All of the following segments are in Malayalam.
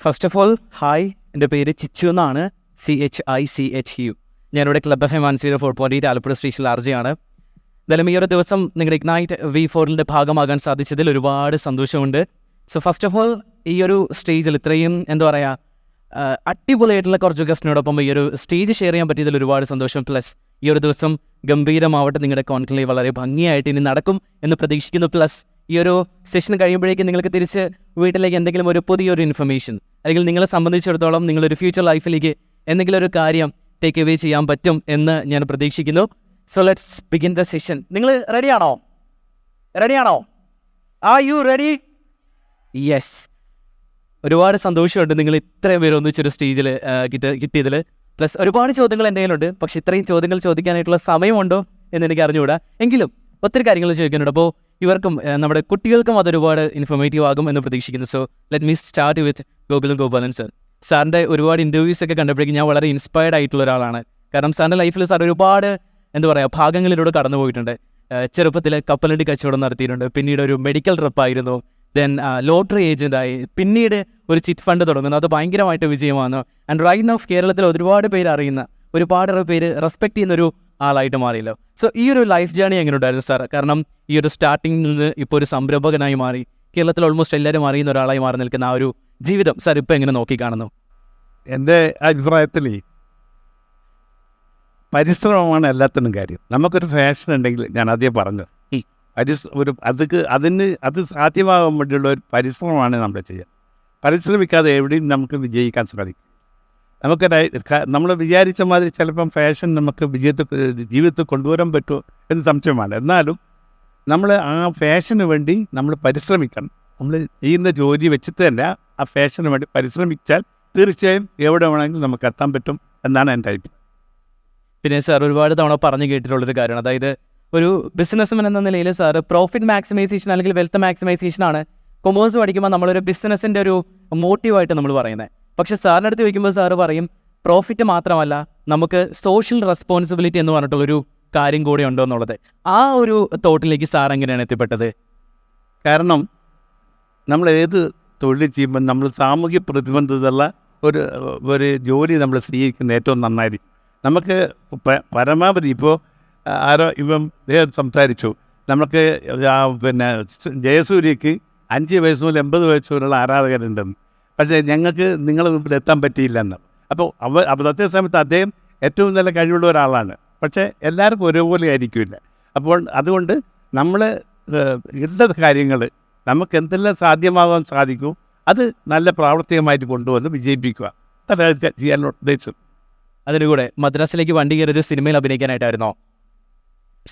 ഫസ്റ്റ് ഓഫ് ഓൾ ഹായ്, എൻ്റെ പേര് ചിച്ചു എന്നാണ്. CHICHU. ഞാനിവിടെ ക്ലബ് FM 104.8 ആലപ്പുഴ സ്റ്റേഷനിൽ RJ-ആണ്. എന്തായാലും ഈ ഒരു ദിവസം നിങ്ങളുടെ ഇഗ്നൈറ്റ് V4ൻ്റെ ഭാഗമാകാൻ സാധിച്ചതിൽ ഒരുപാട് സന്തോഷമുണ്ട്. സോ ഫസ്റ്റ് ഓഫ് ഓൾ ഈ ഒരു സ്റ്റേജിൽ ഇത്രയും എന്താ പറയുക അടിപൊളിയായിട്ടുള്ള കുറച്ച് ഗസ്റ്റിനോടൊപ്പം ഈ ഒരു സ്റ്റേജ് ഷെയർ ചെയ്യാൻ പറ്റിയതിൽ ഒരുപാട് സന്തോഷം. പ്ലസ് ഈ ഒരു ദിവസം ഗംഭീരമാവട്ടെ, നിങ്ങളുടെ കോൺക്ലേവ് വളരെ ഭംഗിയായിട്ട് ഇനി നടക്കും എന്ന് പ്രതീക്ഷിക്കുന്നു. പ്ലസ് ഈ ഒരു സെഷൻ കഴിയുമ്പോഴേക്കും നിങ്ങൾക്ക് തിരിച്ച് വീട്ടിലേക്ക് എന്തെങ്കിലും ഒരു പുതിയൊരു ഇൻഫർമേഷൻ അല്ലെങ്കിൽ നിങ്ങളെ സംബന്ധിച്ചിടത്തോളം നിങ്ങളൊരു ഫ്യൂച്ചർ ലൈഫിലേക്ക് എന്തെങ്കിലും ഒരു കാര്യം ടേക്ക് അവേ ചെയ്യാൻ പറ്റും എന്ന് ഞാൻ പ്രതീക്ഷിക്കുന്നു. So let's begin the session. നിങ്ങൾ റെഡിയാണോ? Are you ready? യെസ്. ഒരുപാട് സന്തോഷമുണ്ട് നിങ്ങൾ ഇത്രയും പേര് ഒന്നിച്ചൊരു സ്റ്റേജിൽ കിട്ടിയതിൽ. പ്ലസ് ഒരുപാട് ചോദ്യങ്ങൾ എൻ്റെ കയ്യിലുണ്ട്, പക്ഷേ ഇത്രയും ചോദ്യങ്ങൾ ചോദിക്കാനായിട്ടുള്ള സമയമുണ്ടോ എന്ന് എനിക്ക് അറിഞ്ഞുകൂടാ. എങ്കിലും ഒത്തിരി കാര്യങ്ങൾ ചോദിക്കാനുണ്ട്. അപ്പോൾ ഇവർക്കും നമ്മുടെ കുട്ടികൾക്കും അതൊരുപാട് ഇൻഫോർമേറ്റീവ് ആകും എന്ന് പ്രതീക്ഷിക്കുന്നു. So let me start with Gokulan sir. സാറിൻ്റെ ഒരുപാട് ഇൻ്റർവ്യൂസ് ഒക്കെ കണ്ടപ്പോഴേക്കും ഞാൻ വളരെ ഇൻസ്പയർഡ് ആയിട്ടുള്ള ഒരാളാണ്. കാരണം സാറിൻ്റെ ലൈഫിൽ സാർ ഒരുപാട് എന്താ പറയുക ഭാഗങ്ങളിലൂടെ കടന്നു പോയിട്ടുണ്ട്. ചെറുപ്പത്തിൽ കപ്പലണ്ടി കച്ചവടം നടത്തിയിട്ടുണ്ട്, പിന്നീട് ഒരു മെഡിക്കൽ റെപ്പായിരുന്നു, ദെൻ ലോട്ടറി ഏജൻ്റായി, പിന്നീട് ഒരു ചിറ്റ് ഫണ്ട് തുടങ്ങുന്നു. അത് ഭയങ്കരമായിട്ട് വിജയമാണ്. ആൻഡ് റൈറ്റ് നൗ കേരളത്തിൽ ഒരുപാട് പേര് അറിയുന്ന, ഒരുപാട് പേര് റെസ്പെക്ട് ചെയ്യുന്നൊരു ആളായിട്ട് മാറിയല്ലോ. സോ ഈ ഒരു ലൈഫ് ജേണി എങ്ങനെ ഉണ്ടായിരുന്നു സാർ? കാരണം ഈ ഒരു സ്റ്റാർട്ടിങ്ങിൽ നിന്ന് ഇപ്പോൾ ഒരു സംരംഭകനായി മാറി, കേരളത്തിൽ ഓൾമോസ്റ്റ് എല്ലാവരും അറിയുന്ന ഒരാളായി മാറി നിൽക്കുന്ന ആ ഒരു ജീവിതം സാർ ഇപ്പോൾ എങ്ങനെ നോക്കിക്കാണുന്നു? എൻ്റെ അഭിപ്രായത്തിൽ പരിശ്രമമാണ് എല്ലാത്തിനും കാര്യം. നമുക്കൊരു ഫാഷൻ ഉണ്ടെങ്കിൽ, ഞാൻ ആദ്യം പറഞ്ഞത്, അത് സാധ്യമാകാൻ വേണ്ടിയുള്ള ഒരു പരിശ്രമമാണ് നമ്മൾ ചെയ്യുക. പരിശ്രമിക്കാതെ എവിടെയും നമുക്ക് വിജയിക്കാൻ സാധിക്കും. നമുക്ക് നമ്മൾ വിചാരിച്ച മാതിരി ചിലപ്പം ഫാഷൻ നമുക്ക് ജീവിതത്തിൽ കൊണ്ടുവരാൻ പറ്റുമോ എന്ന് സംശയമാണ്. എന്നാലും നമ്മൾ ആ ഫാഷന് വേണ്ടി നമ്മൾ പരിശ്രമിക്കണം. നമ്മൾ ചെയ്യുന്ന ജോലി വെച്ചിട്ട് തന്നെ ആ ഫാഷന് വേണ്ടി പരിശ്രമിച്ചാൽ തീർച്ചയായും എവിടെ വേണമെങ്കിലും നമുക്ക് എത്താൻ പറ്റും എന്നാണ് എൻ്റെ അഭിപ്രായം. പിന്നെ സാർ ഒരുപാട് തവണ പറഞ്ഞു കേട്ടിട്ടുള്ളൊരു കാര്യമാണ്, അതായത് ഒരു ബിസിനസ്സമൻ എന്ന നിലയിൽ സാറ് പ്രോഫിറ്റ് മാക്സിമൈസേഷൻ അല്ലെങ്കിൽ വെൽത്ത് മാക്സിമൈസേഷനാണ് കൊമേഴ്സ് പഠിക്കുമ്പോൾ നമ്മളൊരു ബിസിനസ്സിൻ്റെ ഒരു മോട്ടീവായിട്ട് നമ്മൾ പറയുന്നത്. പക്ഷേ സാറിൻ്റെ അടുത്ത് ചോദിക്കുമ്പോൾ സാറ് പറയും പ്രോഫിറ്റ് മാത്രമല്ല, നമുക്ക് സോഷ്യൽ റെസ്പോൺസിബിലിറ്റി എന്ന് പറഞ്ഞിട്ടുള്ളൊരു കാര്യം കൂടെ ഉണ്ടോ എന്നുള്ളത്. ആ ഒരു തോട്ടിലേക്ക് സാർ എങ്ങനെയാണ് എത്തിപ്പെട്ടത്? കാരണം നമ്മൾ ഏത് തൊഴിൽ ചെയ്യുമ്പോൾ നമ്മൾ സാമൂഹ്യ പ്രതിബദ്ധതയുള്ള ഒരു ജോലി നമ്മൾ സ്വീകരിക്കുന്ന ഏറ്റവും നന്നായിരിക്കും. നമുക്ക് പരമാവധി ഇപ്പോൾ സംസാരിച്ചു, നമുക്ക് പിന്നെ ജയസൂര്യക്ക് 5 വയസ്സ് മുതൽ 80 വയസ്സ് വരെയുള്ള ആരാധകരുണ്ടെന്ന്. പക്ഷേ ഞങ്ങൾക്ക് നിങ്ങളുടെ മുമ്പിൽ എത്താൻ പറ്റിയില്ലെന്ന്. അപ്പോൾ അതേ സമയത്ത് അദ്ദേഹം ഏറ്റവും നല്ല കഴിവുള്ള ഒരാളാണ്. പക്ഷേ എല്ലാവർക്കും ഒരേപോലെ ആയിരിക്കില്ല. അപ്പോൾ അതുകൊണ്ട് നമ്മൾ ഉള്ള കാര്യങ്ങൾ നമുക്ക് എന്തെല്ലാം സാധ്യമാകാൻ സാധിക്കും അത് നല്ല പ്രാവർത്തികമായിട്ട് കൊണ്ടുവന്ന് വിജയിപ്പിക്കുക. അതാണ് ചെയ്യാൻ ഉദ്ദേശിച്ചത്. അതിന് കൂടെ മദ്രാസിലേക്ക് വണ്ടി കയറിയത് സിനിമയിൽ അഭിനയിക്കാനായിട്ടായിരുന്നോ?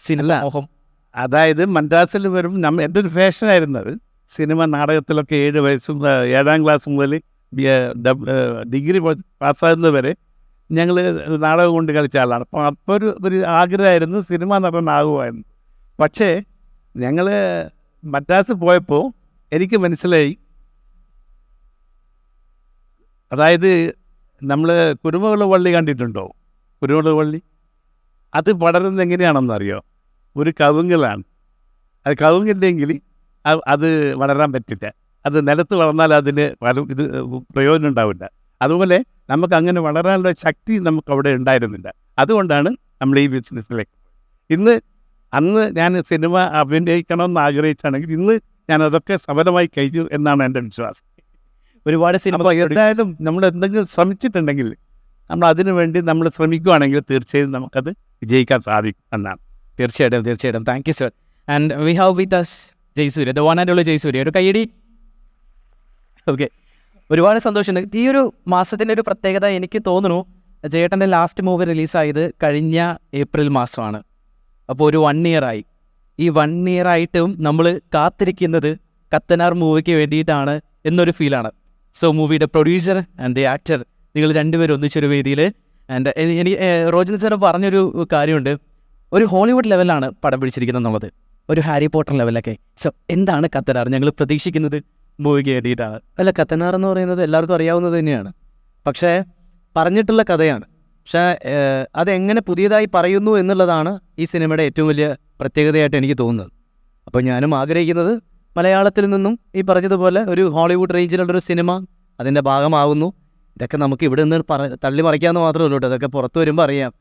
സിനിമ അതായത് മദ്രാസിൽ വരും എൻ്റെ ഒരു ഫാഷനായിരുന്നത്. സിനിമ നാടകത്തിലൊക്കെ 7 ക്ലാസ് മുതൽ ഡിഗ്രി പാസ്സാകുന്നത് വരെ ഞങ്ങൾ നാടകം കൊണ്ട് കളിച്ച ആളാണ്. അപ്പോൾ ഒരു ആഗ്രഹമായിരുന്നു സിനിമ നടനാകുമായിരുന്നു. പക്ഷേ ഞങ്ങൾ മദ്രാസിൽ പോയപ്പോൾ എനിക്ക് മനസ്സിലായി, അതായത് നമ്മൾ കുരുമുളക് വള്ളി കണ്ടിട്ടുണ്ടോ? കുരുമുളക് വള്ളി അത് പടരുന്നത് എങ്ങനെയാണെന്നറിയോ? ഒരു കവുങ്ങലാണ്. അത് കവുങ്ങില്ലെങ്കിൽ അത് വളരാൻ പറ്റില്ല. അത് നിലത്ത് വളർന്നാൽ അതിന് പ്രയോജനം ഉണ്ടാവില്ല. അതുപോലെ നമുക്ക് അങ്ങനെ വളരാനുള്ള ശക്തി നമുക്ക് അവിടെ ഉണ്ടായിരുന്നില്ല. അതുകൊണ്ടാണ് നമ്മൾ ഈ ബിസിനസ്സിലേക്ക് അന്ന് ഞാൻ സിനിമ അഭിനയിക്കണമെന്ന് ആഗ്രഹിച്ചാണെങ്കിൽ ഇന്ന് ഞാൻ അതൊക്കെ സഫലമായി കഴിഞ്ഞു എന്നാണ് എൻ്റെ വിശ്വാസം. ഒരുപാട് സിനിമ എന്തായാലും നമ്മൾ എന്തെങ്കിലും ശ്രമിച്ചിട്ടുണ്ടെങ്കിൽ, നമ്മൾ അതിനു വേണ്ടി നമ്മൾ ശ്രമിക്കുകയാണെങ്കിൽ തീർച്ചയായും നമുക്കത് വിജയിക്കാൻ സാധിക്കും എന്നാണ്. തീർച്ചയായിട്ടും. Thank you sir. And we have with us Jayasurya, the one and only Jayasurya. ഒരു കൈയടി. ഓക്കെ, ഒരുപാട് സന്തോഷമുണ്ട്. ഈ ഒരു മാസത്തിൻ്റെ ഒരു പ്രത്യേകത എനിക്ക് തോന്നുന്നു, ജയേട്ടൻ്റെ ലാസ്റ്റ് മൂവി റിലീസായത് കഴിഞ്ഞ ഏപ്രിൽ മാസമാണ്. അപ്പോൾ ഒരു 1 year ആയി. ഈ 1 year ആയിട്ടും നമ്മൾ കാത്തിരിക്കുന്നത് കത്തനാർ മൂവിക്ക് വേണ്ടിയിട്ടാണ് എന്നൊരു ഫീലാണ്. സോ മൂവിയുടെ പ്രൊഡ്യൂസർ ആൻഡ് ദി ആക്ടർ, നിങ്ങൾ രണ്ടുപേരും ഒന്നിച്ചൊരു വേദിയിൽ. ആൻഡ് എനിക്ക് റോജൻ സാർ പറഞ്ഞൊരു കാര്യമുണ്ട്, ഒരു ഹോളിവുഡ് ലെവലാണ് പടം പിടിച്ചിരിക്കുന്നത് എന്നുള്ളത്, ഒരു ഹാരി പോട്ടർ ലെവലൊക്കെ. സോ എന്താണ് കത്തനാർ? ഞങ്ങൾ പ്രതീക്ഷിക്കുന്നത് മൂവിക്ക് വേണ്ടിയിട്ടാണ്. അല്ല, കത്തനാർ എന്ന് പറയുന്നത് എല്ലാവർക്കും അറിയാവുന്നത് തന്നെയാണ്. പക്ഷേ പറഞ്ഞിട്ടുള്ള കഥയാണ്. പക്ഷേ അതെങ്ങനെ പുതിയതായി പറയുന്നു എന്നുള്ളതാണ് ഈ സിനിമയുടെ ഏറ്റവും വലിയ പ്രത്യേകതയായിട്ട് എനിക്ക് തോന്നുന്നത്. അപ്പോൾ ഞാനും ആഗ്രഹിക്കുന്നത് മലയാളത്തിൽ നിന്നും ഈ പറഞ്ഞതുപോലെ ഒരു ഹോളിവുഡ് റേഞ്ചിലുള്ളൊരു സിനിമ അതിൻ്റെ ഭാഗമാകുന്നു. ഇതൊക്കെ നമുക്ക് ഇവിടെ നിന്ന് തള്ളി മറിക്കാമെന്ന് മാത്രമേ ഉള്ളൂ കേട്ടോ. ഇതൊക്കെ പുറത്ത് വരുമ്പോൾ അറിയാം.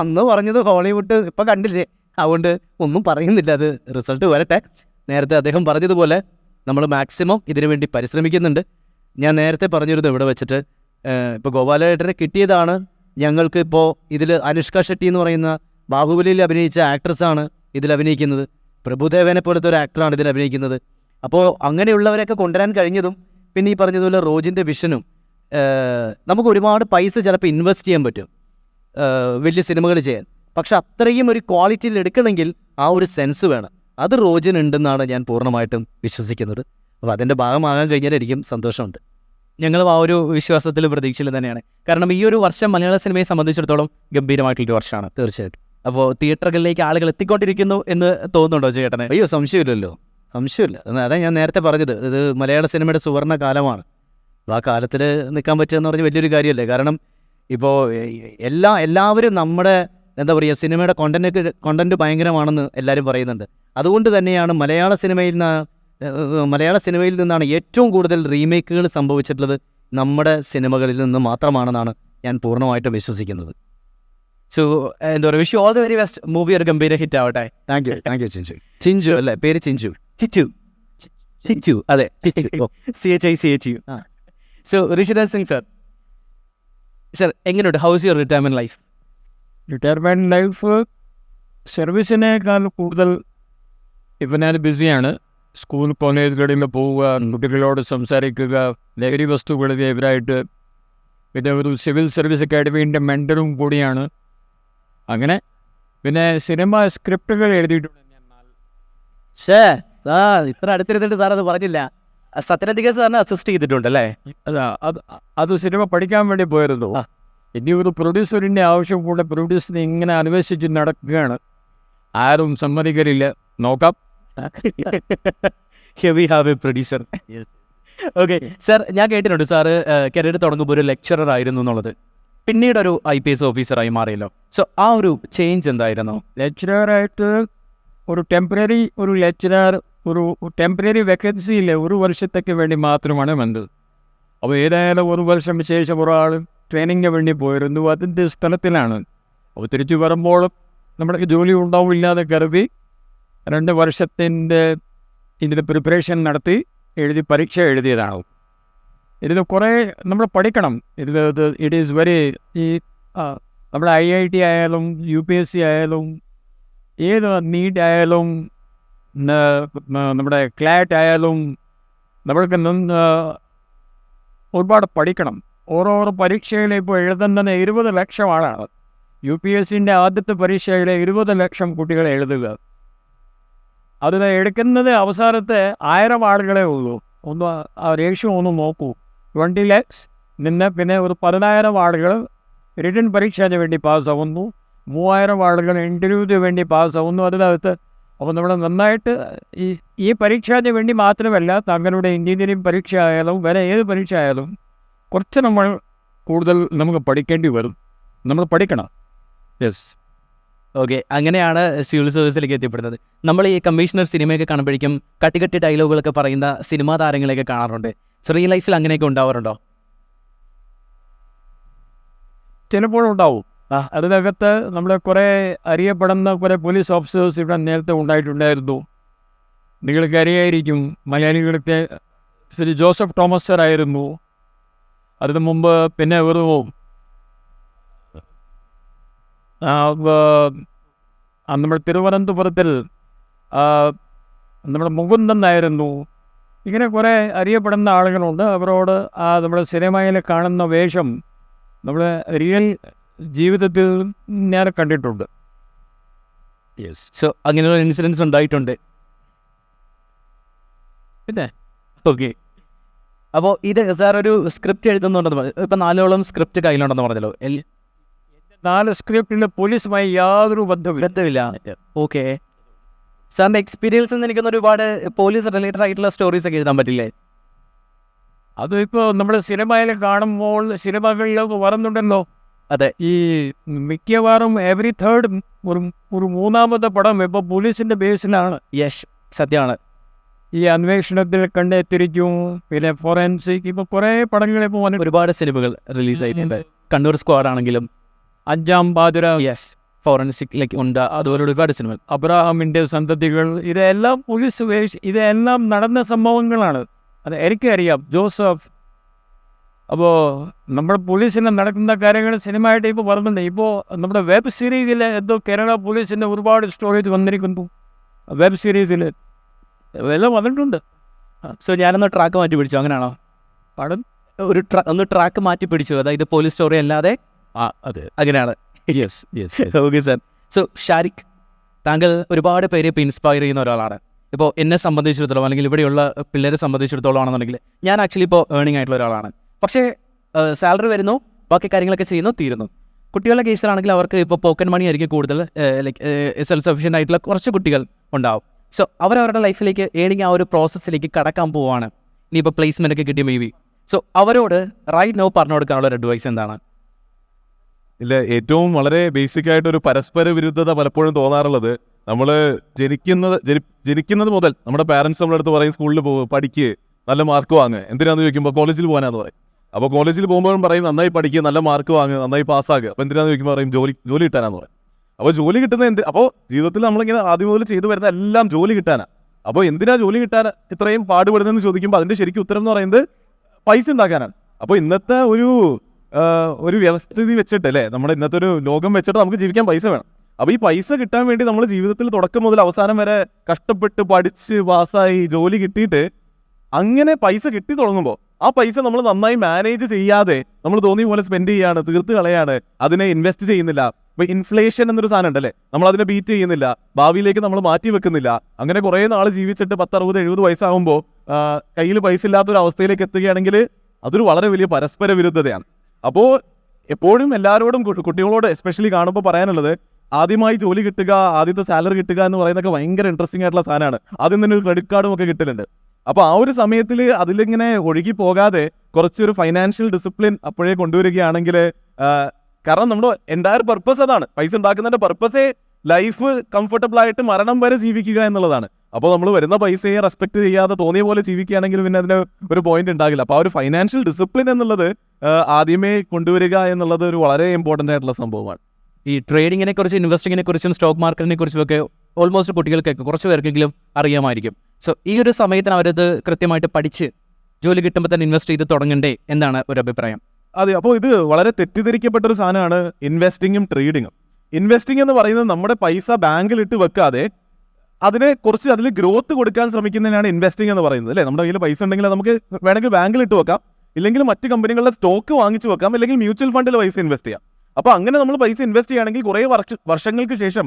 അന്ന് പറഞ്ഞത് ഹോളിവുഡ് ഇപ്പം കണ്ടില്ലേ, അതുകൊണ്ട് ഒന്നും പറയുന്നില്ല. അത് റിസൾട്ട് വരട്ടെ. നേരത്തെ അദ്ദേഹം പറഞ്ഞതുപോലെ നമ്മൾ മാക്സിമം ഇതിനു വേണ്ടി പരിശ്രമിക്കുന്നുണ്ട്. ഞാൻ നേരത്തെ പറഞ്ഞിരുന്നു ഇവിടെ വെച്ചിട്ട്, ഇപ്പോൾ ഗോപാലേട്ടനെ കിട്ടിയതാണ് ഞങ്ങൾക്ക്. ഇപ്പോൾ ഇതിൽ അനുഷ്ക ഷെട്ടി എന്ന് പറയുന്ന ബാഹുബലിയിൽ അഭിനയിച്ച ആക്ട്രസ്സാണ് ഇതിൽ അഭിനയിക്കുന്നത്. പ്രഭുദേവനെ പോലത്തെ ഒരു ആക്ടറാണ് ഇതിൽ അഭിനയിക്കുന്നത്. അപ്പോൾ അങ്ങനെയുള്ളവരെയൊക്കെ കൊണ്ടുവരാൻ കഴിഞ്ഞതും പിന്നെ ഈ പറഞ്ഞതുപോലെ റോജിൻ്റെ വിഷനും നമുക്ക് ഒരുപാട് പൈസ ചിലപ്പോൾ ഇൻവെസ്റ്റ് ചെയ്യാൻ പറ്റും വലിയ സിനിമകൾ ചെയ്യാൻ. പക്ഷെ അത്രയും ഒരു ക്വാളിറ്റിയിൽ എടുക്കണമെങ്കിൽ ആ ഒരു സെൻസ് വേണം. അത് റോജിനുണ്ടെന്നാണ് ഞാൻ പൂർണ്ണമായിട്ടും വിശ്വസിക്കുന്നത്. അപ്പോൾ അതിൻ്റെ ഭാഗമാകാൻ കഴിഞ്ഞാൽ എനിക്കും സന്തോഷമുണ്ട്. ഞങ്ങളും ആ ഒരു വിശ്വാസത്തിൽ പ്രതീക്ഷയിൽ തന്നെയാണ്. കാരണം ഈ ഒരു വർഷം മലയാള സിനിമയെ സംബന്ധിച്ചിടത്തോളം ഗംഭീരമായിട്ടുള്ളൊരു വർഷമാണ്. തീർച്ചയായിട്ടും. അപ്പോൾ തിയേറ്ററുകളിലേക്ക് ആളുകൾ എത്തിക്കൊണ്ടിരിക്കുന്നു എന്ന് തോന്നുന്നുണ്ടോ ചേട്ടനെ? അയ്യോ, സംശയമില്ലല്ലോ, സംശയമില്ല. അതാ ഞാൻ നേരത്തെ പറഞ്ഞത്, ഇത് മലയാള സിനിമയുടെ സുവർണ്ണ കാലമാണ്. അപ്പോൾ ആ കാലത്തിൽ നിൽക്കാൻ പറ്റുകയെന്ന് പറഞ്ഞാൽ വലിയൊരു കാര്യമല്ലേ. കാരണം ഇപ്പോൾ എല്ലാവരും നമ്മുടെ എന്താ പറയുക, സിനിമയുടെ കോണ്ടൻറ്റ് ഭയങ്കരമാണെന്ന് എല്ലാവരും പറയുന്നുണ്ട്. അതുകൊണ്ട് തന്നെയാണ് മലയാള സിനിമയിൽ നിന്നാണ് ഏറ്റവും കൂടുതൽ റീമേക്കുകൾ സംഭവിച്ചിട്ടുള്ളത് നമ്മുടെ സിനിമകളിൽ നിന്ന് മാത്രമാണെന്നാണ് ഞാൻ പൂർണ്ണമായിട്ടും വിശ്വസിക്കുന്നത്. സോ എന്താ പറയുക, wish you all the very best. Movie ഒരു ഗംഭീര ഹിറ്റ് ആവട്ടെ. താങ്ക് യു ചിഞ്ചു അല്ലേ പേര്? ചിഞ്ചു അതെ, CHICHU. So Rishiraj Singh sir എങ്ങനെയുണ്ട്? How's your retirement life? Retirement life സർവീസിനേക്കാൾ കൂടുതൽ ഇപ്പം ഞാൻ ബിസിയാണ്. സ്കൂൾ കോളേജുകളിൽ പോവുക, കുട്ടികളോട് സംസാരിക്കുക, ലഹരി വസ്തുക്കളെതിരായിട്ട്. പിന്നെ ഒരു സിവിൽ സർവീസ് അക്കാഡമീൻ്റെ മെൻറ്ററും കൂടിയാണ്. അങ്ങനെ പിന്നെ സിനിമ സ്ക്രിപ്റ്റുകൾ എഴുതിയിട്ടുണ്ട് ഞാൻ. ഇത്ര അടുത്തിരുന്നിട്ട് സാർ അത് പറഞ്ഞില്ല. സത്യനന്ദിക സാറിനെ അസിസ്റ്റ് ചെയ്തിട്ടുണ്ടല്ലേ? അത് സിനിമ പഠിക്കാൻ വേണ്ടി പോയിരുന്നു. ഇനി ഒരു പ്രൊഡ്യൂസറിൻ്റെ ആവശ്യം കൂടെ പ്രൊഡ്യൂസറിനെ ഇങ്ങനെ അന്വേഷിച്ച് നടക്കുകയാണ്. ആരും സമ്മതിക്കലില്ല. നോക്കാം. Heavy have A producer. Okay sir, ഞാൻ കേട്ടിട്ടുണ്ട് സാറ് കരിയർ തുടങ്ങുമ്പോൾ ഒരു ലെക്ചറർ ആയിരുന്നു എന്നുള്ളത്. പിന്നീട് ഒരു IPS ഓഫീസറായി മാറിയല്ലോ. സോ ആ ഒരു ചേഞ്ച് എന്തായിരുന്നു? ലെക്ചറായിട്ട് ഒരു ടെമ്പററി വേക്കൻസി ഇല്ല, ഒരു വർഷത്തേക്ക് വേണ്ടി മാത്രമാണ് വന്നത്. അപ്പോൾ ഏതായാലും ഒരു വർഷം ശേഷം ഒരാൾ ട്രെയിനിങ്ങിന് വേണ്ടി പോയിരുന്നു, അതിൻ്റെ സ്ഥലത്തിലാണ്. അപ്പോൾ തിരിച്ചു വരുമ്പോൾ നമ്മുടെ ജോലി ഉണ്ടാവില്ലാതെ കരുതി 2 വർഷത്തിൻ്റെ ഇതിൻ്റെ പ്രിപ്പറേഷൻ നടത്തി പരീക്ഷ എഴുതിയതാണ്. ഇതിന് കുറേ നമ്മൾ പഠിക്കണം. ഇറ്റ് ഈസ് വെരി നമ്മുടെ IIT ആയാലും UPSC ആയാലും ഏത് നീറ്റ് ആയാലും നമ്മുടെ ക്ലാറ്റ് ആയാലും നമ്മൾക്ക് ഒരുപാട് പഠിക്കണം. ഓരോ പരീക്ഷയിൽ ഇപ്പോൾ എഴുതുന്നത് 20 ലക്ഷം ആളാണ്. UPSCൻ്റെ ആദ്യത്തെ പരീക്ഷയിൽ 20 ലക്ഷം കുട്ടികളെ എഴുതുക. അത് എടുക്കുന്നത് അവസാനത്തെ 1000 ആളുകളെ ഉള്ളൂ. ആ റേഷ്യോ ഒന്ന് നോക്കൂ. 20 lakhs പിന്നെ ഒരു 10,000 ആളുകൾ റിട്ടൺ പരീക്ഷയ്ക്ക് വേണ്ടി പാസ്സാവുന്നു, 3000 ആളുകൾ ഇൻ്റർവ്യൂവിന് വേണ്ടി പാസ്സാവുന്നു. അതിനകത്ത് അപ്പോൾ നമ്മൾ നന്നായിട്ട് ഈ പരീക്ഷയ്ക്ക് വേണ്ടി മാത്രമല്ല, തങ്ങളുടെ എഞ്ചിനീയറിംഗ് പരീക്ഷ ആയാലും വേറെ ഏത് പരീക്ഷ ആയാലും കുറച്ച് നമ്മൾ കൂടുതൽ നമുക്ക് പഠിക്കേണ്ടി വരും. നമ്മൾ പഠിക്കണം. യെസ്. ഓക്കെ, അങ്ങനെയാണ് സിവിൽ സർവീസിലേക്ക് എത്തിപ്പെടുന്നത്. നമ്മൾ ഈ കമ്മീഷണർ സിനിമയൊക്കെ കാണുമ്പോഴേക്കും കട്ടി ഡയലോഗുകളൊക്കെ പറയുന്ന സിനിമാ താരങ്ങളെയൊക്കെ കാണാറുണ്ട്. സോ റിയൽ ലൈഫിൽ അങ്ങനെയൊക്കെ ഉണ്ടാവാറുണ്ടോ? ചിലപ്പോഴുണ്ടാവും. അതിനകത്ത് നമ്മളെ കുറേ അറിയപ്പെടുന്ന കുറേ പോലീസ് ഓഫീസേഴ്സ് ഇവിടെ നേരത്തെ ഉണ്ടായിട്ടുണ്ടായിരുന്നു. നിങ്ങൾക്ക് അറിയായിരിക്കും, മലയാളികൾക്ക് ശ്രീ ജോസഫ് തോമസ് സർ ആയിരുന്നു. അതിനു മുമ്പ് പിന്നെ ഒരു നമ്മുടെ തിരുവനന്തപുരത്തിൽ നമ്മുടെ മുകുന്ദൻ ആയിരുന്നു. ഇങ്ങനെ കുറേ അറിയപ്പെടുന്ന ആളുകളുണ്ട്. അവരോട് നമ്മുടെ സിനിമയിൽ കാണുന്ന വേഷം നമ്മുടെ റിയൽ ജീവിതത്തിൽ ഞാൻ കണ്ടിട്ടുണ്ട്. യെസ്. സോ അങ്ങനെയുള്ള ഇൻസിഡൻസ് ഉണ്ടായിട്ടുണ്ട്. പിന്നെ ഓക്കെ, അപ്പോൾ ഇത് സാർ ഒരു സ്ക്രിപ്റ്റ് എഴുതുന്നുണ്ടെന്ന് പറഞ്ഞു. ഇപ്പം 4ഓളം സ്ക്രിപ്റ്റ് കയ്യിലുണ്ടെന്ന് പറഞ്ഞല്ലോ. 4 സ്ക്രിപ്റ്റിൽ പോലീസുമായി യാതൊരു ബന്ധമില്ല. ഓക്കെ, സാറിൻ്റെ എക്സ്പീരിയൻസ് നിന്ന് എനിക്കൊന്ന് ഒരുപാട് പോലീസ് റിലേറ്റഡ് ആയിട്ടുള്ള സ്റ്റോറീസ് ഒക്കെ എഴുതാൻ പറ്റില്ലേ? അത് ഇപ്പോൾ നമ്മുടെ സിനിമയിൽ കാണുമ്പോൾ സിനിമകളിലൊക്കെ വരുന്നുണ്ടല്ലോ. അതെ, ഈ മിക്കവാറും എവറി തേർഡ് ഒരു 3ാമത്തെ പടം ഇപ്പോൾ പോലീസിൻ്റെ ബേസിലാണ്. യെസ്, സത്യമാണ്. ഈ അന്വേഷണത്തിൽ കണ്ടെത്തിരിക്കും. പിന്നെ ഫോറൻസിക്, ഇപ്പോൾ കുറേ പടങ്ങൾ ഇപ്പോൾ വന്നിട്ട് ഒരുപാട് സിനിമകൾ റിലീസ് ആയിട്ടുണ്ട്. കണ്ണൂർ സ്ക്വാഡ് ആണെങ്കിലും അഞ്ചാം പാതിര, യെസ്, ഫോറൻസിക് ലൈക്ക് ഉണ്ട്, അതുപോലെ ഒരുപാട് സിനിമകൾ. അബ്രഹാമിൻ്റെ സന്തതികൾ, ഇതെല്ലാം പോലീസ് ഇതെല്ലാം നടന്ന സംഭവങ്ങളാണ്. അത് എനിക്കറിയാം, ജോസഫ്. അപ്പോൾ നമ്മുടെ പോലീസിന് നടക്കുന്ന കാര്യങ്ങൾ സിനിമയായിട്ട് ഇപ്പോൾ വരുന്നുണ്ട്. ഇപ്പോൾ നമ്മുടെ വെബ് സീരീസിൽ എന്തോ കേരള പോലീസിൻ്റെ ഒരുപാട് സ്റ്റോറേജ് വന്നിരിക്കുന്നു വെബ് സീരീസിൽ, ഇതെല്ലാം വന്നിട്ടുണ്ട്. സോ ഞാനൊന്ന് ട്രാക്ക് മാറ്റി പിടിച്ചു, അങ്ങനെയാണോ? പടം ഒന്ന് ട്രാക്ക് മാറ്റി പിടിച്ചു, അതായത് പോലീസ് സ്റ്റോറി അല്ലാതെ അതെ, അങ്ങനെയാണ്. Yes yes. Okay sir. So Shariq, താങ്കൾ ഒരുപാട് പേരെ ഇപ്പോൾ ഇൻസ്പയർ ചെയ്യുന്ന ഒരാളാണ്. ഇപ്പോൾ എന്നെ സംബന്ധിച്ചിടത്തോളം അല്ലെങ്കിൽ ഇവിടെയുള്ള പിള്ളേരെ സംബന്ധിച്ചിടത്തോളം ആണെന്നുണ്ടെങ്കിൽ ഞാൻ ആക്ച്വലി ഇപ്പോൾ ഏർണിംഗ് ആയിട്ടുള്ള ഒരാളാണ്. പക്ഷേ സാലറി വരുന്നു, ബാക്കി കാര്യങ്ങളൊക്കെ ചെയ്യുന്നു, തീരുന്നു. കുട്ടികളുടെ കേസിലാണെങ്കിൽ അവർക്ക് ഇപ്പോൾ പോക്കറ്റ് മണി ആയിരിക്കും കൂടുതൽ, ലൈക്ക് സെൽഫ് സഫിഷ്യൻ്റ് ആയിട്ടുള്ള കുറച്ച് കുട്ടികൾ ഉണ്ടാവും. സോ അവരവരുടെ ലൈഫിലേക്ക് ഏണിങ് ആ ഒരു പ്രോസസ്സിലേക്ക് കടക്കാൻ പോവുകയാണ്. ഇനിയിപ്പോൾ പ്ലേസ്മെൻ്റ് ഒക്കെ കിട്ടിയ മേ ബി. സോ അവരോട് റൈറ്റ് നോ പറഞ്ഞു കൊടുക്കാനുള്ള ഒരു അഡ്വൈസ് എന്താണ്? ഇല്ല, ഏറ്റവും വളരെ ബേസിക് ആയിട്ടൊരു പരസ്പര വിരുദ്ധത പലപ്പോഴും തോന്നാറുള്ളത്, നമ്മൾ ജനിക്കുന്നത് മുതൽ നമ്മുടെ പാരൻസ് നമ്മളടുത്ത് പറയും സ്കൂളിൽ പോകും, പഠിക്കുക, നല്ല മാർക്ക് വാങ്ങുക. എന്തിനാന്ന് ചോദിക്കുമ്പോൾ കോളേജിൽ പോകാനാന്ന് പറയും. അപ്പോൾ കോളേജിൽ പോകുമ്പോഴും പറയും നന്നായി പഠിക്കുക, നല്ല മാർക്ക് വാങ്ങുക, നന്നായി പാസ്സാകുക. അപ്പോൾ എന്തിനാന്ന് ചോദിക്കുമ്പോൾ പറയും ജോലി കിട്ടാനാന്ന് പറയും. അപ്പോൾ ജോലി കിട്ടുന്നത് അപ്പോൾ ജീവിതത്തിൽ നമ്മളിങ്ങനെ ആദ്യം മുതൽ ചെയ്തു വരുന്ന എല്ലാം ജോലി കിട്ടാനാണ്. അപ്പോൾ എന്തിനാ ജോലി കിട്ടാൻ ഇത്രയും പാടുപെടുന്നതെന്ന് ചോദിക്കുമ്പോൾ അതിൻ്റെ ശരിക്കും ഉത്തരം എന്ന് പറയുന്നത് പൈസ ഉണ്ടാക്കാനാണ്. അപ്പോൾ ഇന്നത്തെ ഒരു വ്യവസ്ഥിതി വെച്ചിട്ട് അല്ലേ, നമ്മുടെ ഇന്നത്തെ ഒരു ലോകം വെച്ചിട്ട് നമുക്ക് ജീവിക്കാൻ പൈസ വേണം. അപ്പോൾ ഈ പൈസ കിട്ടാൻ വേണ്ടി നമ്മൾ ജീവിതത്തിൽ തുടക്കം മുതൽ അവസാനം വരെ കഷ്ടപ്പെട്ട് പഠിച്ച് പാസ്സായി ജോലി കിട്ടിയിട്ട് അങ്ങനെ പൈസ കിട്ടി തുടങ്ങുമ്പോൾ ആ പൈസ നമ്മൾ നന്നായി മാനേജ് ചെയ്യാതെ നമ്മൾ തോന്നിയ പോലെ സ്പെൻഡ് ചെയ്യാണ്, തീർത്ത് കളയാണ്, അതിനെ ഇൻവെസ്റ്റ് ചെയ്യുന്നില്ല. ഇപ്പോൾ ഇൻഫ്ലേഷൻ എന്നൊരു സാധനം ഉണ്ടല്ലേ, നമ്മൾ അതിനെ ബീറ്റ് ചെയ്യുന്നില്ല, ഭാവിയിലേക്ക് നമ്മൾ മാറ്റി വെക്കുന്നില്ല. അങ്ങനെ കുറേ നാൾ ജീവിച്ചിട്ട് 10, 60, 70 വയസ്സാകുമ്പോൾ കയ്യിൽ പൈസ ഇല്ലാത്തൊരു അവസ്ഥയിലേക്ക് എത്തുകയാണെങ്കിൽ അതൊരു വളരെ വലിയ പരസ്പര വിരുദ്ധതയാണ്. അപ്പോൾ എപ്പോഴും എല്ലാവരോടും കുട്ടികളോട് എസ്പെഷ്യലി കാണുമ്പോൾ പറയാനുള്ളത്, ആദ്യമായി ജോലി കിട്ടുക, ആദ്യത്തെ സാലറി കിട്ടുക എന്ന് പറയുന്നതൊക്കെ ഭയങ്കര ഇൻട്രസ്റ്റിംഗ് ആയിട്ടുള്ള സാധനമാണ്. ആദ്യം തന്നെ ഒരു ക്രെഡിറ്റ് കാർഡും ഒക്കെ കിട്ടലുണ്ട്. അപ്പോൾ ആ ഒരു സമയത്തിൽ അതിലിങ്ങനെ ഒഴുകി പോകാതെ കുറച്ചൊരു ഫൈനാൻഷ്യൽ ഡിസിപ്ലിൻ അപ്പോഴേ കൊണ്ടുവരികയാണെങ്കിൽ, കാരണം നമ്മുടെ എൻ്റയർ പർപ്പസ് അതാണ്. പൈസ ഉണ്ടാക്കുന്നതിൻ്റെ പർപ്പസേ ലൈഫ് കംഫർട്ടബിൾ ആയിട്ട് മരണം വരെ ജീവിക്കുക എന്നുള്ളതാണ്. അപ്പോൾ നമ്മൾ വരുന്ന പൈസയെ റെസ്പെക്ട് ചെയ്യാതെ തോന്നിയ പോലെ ജീവിക്കുകയാണെങ്കിൽ പിന്നെ അതിന് ഒരു പോയിന്റ് ഉണ്ടാകില്ല. അപ്പോൾ ആ ഒരു ഫൈനാൻഷ്യൽ ഡിസിപ്ലിൻ എന്നുള്ളത് ആദ്യമേ കൊണ്ടുവരിക എന്നുള്ളത് ഒരു വളരെ ഇമ്പോർട്ടൻ്റ് ആയിട്ടുള്ള സംഭവമാണ്. ഈ ട്രേഡിങ്ങിനെ കുറിച്ച്, ഇൻവെസ്റ്റിങ്ങിനെ കുറിച്ചും സ്റ്റോക്ക് മാർക്കറ്റിനെ കുറിച്ചും ഒക്കെ ഓൾമോസ്റ്റ് കുട്ടികൾക്കൊക്കെ കുറച്ച് പേർക്കെങ്കിലും അറിയാമായിരിക്കും. സോ ഈ ഒരു സമയത്തിന് അവരത് കൃത്യമായിട്ട് പഠിച്ച് ജോലി കിട്ടുമ്പോൾ തന്നെ ഇൻവെസ്റ്റ് ചെയ്ത് തുടങ്ങണ്ടേ എന്താണ് ഒരു അഭിപ്രായം? അതെ, അപ്പോൾ ഇത് വളരെ തെറ്റിദ്ധരിക്കപ്പെട്ടൊരു സാധനമാണ് ഇൻവെസ്റ്റിങ്ങും ട്രേഡിങ്ങും. ഇൻവെസ്റ്റിംഗ് എന്ന് പറയുന്നത് നമ്മുടെ പൈസ ബാങ്കിലിട്ട് വെക്കാതെ അതിനെ കുറച്ച് അതിൽ ഗ്രോത്ത് കൊടുക്കാൻ ശ്രമിക്കുന്നതിനാണ് ഇൻവെസ്റ്റിംഗ് എന്ന് പറയുന്നത് അല്ലേ. നമ്മുടെ കയ്യിൽ പൈസ ഉണ്ടെങ്കിൽ നമുക്ക് വേണമെങ്കിൽ ബാങ്കിലിട്ട് വെക്കാം, ഇല്ലെങ്കിൽ മറ്റ് കമ്പനികളുടെ സ്റ്റോക്ക് വാങ്ങിച്ചു വെക്കാം, അല്ലെങ്കിൽ മ്യൂച്വൽ ഫണ്ടിൽ പൈസ ഇൻവെസ്റ്റ് ചെയ്യാം. അപ്പോൾ അങ്ങനെ നമ്മൾ പൈസ ഇൻവെസ്റ്റ് ചെയ്യുകയാണെങ്കിൽ കുറേ വർഷങ്ങൾക്ക് ശേഷം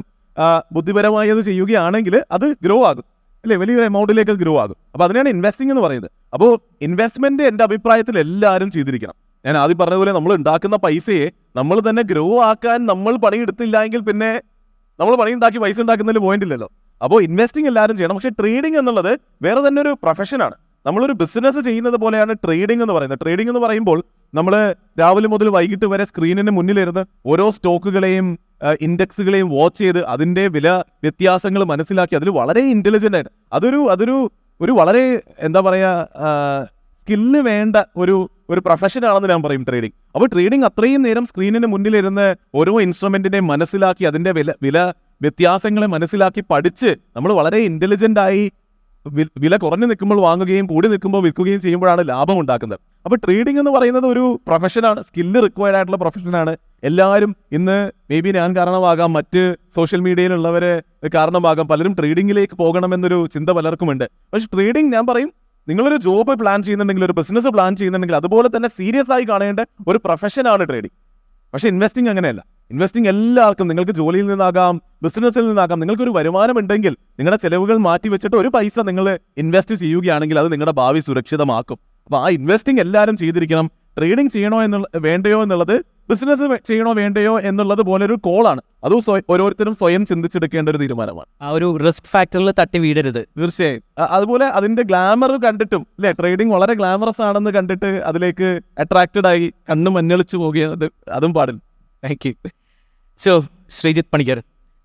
ബുദ്ധിപരമായി അത് ചെയ്യുകയാണെങ്കിൽ അത് ഗ്രോ ആകും അല്ലേ, വലിയൊരു എമൗണ്ടിലേക്ക് ഗ്രോ ആകും. അപ്പോൾ അതിനാണ് ഇൻവെസ്റ്റിംഗ് എന്ന് പറയുന്നത്. അപ്പോൾ ഇൻവെസ്റ്റ്മെന്റ് എൻ്റെ അഭിപ്രായത്തിൽ എല്ലാവരും ചെയ്തിരിക്കണം. ഞാൻ ആദ്യം പറഞ്ഞതുപോലെ നമ്മൾ ഉണ്ടാക്കുന്ന പൈസയെ നമ്മൾ തന്നെ ഗ്രോ ആക്കാൻ നമ്മൾ പണിയെടുത്തില്ല എങ്കിൽ പിന്നെ നമ്മൾ പണിയുണ്ടാക്കി പൈസ ഉണ്ടാക്കുന്നതിൽ പോയിന്റ് ഇല്ലല്ലോ. അപ്പോൾ ഇൻവെസ്റ്റിംഗ് എല്ലാവരും ചെയ്യണം. പക്ഷേ ട്രേഡിംഗ് എന്നുള്ളത് വേറെ തന്നെ ഒരു പ്രൊഫഷനാണ്. നമ്മളൊരു ബിസിനസ് ചെയ്യുന്നത് പോലെയാണ് ട്രേഡിംഗ് എന്ന് പറയുന്നത്. ട്രേഡിംഗ് എന്ന് പറയുമ്പോൾ നമ്മൾ രാവിലെ മുതൽ വൈകിട്ട് വരെ സ്ക്രീനിന് മുന്നിലിരുന്ന് ഓരോ സ്റ്റോക്കുകളെയും ഇൻഡെക്സുകളെയും വാച്ച് ചെയ്ത് അതിൻ്റെ വില വ്യത്യാസങ്ങൾ മനസ്സിലാക്കി അതിൽ വളരെ ഇൻ്റലിജൻ്റ് ആയിട്ട് അതൊരു വളരെ എന്താ പറയുക സ്കില്ല് വേണ്ട ഒരു പ്രൊഫഷനാണെന്ന് ഞാൻ പറയും ട്രേഡിംഗ്. അപ്പോൾ ട്രേഡിംഗ് അത്രയും നേരം സ്ക്രീനിന് മുന്നിലിരുന്ന് ഓരോ ഇൻസ്ട്രുമെൻറ്റിനെയും മനസ്സിലാക്കി അതിൻ്റെ വില വ്യത്യാസങ്ങളെ മനസ്സിലാക്കി പഠിച്ച് നമ്മൾ വളരെ ഇൻ്റലിജൻ്റ് ആയി വില കുറഞ്ഞു നിൽക്കുമ്പോൾ വാങ്ങുകയും കൂടി നിൽക്കുമ്പോൾ വിൽക്കുകയും ചെയ്യുമ്പോഴാണ് ലാഭം ഉണ്ടാക്കുന്നത്. അപ്പോൾ ട്രേഡിംഗ് എന്ന് പറയുന്നത് ഒരു പ്രൊഫഷനാണ്, സ്കില്ല് റിക്വയർഡ് ആയിട്ടുള്ള പ്രൊഫഷനാണ്. എല്ലാവരും ഇന്ന് മേ ബി ഞാൻ കാരണമാകാം, മറ്റ് സോഷ്യൽ മീഡിയയിലുള്ളവരെ കാരണമാകാം, പലരും ട്രേഡിങ്ങിലേക്ക് പോകണമെന്നൊരു ചിന്ത പലർക്കുമുണ്ട്. പക്ഷേ ട്രേഡിംഗ് ഞാൻ പറയും, നിങ്ങളൊരു ജോബ് പ്ലാൻ ചെയ്യുന്നുണ്ടെങ്കിൽ, ഒരു ബിസിനസ് പ്ലാൻ ചെയ്യുന്നുണ്ടെങ്കിൽ അതുപോലെ തന്നെ സീരിയസ് ആയി കാണേണ്ട ഒരു പ്രൊഫഷനാണ് ട്രേഡിംഗ്. പക്ഷേ ഇൻവെസ്റ്റിംഗ് അങ്ങനെയല്ല. ഇൻവെസ്റ്റിംഗ് എല്ലാവർക്കും, നിങ്ങൾക്ക് ജോലിയിൽ നിന്നാകാം, ബിസിനസ്സിൽ നിന്നാകാം, നിങ്ങൾക്കൊരു വരുമാനം ഉണ്ടെങ്കിൽ നിങ്ങളുടെ ചെലവുകൾ മാറ്റി വെച്ചിട്ട് ഒരു പൈസ നിങ്ങൾ ഇൻവെസ്റ്റ് ചെയ്യുകയാണെങ്കിൽ അത് നിങ്ങളുടെ ഭാവി സുരക്ഷിതമാക്കും. അപ്പോൾ ആ ഇൻവെസ്റ്റിംഗ് എല്ലാവരും ചെയ്തിരിക്കണം. ട്രേഡിംഗ് ചെയ്യണോ വേണ്ടയോ എന്നുള്ളത്, ബിസിനസ് ചെയ്യണോ വേണ്ടയോ എന്നുള്ളത് പോലെ ഒരു കോളാണ്. അത് ഓരോരുത്തരും സ്വയം ചിന്തിച്ചെടുക്കേണ്ട ഒരു തീരുമാനമാണ്. ആ ഒരു റിസ്ക് ഫാക്ടറിൽ തട്ടി വീഴരുത്. തീർച്ചയായും. അതുപോലെ അതിന്റെ ഗ്ലാമർ കണ്ടിട്ടും അല്ലെ, ട്രേഡിംഗ് വളരെ ഗ്ലാമറസ് ആണെന്ന് കണ്ടിട്ട് അതിലേക്ക് അട്രാക്റ്റഡ് ആയി കണ്ണ് മഞ്ഞളിച്ചു പോകുക അതും പാടില്ല. Thank you. So Sreejith Panicker,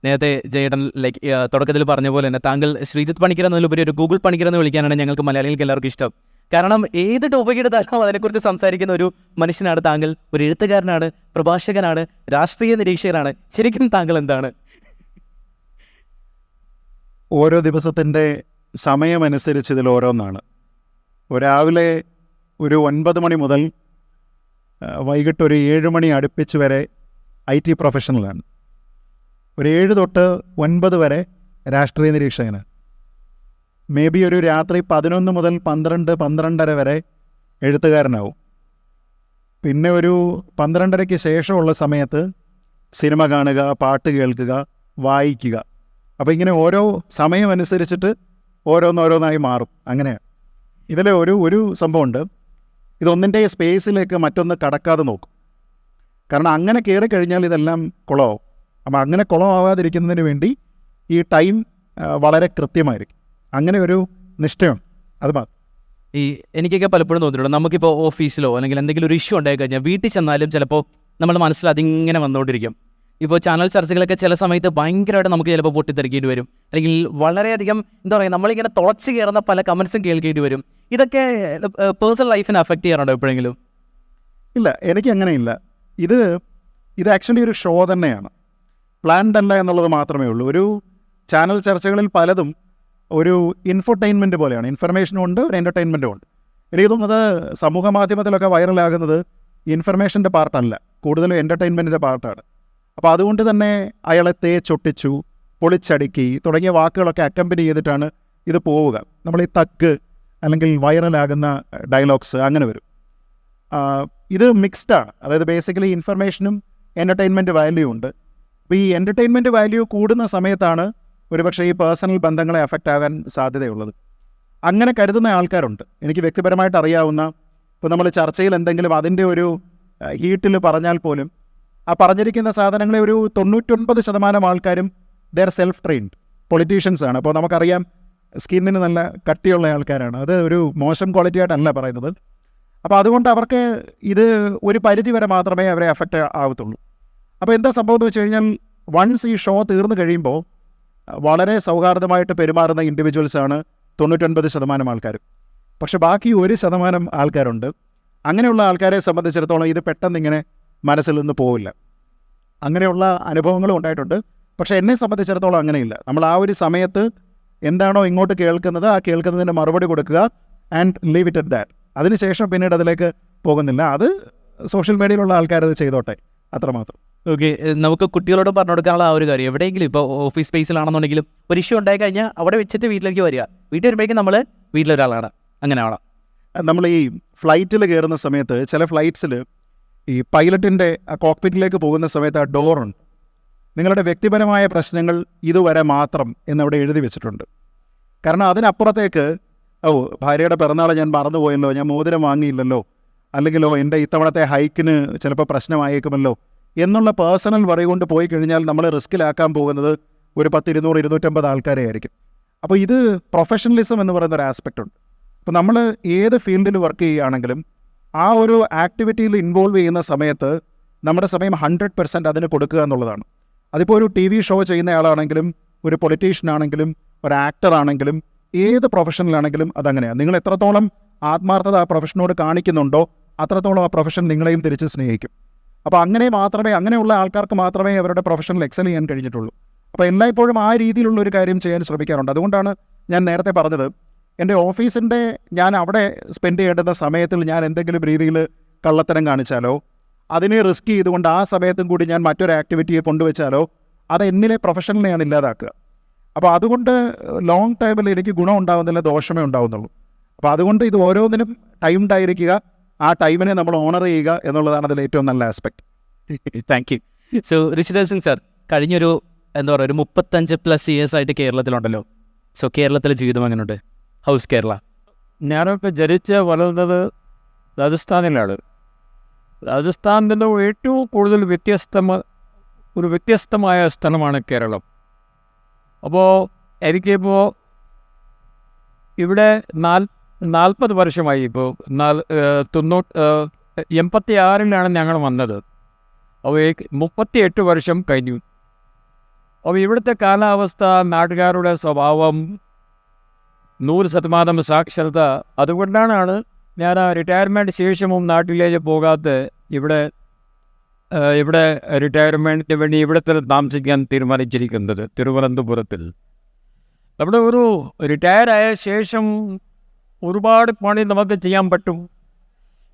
നേരത്തെ ജയേട്ടൻ ലൈക്ക് തുടക്കത്തിൽ പറഞ്ഞ പോലെ തന്നെ താങ്കൾ ശ്രീജിത്ത് പണിക്കർ എന്നതിലുപരി ഒരു ഗൂഗിൾ പണിക്കർ എന്ന് വിളിക്കാനാണ് ഞങ്ങൾക്ക് മലയാളികൾക്ക് എല്ലാവർക്കും ഇഷ്ടം. കാരണം ഏത് ടോപ്പിക് എടുത്താലും അതിനെക്കുറിച്ച് സംസാരിക്കുന്ന ഒരു മനുഷ്യനാണ് താങ്കൾ. ഒരു എഴുത്തുകാരനാണ്, പ്രഭാഷകനാണ്, രാഷ്ട്രീയ നിരീക്ഷകനാണ്. ശരിക്കും താങ്കൾ എന്താണ്? ഓരോ ദിവസത്തിൻ്റെ സമയമനുസരിച്ച് ഇതിൽ ഓരോന്നാണ്. രാവിലെ ഒരു 9 മണി മുതൽ വൈകിട്ട് ഒരു 7 മണി അടുപ്പിച്ച് വരെ IT പ്രൊഫഷണലാണ്. ഒരു 7 തൊട്ട് 9 വരെ രാഷ്ട്രീയ നിരീക്ഷകനാണ്. മേ ബി ഒരു രാത്രി 11 മുതൽ 12-12:30 വരെ എഴുത്തുകാരനാവും. പിന്നെ ഒരു 12:30-ക്ക് ശേഷമുള്ള സമയത്ത് സിനിമ കാണുക, പാട്ട് കേൾക്കുക, വായിക്കുക. അപ്പോൾ ഇങ്ങനെ ഓരോ സമയമനുസരിച്ചിട്ട് ഓരോന്നോരോന്നായി മാറും. അങ്ങനെയാണ്. ഇതിൽ ഒരു സംഭവമുണ്ട്. ഇതൊന്നിൻ്റെ സ്പേസിലേക്ക് മറ്റൊന്ന് കടക്കാതെ നോക്കും. കാരണം അങ്ങനെ കയറി കഴിഞ്ഞാൽ ഇതെല്ലാം കുളമാവും. അപ്പോൾ അങ്ങനെ കുളമാവാതിരിക്കുന്നതിന് വേണ്ടി ഈ ടൈം വളരെ കൃത്യമായിരിക്കും. അങ്ങനെ ഒരു നിഷ്ഠയുണ്ട്. അത് മാത്രം. എനിക്കൊക്കെ പലപ്പോഴും തോന്നിയിട്ടുണ്ട്, നമുക്കിപ്പോൾ ഓഫീസിലോ അല്ലെങ്കിൽ എന്തെങ്കിലും ഒരു ഇഷ്യൂ ഉണ്ടായി കഴിഞ്ഞാൽ വീട്ടിൽ ചെന്നാലും ചിലപ്പോൾ നമ്മുടെ മനസ്സിൽ അതിങ്ങനെ വന്നുകൊണ്ടിരിക്കും. ഇപ്പോൾ ചാനൽ ചർച്ചകളൊക്കെ ചില സമയത്ത് ഭയങ്കരമായിട്ട് നമുക്ക് ചിലപ്പോൾ പൊട്ടിത്തെറിക്കേണ്ടി വരും, അല്ലെങ്കിൽ വളരെയധികം എന്താ പറയുക നമ്മളിങ്ങനെ തുളച്ച് കയറുന്ന പല കമൻസും കേൾക്കേണ്ടി വരും. ഇതൊക്കെ പേഴ്സണൽ ലൈഫിനെ അഫക്റ്റ് ചെയ്യാറുണ്ടോ എപ്പോഴെങ്കിലും? ഇല്ല, എനിക്ക് അങ്ങനെയില്ല. ഇത് ആക്ച്വലി ഒരു ഷോ തന്നെയാണ്. പ്ലാൻഡ് അല്ല എന്നുള്ളത് മാത്രമേ ഉള്ളൂ. ഒരു ചാനൽ ചർച്ചകളിൽ പലതും ഒരു ഇൻഫർടൈൻമെൻറ്റ് പോലെയാണ്. ഇൻഫർമേഷനും ഉണ്ട്, ഒരു എൻ്റർടൈൻമെൻറ്റും ഉണ്ട്. എനിക്ക് തോന്നുന്നത് സമൂഹ മാധ്യമത്തിലൊക്കെ വൈറലാകുന്നത് ഇൻഫർമേഷൻ്റെ പാർട്ടല്ല, കൂടുതലും എൻ്റർടൈൻമെൻറ്റിൻ്റെ പാർട്ടാണ്. അപ്പോൾ അതുകൊണ്ട് തന്നെ അയാളെ തേച്ചൊട്ടിച്ചു, പൊളിച്ചടുക്കി തുടങ്ങിയ വാക്കുകളൊക്കെ അക്കമ്പനി ചെയ്തിട്ടാണ് ഇത് പോവുക. നമ്മൾ ഈ തഗ് അല്ലെങ്കിൽ വൈറലാകുന്ന ഡയലോഗ്സ് അങ്ങനെ വരും. ഇത് മിക്സ്ഡാണ്. അതായത് ബേസിക്കലി ഇൻഫർമേഷനും എൻ്റർടൈൻമെൻറ്റ് വാല്യൂ ഉണ്ട്. അപ്പോൾ ഈ എൻ്റർടൈൻമെൻറ്റ് വാല്യൂ കൂടുന്ന സമയത്താണ് ഒരുപക്ഷെ ഈ പേഴ്സണൽ ബന്ധങ്ങളെ അഫക്റ്റ് ആകാൻ സാധ്യതയുള്ളത്. അങ്ങനെ കരുതുന്ന ആൾക്കാരുണ്ട്. എനിക്ക് വ്യക്തിപരമായിട്ട് അറിയാവുന്ന, ഇപ്പോൾ നമ്മൾ ചർച്ചയിൽ എന്തെങ്കിലും അതിൻ്റെ ഒരു ഹീറ്റിൽ പറഞ്ഞാൽ പോലും ആ പറഞ്ഞിരിക്കുന്ന സാധനങ്ങളെ ഒരു 99% ആൾക്കാരും ദർ സെൽഫ് ട്രെയിൻഡ് പൊളിറ്റീഷ്യൻസ് ആണ്. അപ്പോൾ നമുക്കറിയാം സ്കിന്നിന് നല്ല കട്ടിയുള്ള ആൾക്കാരാണ്. അത് ഒരു മോശം ക്വാളിറ്റി ആയിട്ടല്ല പറയുന്നത്. അപ്പോൾ അതുകൊണ്ട് അവർക്ക് ഇത് ഒരു പരിധി വരെ മാത്രമേ അവരെ അഫക്റ്റ് ആവത്തുള്ളൂ. അപ്പോൾ എന്താ സംഭവം എന്ന് വെച്ച് കഴിഞ്ഞാൽ, വൺസ് ഈ ഷോ തീർന്നു കഴിയുമ്പോൾ വളരെ സൗഹാർദ്ദമായിട്ട് പെരുമാറുന്ന ഇൻഡിവിജ്വൽസാണ് 99% ആൾക്കാരും. പക്ഷെ ബാക്കി 1% ആൾക്കാരുണ്ട്. അങ്ങനെയുള്ള ആൾക്കാരെ സംബന്ധിച്ചിടത്തോളം ഇത് പെട്ടെന്ന് ഇങ്ങനെ മനസ്സിൽ നിന്ന് പോവില്ല. അങ്ങനെയുള്ള അനുഭവങ്ങളും ഉണ്ടായിട്ടുണ്ട്. പക്ഷേ എന്നെ സംബന്ധിച്ചിടത്തോളം അങ്ങനെയില്ല. നമ്മൾ ആ ഒരു സമയത്ത് എന്താണോ ഇങ്ങോട്ട് കേൾക്കുന്നത്, ആ കേൾക്കുന്നതിന് മറുപടി കൊടുക്കുക and leave it at that. അതിനുശേഷം പിന്നീട് അതിലേക്ക് പോകുന്നില്ല. അത് സോഷ്യൽ മീഡിയയിലുള്ള ആൾക്കാരത് ചെയ്തോട്ടെ, അത്രമാത്രം. ഓക്കെ, നമുക്ക് കുട്ടികളോട് പറഞ്ഞു കൊടുക്കാനുള്ള ആ ഒരു കാര്യം, എവിടെയെങ്കിലും ഇപ്പോൾ ഓഫീസ് സ്പേസിലാണെന്നുണ്ടെങ്കിലും ഒരു ഇഷ്യൂ ഉണ്ടായി കഴിഞ്ഞാൽ അവിടെ വെച്ചിട്ട് വീട്ടിലേക്ക് വരിക. വീട്ടിൽ വരുമ്പോഴേക്കും നമ്മൾ വീട്ടിലൊരാളാണ്. അങ്ങനെ ആവണം. നമ്മൾ ഈ ഫ്ലൈറ്റിൽ കയറുന്ന സമയത്ത് ചില ഫ്ലൈറ്റ്സിൽ ഈ പൈലറ്റിൻ്റെ ആ കോക്പിറ്റിലേക്ക് പോകുന്ന സമയത്ത് ആ ഡോറുണ്ട്. നിങ്ങളുടെ വ്യക്തിപരമായ പ്രശ്നങ്ങൾ ഇതുവരെ മാത്രം എന്നവിടെ എഴുതി വെച്ചിട്ടുണ്ട്. കാരണം അതിനപ്പുറത്തേക്ക് ഭാര്യയുടെ പിറന്നാൾ ഞാൻ മറന്നുപോയല്ലോ, ഞാൻ മോതിരം വാങ്ങിയില്ലല്ലോ, അല്ലെങ്കിലോ എൻ്റെ ഇത്തവണത്തെ ഹൈക്കിന് ചിലപ്പോൾ പ്രശ്നമായേക്കുമല്ലോ എന്നുള്ള പേഴ്സണൽ വറി കൊണ്ട് പോയി കഴിഞ്ഞാൽ നമ്മൾ റിസ്കിലാക്കാൻ പോകുന്നത് ഒരു 10, 200, 250 ആൾക്കാരെ ആയിരിക്കും. അപ്പോൾ ഇത് പ്രൊഫഷണലിസം എന്ന് പറയുന്ന ഒരു ആസ്പെക്റ്റ് ഉണ്ട്. അപ്പോൾ നമ്മൾ ഏത് ഫീൽഡിൽ വർക്ക് ചെയ്യുകയാണെങ്കിലും ആ ഒരു ആക്ടിവിറ്റിയിൽ ഇൻവോൾവ് ചെയ്യുന്ന സമയത്ത് നമ്മുടെ സമയം 100% അതിന് കൊടുക്കുക എന്നുള്ളതാണ്. അതിപ്പോൾ ഒരു TV ഷോ ചെയ്യുന്നയാളാണെങ്കിലും, ഒരു പൊളിറ്റീഷ്യനാണെങ്കിലും, ഒരു ആക്ടറാണെങ്കിലും, ഏത് പ്രൊഫഷനിലാണെങ്കിലും അതങ്ങനെയാണ്. നിങ്ങൾ എത്രത്തോളം ആത്മാർത്ഥത ആ പ്രൊഫഷനോട് കാണിക്കുന്നുണ്ടോ അത്രത്തോളം ആ പ്രൊഫഷൻ നിങ്ങളെയും തിരിച്ച് സ്നേഹിക്കും. അപ്പോൾ അങ്ങനെയുള്ള ആൾക്കാർക്ക് മാത്രമേ അവരുടെ പ്രൊഫഷനിൽ എക്സൽ ചെയ്യാൻ കഴിഞ്ഞിട്ടുള്ളൂ. അപ്പോൾ എല്ലായ്പ്പോഴും ആ രീതിയിലുള്ള ഒരു കാര്യം ചെയ്യാൻ ശ്രമിക്കാറുണ്ട്. അതുകൊണ്ടാണ് ഞാൻ നേരത്തെ പറഞ്ഞത്, എൻ്റെ ഓഫീസിൻ്റെ ഞാൻ അവിടെ സ്പെൻഡ് ചെയ്യേണ്ടുന്ന സമയത്തിൽ ഞാൻ എന്തെങ്കിലും രീതിയിൽ കള്ളത്തരം കാണിച്ചാലോ, അതിനെ റിസ്ക് ചെയ്തുകൊണ്ട് ആ സമയത്തും കൂടി ഞാൻ മറ്റൊരു ആക്ടിവിറ്റിയെ കൊണ്ടുവച്ചാലോ അത് എന്നിലെ പ്രൊഫഷനിലെയാണ് ഇല്ലാതാക്കുക. അപ്പോൾ അതുകൊണ്ട് ലോങ് ടൈമിൽ എനിക്ക് ഗുണം ഉണ്ടാകുന്നില്ല, ദോഷമേ ഉണ്ടാകുന്നുള്ളൂ. അപ്പോൾ അതുകൊണ്ട് ഇത് ഓരോന്നിനും ടൈംഡ് ആയിരിക്കുക, ആ ടൈമിനെ നമ്മൾ ഓണർ ചെയ്യുക എന്നുള്ളതാണ് അതിൽ ഏറ്റവും നല്ല aspect. Thank you. So Rishiraj Singh sir, കഴിഞ്ഞൊരു എന്താ പറയുക ഒരു 35+ years ആയിട്ട് കേരളത്തിലുണ്ടല്ലോ. സോ കേരളത്തിലെ ജീവിതം എങ്ങനെയുണ്ട്? ഹൗസ് കേരള? ഞാനൊക്കെ ജനിച്ച് വളർന്നത് രാജസ്ഥാനിലാണ്. രാജസ്ഥാനിൽ നിന്ന് ഏറ്റവും കൂടുതൽ വ്യത്യസ്തമായ സ്ഥലമാണ് കേരളം. അപ്പോൾ എനിക്കിപ്പോൾ ഇവിടെ 40 വർഷമായി. ഇപ്പോൾ 86-ലാണ് ഞങ്ങൾ വന്നത്. അപ്പോൾ 38 വർഷം കഴിഞ്ഞു. അപ്പോൾ ഇവിടുത്തെ കാലാവസ്ഥ, നാട്ടുകാരുടെ സ്വഭാവം, 100% സാക്ഷരത, അതുകൊണ്ടാണ് ഞാൻ ആ റിട്ടയർമെൻറ്റ് ശേഷവും നാട്ടിലേക്ക് പോകാത്ത ഇവിടെ റിട്ടയർമെൻറ്റിന് വേണ്ടി ഇവിടെ തന്നെ താമസിക്കാൻ തീരുമാനിച്ചിരിക്കുന്നത് തിരുവനന്തപുരത്തിൽ. നമ്മുടെ ഒരു റിട്ടയറായ ശേഷം ഒരുപാട് പണി നമുക്ക് ചെയ്യാൻ പറ്റും.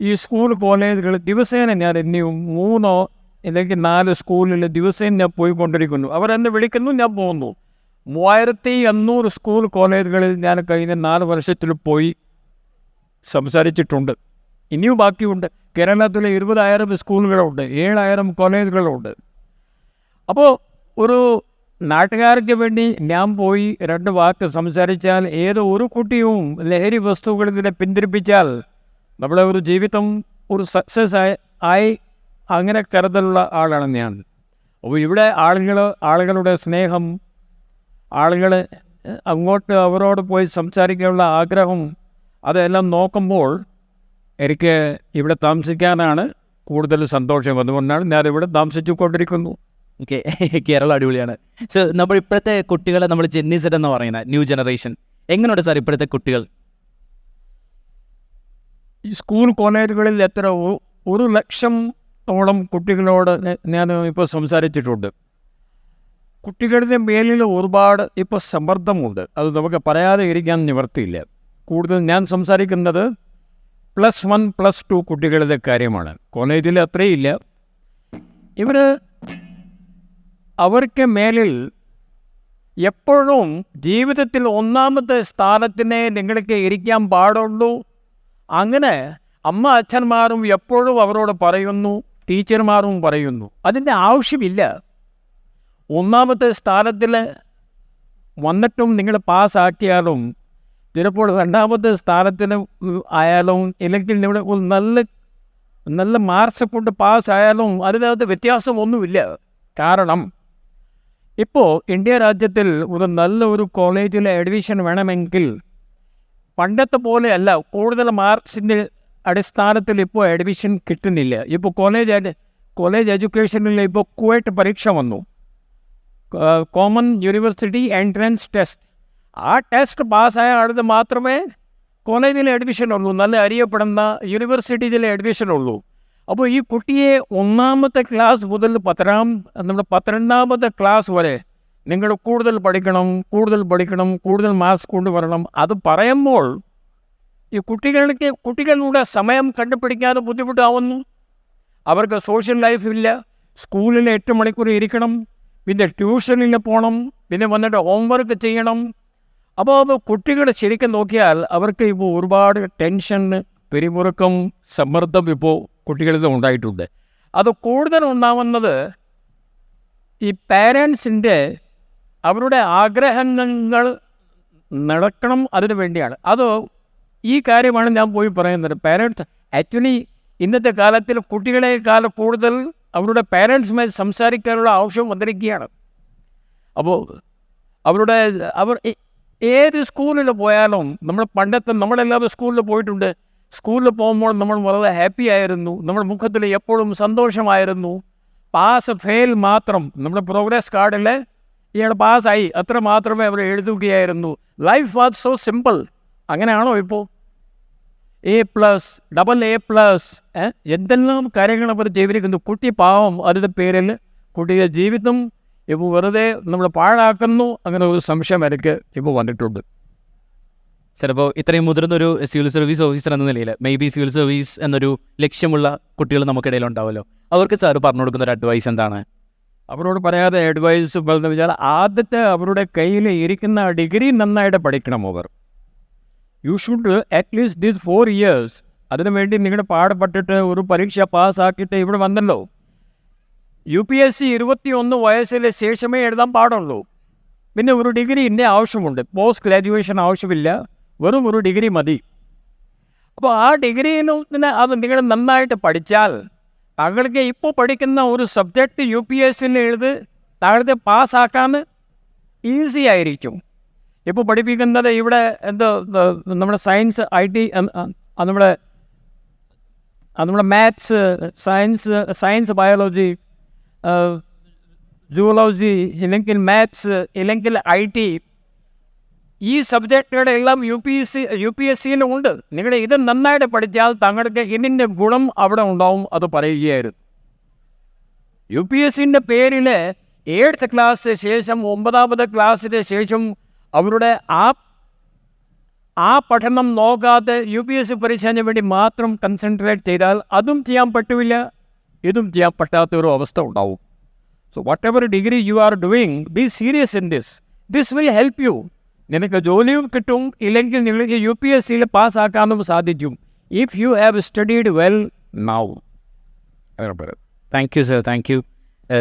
ഈ സ്കൂൾ കോളേജുകൾ ദിവസേന ഞാൻ ഇനിയും 3 അല്ലെങ്കിൽ 4 സ്കൂളിൽ ദിവസേന ഞാൻ പോയിക്കൊണ്ടിരിക്കുന്നു. അവരെന്നെ വിളിക്കുന്നു, ഞാൻ പോകുന്നു. 3500 സ്കൂൾ കോളേജുകളിൽ ഞാൻ കഴിഞ്ഞ 4 വർഷത്തിൽ പോയി സംസാരിച്ചിട്ടുണ്ട്. ഇനിയും ബാക്കിയുണ്ട്. കേരളത്തിൽ 20,000 സ്കൂളുകളുണ്ട്, 7,000 കോളേജുകളുണ്ട്. അപ്പോൾ ഒരു നാട്ടുകാർക്ക് വേണ്ടി ഞാൻ പോയി 2 വാക്ക് സംസാരിച്ചാൽ ഏതോ ഒരു കുട്ടിയും ലഹരി വസ്തുക്കളിനെ പിന്തിരിപ്പിച്ചാൽ നമ്മുടെ ഒരു ജീവിതം ഒരു സക്സസ് ആയി അങ്ങനെ കരുതലുള്ള ആളാണ് ഞാൻ. അപ്പോൾ ഇവിടെ ആളുകളുടെ സ്നേഹം, ആളുകൾ അങ്ങോട്ട് അവരോട് പോയി സംസാരിക്കാനുള്ള ആഗ്രഹം, അതെല്ലാം നോക്കുമ്പോൾ എനിക്ക് ഇവിടെ താമസിക്കാനാണ് കൂടുതൽ സന്തോഷം. അതുകൊണ്ടാണ് ഞാനിവിടെ താമസിച്ചു കൊണ്ടിരിക്കുന്നു. ഓക്കെ, കേരളം അടിപൊളിയാണ്. സോ നമ്മൾ ഇപ്പോഴത്തെ കുട്ടികളെ നമ്മൾ ജെന്നിസെറ്റ് എന്ന് പറയുന്ന ന്യൂ ജനറേഷൻ എങ്ങനെയുണ്ട് സാർ ഇപ്പോഴത്തെ കുട്ടികൾ? ഈ സ്കൂൾ കോളേജുകളിൽ 100,000-ഓളം കുട്ടികളോട് ഞാൻ ഇപ്പോൾ സംസാരിച്ചിട്ടുണ്ട്. കുട്ടികളുടെ മേലിൽ ഒരുപാട് ഇപ്പോൾ സമ്മർദ്ദമുണ്ട്. അത് നമുക്ക് പറയാതെ ഇരിക്കാൻ നിവർത്തിയില്ല. കൂടുതൽ ഞാൻ സംസാരിക്കുന്നത് +1 +2 കുട്ടികളുടെ കാര്യമാണ്. കോളേജിൽ അത്രയില്ല. അവർക്ക് മേലിൽ എപ്പോഴും ജീവിതത്തിൽ 1ാമത്തെ സ്ഥാനത്തിനെ നിങ്ങൾക്ക് ഇരിക്കാൻ പാടുള്ളൂ. അങ്ങനെ അച്ഛന്മാരും എപ്പോഴും അവരോട് പറയുന്നു, ടീച്ചർമാരും പറയുന്നു. അതിൻ്റെ ആവശ്യമില്ല. 1ാമത്തെ സ്ഥാനത്തിൽ വന്നിട്ടും നിങ്ങൾ പാസ്സാക്കിയാലും ചിലപ്പോൾ 2ാമത്തെ സ്ഥാനത്തിന് ആയാലും ഇല്ലെങ്കിൽ ഇവിടെ ഒരു നല്ല മാർക്സ് കൊണ്ട് പാസ്സായാലും അതിനകത്ത് വ്യത്യാസമൊന്നുമില്ല. കാരണം ഇപ്പോൾ ഇന്ത്യ രാജ്യത്തിൽ ഒരു കോളേജിൽ അഡ്മിഷൻ വേണമെങ്കിൽ പണ്ടത്തെ പോലെയല്ല, കൂടുതൽ മാർക്സിൻ്റെ അടിസ്ഥാനത്തിൽ ഇപ്പോൾ അഡ്മിഷൻ കിട്ടുന്നില്ല. ഇപ്പോൾ കോളേജ് എഡ്യൂക്കേഷനിൽ ഇപ്പോൾ ക്വേറ്റ് പരീക്ഷ വന്നു, കോമൺ യൂണിവേഴ്സിറ്റി എൻട്രൻസ് ടെസ്റ്റ്. ആ ടെസ്റ്റ് പാസ്സായ ആൾക്ക് മാത്രമേ കോളേജിൽ അഡ്മിഷൻ ഉള്ളൂ, നല്ല അറിയപ്പെടുന്ന യൂണിവേഴ്സിറ്റിയിൽ അഡ്മിഷൻ ഉള്ളൂ. അപ്പോൾ ഈ കുട്ടിയെ 1ാമത്തെ ക്ലാസ് മുതൽ 12ാമത്തെ ക്ലാസ് വരെ നിങ്ങൾ കൂടുതൽ പഠിക്കണം, കൂടുതൽ മാർക്സ് കൊണ്ടുവരണം. അത് പറയുമ്പോൾ ഈ കുട്ടികളുടെ സമയം കണ്ടുപിടിക്കാതെ ബുദ്ധിമുട്ടാവുന്നു. അവർക്ക് സോഷ്യൽ ലൈഫില്ല, സ്കൂളിൽ 8 മണിക്കൂർ ഇരിക്കണം, പിന്നെ ട്യൂഷനിൽ പോകണം, പിന്നെ വന്നിട്ട് ഹോംവർക്ക് ചെയ്യണം. അപ്പോൾ കുട്ടികൾ ശരിക്കും നോക്കിയാൽ അവർക്ക് ഇപ്പോൾ ഒരുപാട് ടെൻഷൻ, പിരിമുറുക്കം, സമ്മർദ്ദം ഇപ്പോൾ കുട്ടികളിൽ ഉണ്ടായിട്ടുണ്ട്. അത് കൂടുതൽ ഉണ്ടാവുന്നത് ഈ പാരൻസിൻ്റെ അവരുടെ ആഗ്രഹങ്ങൾ നടക്കണം അതിനു വേണ്ടിയാണ്. ഈ കാര്യമാണ് ഞാൻ പോയി പറയുന്നത്. പാരൻസ് ആക്ച്വലി ഇന്നത്തെ കാലത്തിൽ കുട്ടികളെക്കാൾ കൂടുതൽ അവരുടെ പാരൻസുമായി സംസാരിക്കാനുള്ള ആവശ്യം വന്നിരിക്കുകയാണ്. അപ്പോൾ അവർ ഏത് സ്കൂളിൽ പോയാലും നമ്മളെല്ലാവരും സ്കൂളിൽ പോയിട്ടുണ്ട്. സ്കൂളിൽ പോകുമ്പോൾ നമ്മൾ വളരെ ഹാപ്പി ആയിരുന്നു, നമ്മുടെ മുഖത്തിൽ എപ്പോഴും സന്തോഷമായിരുന്നു. പാസ് ഫെയിൽ മാത്രം നമ്മുടെ പ്രോഗ്രസ് കാർഡിൽ ഇയാൾ പാസ്സായി അത്ര മാത്രമേ അവർ എഴുതുകയായിരുന്നു. Life was so simple. അങ്ങനെയാണോ ഇപ്പോൾ? A+, AA+, എന്തെല്ലാം കാര്യങ്ങൾ അവർ ചെയ്തിരിക്കുന്നു. കുട്ടി പാവം, അതിൻ്റെ പേരിൽ കുട്ടിയുടെ ജീവിതം ഇപ്പോൾ വെറുതെ നമ്മൾ പാഴാക്കുന്നു. അങ്ങനെ ഒരു സംശയം എനിക്ക് ഇപ്പോൾ വന്നിട്ടുണ്ട്. ചിലപ്പോൾ ഇത്രയും മുതിർന്നൊരു സിവിൽ സർവീസ് ഓഫീസർ എന്ന നിലയിൽ സിവിൽ സർവീസ് എന്നൊരു ലക്ഷ്യമുള്ള കുട്ടികൾ നമുക്കിടയിൽ ഉണ്ടാവുമല്ലോ. അവർക്ക് സാർ പറഞ്ഞു കൊടുക്കുന്ന ഒരു അഡ്വൈസ് എന്താണ്? അവരോട് പറയാതെ അഡ്വൈസ് പറഞ്ഞു വെച്ചാൽ ആദ്യത്തെ അവരുടെ കയ്യിൽ ഇരിക്കുന്ന ഡിഗ്രി നന്നായിട്ട് പഠിക്കണം. You should at least this 4 years. അതിനു വേണ്ടി നിങ്ങൾ പാടുപെട്ടിട്ട് ഒരു പരീക്ഷ പാസ്സാക്കിയിട്ട് ഇവിടെ വന്നല്ലോ. UPSC 21 വയസ്സിന് ശേഷമേ എഴുതാൻ പാടുള്ളൂ. പിന്നെ ഒരു ഡിഗ്രീൻ്റെ ആവശ്യമുണ്ട്, പോസ്റ്റ് ഗ്രാജുവേഷൻ ആവശ്യമില്ല, വെറും ഒരു ഡിഗ്രി മതി. അപ്പോൾ ആ ഡിഗ്രീന് അത് നിങ്ങൾ നന്നായിട്ട് പഠിച്ചാൽ താങ്കൾക്ക് ഇപ്പോൾ പഠിക്കുന്ന ഒരു സബ്ജക്റ്റ് UPSC താഴത്തെ പാസ്സാക്കാൻ ഈസി ആയിരിക്കും. ഇപ്പോൾ പഠിപ്പിക്കുന്നത് ഇവിടെ നമ്മുടെ സയൻസ്, IT, നമ്മുടെ മാത്സ്, സയൻസ്, ബയോളജി, സൂവോളജി, ഇല്ലെങ്കിൽ മാത്സ്, ഇല്ലെങ്കിൽ IT, ഈ സബ്ജക്റ്റുകളുടെ എല്ലാം UPSC-യിലും ഉണ്ട്. നിങ്ങൾ ഇത് നന്നായിട്ട് പഠിച്ചാൽ താങ്കൾക്ക് ഇതിൻ്റെ ഗുണം അവിടെ ഉണ്ടാവും. അത് പറയുകയായിരുന്നു. UPSC-ൻ്റെ പേരിൽ 8th ക്ലാസ്സിന് ശേഷം 9ാമത്തെ ക്ലാസ്സിന് ശേഷം അവരുടെ ആ പഠനം നോക്കാതെ UPSC പരീക്ഷയ്ക്ക് വേണ്ടി മാത്രം കൺസെൻട്രേറ്റ് ചെയ്താൽ അതും ചെയ്യാൻ പറ്റില്ല, ഇതും ചെയ്യാൻ പറ്റാത്ത ഒരു അവസ്ഥ ഉണ്ടാവും. So what ever degree you are doing, be serious in this will help you. നിനക്ക് ജോലിയും കിട്ടും, ഇല്ലെങ്കിൽ നിങ്ങൾക്ക് UPSC-യിൽ പാസ്സാക്കാനും സാധിക്കും. If you have studied well now. Thank you sir, thank you.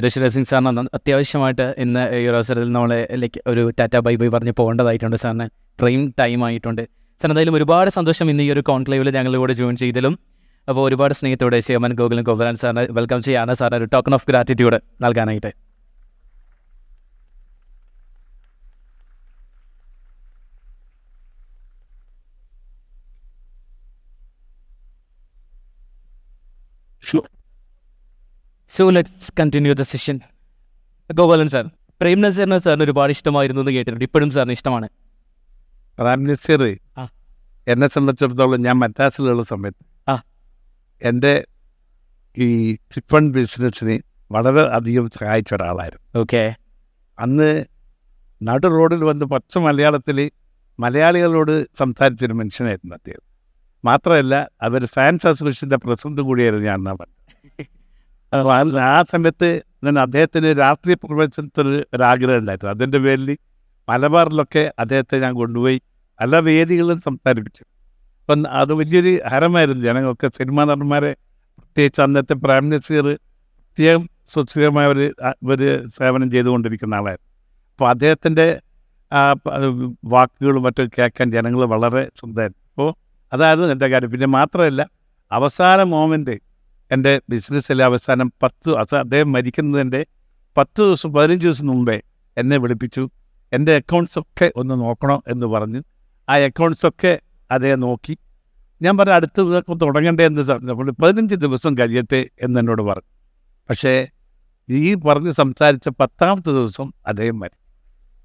Rishiraj Singh സാറിന് അത്യാവശ്യമായിട്ട് ഇന്ന് ഈ ഒരു അവസരത്തിൽ നമ്മളെ ഒരു ടാറ്റ ബൈ ബൈ പറഞ്ഞ് പോകേണ്ടതായിട്ടുണ്ട്. സാറിന് ട്രെയിൻ ടൈം ആയിട്ടുണ്ട്. സാർ എന്തായാലും ഒരുപാട് സന്തോഷം ഇന്ന് ഈ ഒരു കോൺക്ലേവിൽ ഞങ്ങളുടെ കൂടെ ജോയിൻ ചെയ്തതിലും. അപ്പോൾ ഒരുപാട് സ്നേഹത്തോടെ ചെയർമാൻ ഗോകുലൻ സാറിനെ വെൽക്കം ചെയ്യാണ്. സാറിന് ഒരു ടോക്കൺ ഓഫ് ഗ്രാറ്റിറ്റ്യൂഡ് നൽകാനായിട്ട്. So let's continue the session. Gopalan sir, പ്രേം നസീറിന് സാറിന് ഒരുപാട് ഇഷ്ടമായിരുന്നു എന്ന് കേട്ടിട്ടുണ്ട്. ഇപ്പോഴും സാറിന് ഇഷ്ടമാണ്? പ്രേം നസീർ ആ. എന്നെ സംബന്ധിച്ചിടത്തോളം ഞാൻ മദ്രാസിലുള്ള സമയത്ത് ആ. എൻ്റെ ഈ ചിറ്റ് ഫണ്ട് ബിസിനസ്സിന് വളരെ അധികം സഹായിച്ച ഒരാളായിരുന്നു. ഓക്കെ. അന്ന് നടു റോഡിൽ വന്ന് പച്ച മലയാളത്തിൽ മലയാളികളോട് സംസാരിച്ചൊരു മനുഷ്യനായിരുന്നു അദ്ദേഹം. മാത്രമല്ല അവർ ഫാൻസ് അസോസിയേഷൻ്റെ പ്രസിഡന്റ് കൂടിയായിരുന്നു ഞാൻ എന്നാണ്. ആ സമയത്ത് ഞാൻ അദ്ദേഹത്തിന് രാഷ്ട്രീയ പ്രവർത്തനത്തിൽ ഒരാഗ്രഹം ഉണ്ടായിരുന്നു. അതിൻ്റെ പേരിൽ മലബാറിലൊക്കെ അദ്ദേഹത്തെ ഞാൻ കൊണ്ടുപോയി പല വേദികളിലും സംസാരിപ്പിച്ചു. അപ്പം അത് വലിയൊരു ഹരമായിരുന്നു ജനങ്ങൾക്ക്. സിനിമാ നടന്മാരെ പ്രത്യേകിച്ച് അന്നത്തെ പ്രേം നസീർ പ്രത്യേകം സുസ്ഥിരമായ ഒരു സേവനം ചെയ്തുകൊണ്ടിരിക്കുന്ന ആളായിരുന്നു. അപ്പോൾ അദ്ദേഹത്തിൻ്റെ വാക്കുകളും മറ്റും കേൾക്കാൻ ജനങ്ങൾ വളരെ ശ്രദ്ധയായിരുന്നു. അപ്പോൾ അതായിരുന്നു എൻ്റെ കാര്യം. പിന്നെ മാത്രമല്ല അവസാന മോമെൻ്റ് എൻ്റെ ബിസിനസ്സിലെ അവസാനം അദ്ദേഹം മരിക്കുന്നതിൻ്റെ 10 ദിവസം 15 ദിവസം മുമ്പേ എന്നെ വിളിപ്പിച്ചു. എൻ്റെ അക്കൗണ്ട്സൊക്കെ ഒന്ന് നോക്കണം എന്ന് പറഞ്ഞ് ആ അക്കൗണ്ട്സൊക്കെ അദ്ദേഹം നോക്കി. ഞാൻ പറഞ്ഞു അടുത്ത ദിവസം തുടങ്ങണ്ടേ എന്ന് നമ്മൾ 15 ദിവസം കഴിയട്ടെ എന്നോട് പറഞ്ഞു. പക്ഷേ ഈ പറഞ്ഞ് സംസാരിച്ച 10ാമത്തെ ദിവസം അദ്ദേഹം മരി.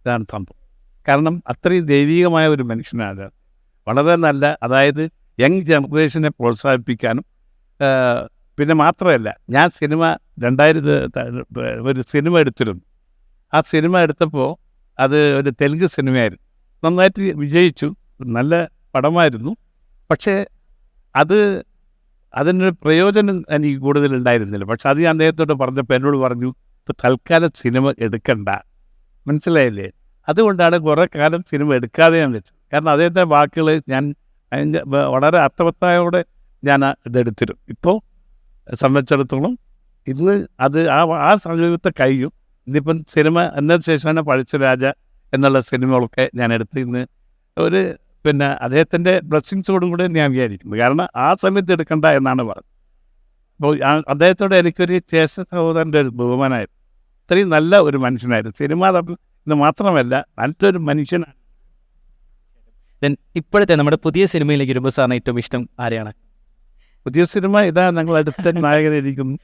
ഇതാണ് സംഭവം. കാരണം അത്രയും ദൈവികമായ ഒരു മനുഷ്യനാണ്. വളരെ നല്ല, അതായത് യങ് ജനറേഷനെ പ്രോത്സാഹിപ്പിക്കാനും പിന്നെ മാത്രമല്ല ഞാൻ 2000 ഒരു സിനിമ എടുത്തിരുന്നു. ആ സിനിമ എടുത്തപ്പോൾ അത് ഒരു തെലുങ്ക് സിനിമയായിരുന്നു. നന്നായിട്ട് വിജയിച്ചു, നല്ല പടമായിരുന്നു. പക്ഷേ അതിനൊരു പ്രയോജനം എനിക്ക് കൂടുതലുണ്ടായിരുന്നില്ല. പക്ഷെ അത് ഞാൻ അദ്ദേഹത്തോട് പറഞ്ഞപ്പോൾ എന്നോട് പറഞ്ഞു, ഇപ്പോൾ തൽക്കാലം സിനിമ എടുക്കണ്ട, മനസ്സിലായില്ലേ? അതുകൊണ്ടാണ് കുറേ കാലം സിനിമ എടുക്കാതെ ഞാൻ വെച്ചത്. കാരണം അദ്ദേഹത്തെ വാക്കുകൾ ഞാൻ വളരെ അർത്ഥവത്തായോടെ ഞാൻ ഇതെടുത്തിരുന്നു. ഇപ്പോൾ സംബന്ധിച്ചിടത്തോളം ഇന്ന് അത് ആ സമയത്തെ കഴിയും. ഇന്നിപ്പം സിനിമ എന്നതിന് ശേഷമാണ് പഴശ്ശിരാജ എന്നുള്ള സിനിമകളൊക്കെ ഞാൻ എടുത്ത് ഇന്ന് ഒരു പിന്നെ അദ്ദേഹത്തിൻ്റെ ബ്ലെസ്സിങ്സോടും കൂടെ ഞാൻ വിചാരിക്കുന്നു. കാരണം ആ സമയത്ത് എടുക്കണ്ട എന്നാണ് പറഞ്ഞത്. അപ്പോൾ അദ്ദേഹത്തോട് എനിക്കൊരു ജ്യേഷ്ഠ സഹോദരൻ്റെ ഒരു ബഹുമാനമായിരുന്നു. ഇത്രയും നല്ല ഒരു മനുഷ്യനായിരുന്നു. സിനിമ ഇത് മാത്രമല്ല നല്ലൊരു മനുഷ്യനാണ്. ഇപ്പോഴത്തെ നമ്മുടെ പുതിയ സിനിമയിലേക്ക് വരുമ്പോൾ സാറിന് ഏറ്റവും ഇഷ്ടം ആരെയാണ്? പുതിയ സിനിമ ഇതാ ഞങ്ങൾ അടുത്ത നായകനായിരിക്കുന്നു.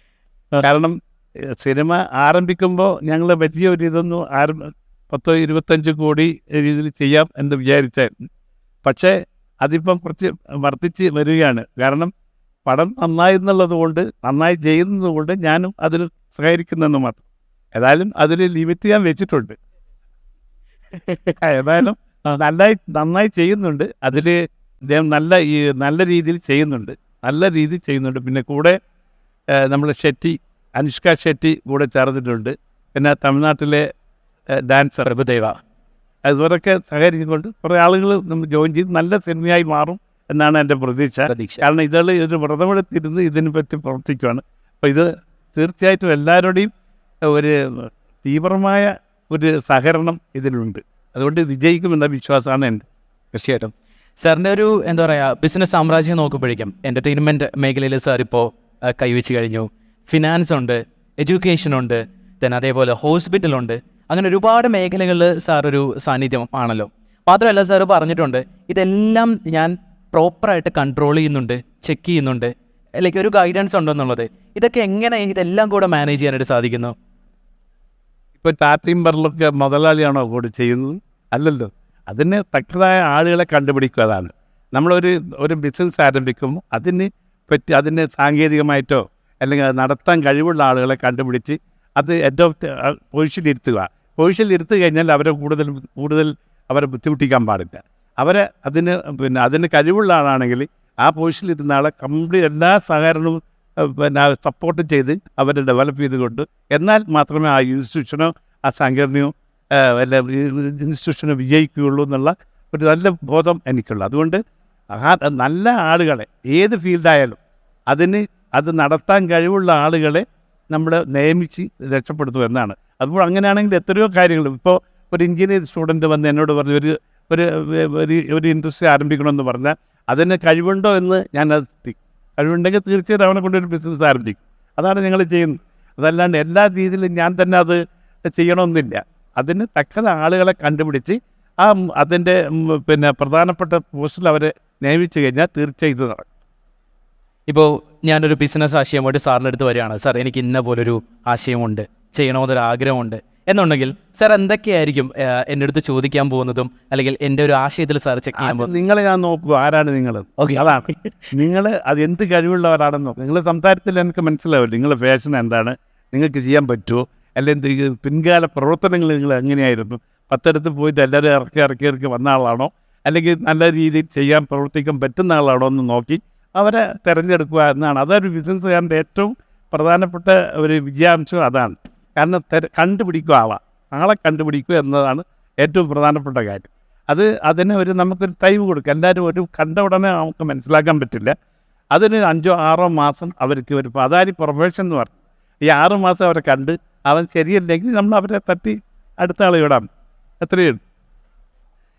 കാരണം സിനിമ ആരംഭിക്കുമ്പോൾ ഞങ്ങൾ വലിയൊരു ഇതൊന്നും 10-25 കോടി രീതിയിൽ ചെയ്യാം എന്ന് വിചാരിച്ചായിരുന്നു. പക്ഷേ അതിപ്പം കുറച്ച് വർദ്ധിച്ച് വരികയാണ്. കാരണം പടം നന്നായി എന്നുള്ളത് കൊണ്ട്, നന്നായി ചെയ്യുന്നത് കൊണ്ട് ഞാനും അതിൽ സഹകരിക്കുന്നെന്ന് മാത്രം. ഏതായാലും അതിൽ ലിമിറ്റ് ഞാൻ വെച്ചിട്ടുണ്ട്. ഏതായാലും നന്നായി ചെയ്യുന്നുണ്ട്. അതിൽ അദ്ദേഹം നല്ല രീതിയിൽ ചെയ്യുന്നുണ്ട്. പിന്നെ കൂടെ നമ്മൾ അനുഷ്ക ഷെട്ടി കൂടെ ചേർന്നിട്ടുണ്ട്. പിന്നെ തമിഴ്നാട്ടിലെ ഡാൻസർ പ്രഭുദേവ, അതുപോലൊക്കെ സഹകരിച്ചുകൊണ്ട് കുറേ ആളുകൾ നമ്മൾ ജോയിൻ ചെയ്ത് നല്ല സിനിമയായി മാറും എന്നാണ് എൻ്റെ പ്രതീക്ഷ. കാരണം ഇതൊരു വ്രതമെടുത്തിരുന്ന് ഇതിനെപ്പറ്റി പ്രവർത്തിക്കുകയാണ്. അപ്പോൾ ഇത് തീർച്ചയായിട്ടും എല്ലാവരുടെയും ഒരു തീവ്രമായ ഒരു സഹകരണം ഇതിലുണ്ട്. അതുകൊണ്ട് വിജയിക്കുമെന്ന വിശ്വാസമാണ് എൻ്റെ. തീർച്ചയായിട്ടും. സാറിൻ്റെ ഒരു എന്താ പറയുക ബിസിനസ് സാമ്രാജ്യം നോക്കുമ്പോഴേക്കും എൻ്റർടൈൻമെൻറ്റ് മേഖലയിൽ സാർ ഇപ്പോൾ കൈവച്ച് കഴിഞ്ഞു. ഫിനാൻസ് ഉണ്ട്, എഡ്യൂക്കേഷൻ ഉണ്ട്, അതേപോലെ ഹോസ്പിറ്റലുണ്ട്. അങ്ങനെ ഒരുപാട് മേഖലകളിൽ സാർ ഒരു സാന്നിധ്യം ആണല്ലോ. മാത്രമല്ല സാർ പറഞ്ഞിട്ടുണ്ട് ഇതെല്ലാം ഞാൻ പ്രോപ്പറായിട്ട് കൺട്രോൾ ചെയ്യുന്നുണ്ട്, ചെക്ക് ചെയ്യുന്നുണ്ട്, ഒരു ഗൈഡൻസ് ഉണ്ടെന്നുള്ളത്. ഇതൊക്കെ എങ്ങനെ ഇതെല്ലാം കൂടെ മാനേജ് ചെയ്യാനായിട്ട് സാധിക്കുന്നു? ഇപ്പോൾ ടാറ്റയും ബർലൊക്കെ മുതലാളിയാണോ കൂടി ചെയ്യുന്നത്? അല്ലല്ലോ. അതിന് തക്കതായ ആളുകളെ കണ്ടുപിടിക്കുക. അതാണ് ഒരു ബിസിനസ് ആരംഭിക്കുമ്പോൾ അതിന് സാങ്കേതികമായിട്ടോ അല്ലെങ്കിൽ അത് നടത്താൻ കഴിവുള്ള ആളുകളെ കണ്ടുപിടിച്ച് അത് പൊസിഷനിലിരുത്തുക കഴിഞ്ഞാൽ അവരെ കൂടുതൽ അവരെ ബുദ്ധിമുട്ടിക്കാൻ പാടില്ല. അവരെ അതിന് കഴിവുള്ള ആളാണെങ്കിൽ ആ പൊസിഷനിലിരുന്ന ആളെ കംപ്ലീറ്റ് എല്ലാ സഹകരണവും സപ്പോർട്ട് ചെയ്ത് അവരെ ഡെവലപ്പ് ചെയ്തുകൊണ്ട് എന്നാൽ മാത്രമേ ആ ഇൻസ്റ്റിറ്റ്യൂഷനോ ആ സംഘടനയോ ഇൻസ്റ്റിറ്റ്യൂഷനോ വിജയിക്കുകയുള്ളൂ എന്നുള്ള ഒരു നല്ല ബോധം എനിക്കുള്ളൂ. അതുകൊണ്ട് നല്ല ആളുകളെ ഏത് ഫീൽഡായാലും അത് നടത്താൻ കഴിവുള്ള ആളുകളെ നമ്മൾ നിയമിച്ച് രക്ഷപ്പെടുത്തുക എന്നാണ്. അതുപോലെ അങ്ങനെയാണെങ്കിൽ എത്രയോ കാര്യങ്ങൾ ഇപ്പോൾ ഒരു എഞ്ചിനീയറിംഗ് സ്റ്റുഡൻറ്റ് വന്ന് എന്നോട് പറഞ്ഞു ഒരു ഇൻഡസ്ട്രി ആരംഭിക്കണമെന്ന് പറഞ്ഞാൽ അതിന് കഴിവുണ്ടോ എന്ന് കഴിവുണ്ടെങ്കിൽ തീർച്ചയായിട്ടും അവനെ കൊണ്ടൊരു ബിസിനസ് ആരംഭിക്കും. അതാണ് ഞങ്ങൾ ചെയ്യുന്നത്. അതല്ലാണ്ട് എല്ലാ രീതിയിലും ഞാൻ തന്നെ അത് ചെയ്യണമെന്നില്ല. അതിന് തക്കത ആളുകളെ കണ്ടുപിടിച്ച് അതിൻ്റെ പ്രധാനപ്പെട്ട പോസ്റ്റിൽ അവരെ നിയമിച്ചു കഴിഞ്ഞാൽ തീർച്ചയായും ഇത് നടക്കും. ഇപ്പോൾ ഞാനൊരു ബിസിനസ് ആശയമായിട്ട് സാറിൻ്റെ അടുത്ത് വരികയാണ്, സാർ എനിക്ക് ഇന്ന പോലൊരു ആശയമുണ്ട്, ചെയ്യണമെന്നൊരു ആഗ്രഹമുണ്ട് എന്നുണ്ടെങ്കിൽ സാർ എന്തൊക്കെയായിരിക്കും എൻ്റെ അടുത്ത് ചോദിക്കാൻ പോകുന്നതും അല്ലെങ്കിൽ എൻ്റെ ഒരു ആശയത്തിൽ സാർ ചെക്ക് ചെയ്യാൻ പോകുന്നത്? നിങ്ങളെ ഞാൻ നോക്കുക, ആരാണ് നിങ്ങൾ? ഓക്കെ, അതാണ് നിങ്ങൾ അത് എന്ത് കഴിവുള്ളവരാണെന്നോ നിങ്ങൾ സംസാരത്തിൽ എനിക്ക് മനസ്സിലാവില്ല. നിങ്ങളുടെ ഫാഷൻ എന്താണ്, നിങ്ങൾക്ക് ചെയ്യാൻ പറ്റുമോ, അല്ലെങ്കിൽ പിൻകാല പ്രവർത്തനങ്ങൾ നിങ്ങൾ എങ്ങനെയായിരുന്നു, പത്തരത്ത് പോയിട്ട് എല്ലാവരും ഇറക്കി വന്ന ആളാണോ, അല്ലെങ്കിൽ നല്ല രീതിയിൽ പ്രവർത്തിക്കാൻ പറ്റുന്ന ആളാണോ എന്ന് നോക്കി അവരെ തിരഞ്ഞെടുക്കുക എന്നാണ്. അതൊരു ബിസിനസ്സുകാരൻ്റെ ഏറ്റവും പ്രധാനപ്പെട്ട ഒരു വിജയാംശം അതാണ്. കാരണം കണ്ടുപിടിക്കുക ആളെ കണ്ടുപിടിക്കുക എന്നതാണ് ഏറ്റവും പ്രധാനപ്പെട്ട കാര്യം. അതിന് നമുക്കൊരു ടൈം കൊടുക്കുക. എല്ലാവരും കണ്ട ഉടനെ നമുക്ക് മനസ്സിലാക്കാൻ പറ്റില്ല. അതിന് 5-6 മാസം അവർക്ക് അതായത് പ്രൊഫഷൻ എന്ന് പറഞ്ഞു. ഈ 6 മാസം അവരെ കണ്ട് അവൻ ശരിയല്ലെങ്കിൽ നമ്മൾ അവരെ തട്ടി അടുത്ത ആൾ വിടാം. എത്രയുണ്ട്.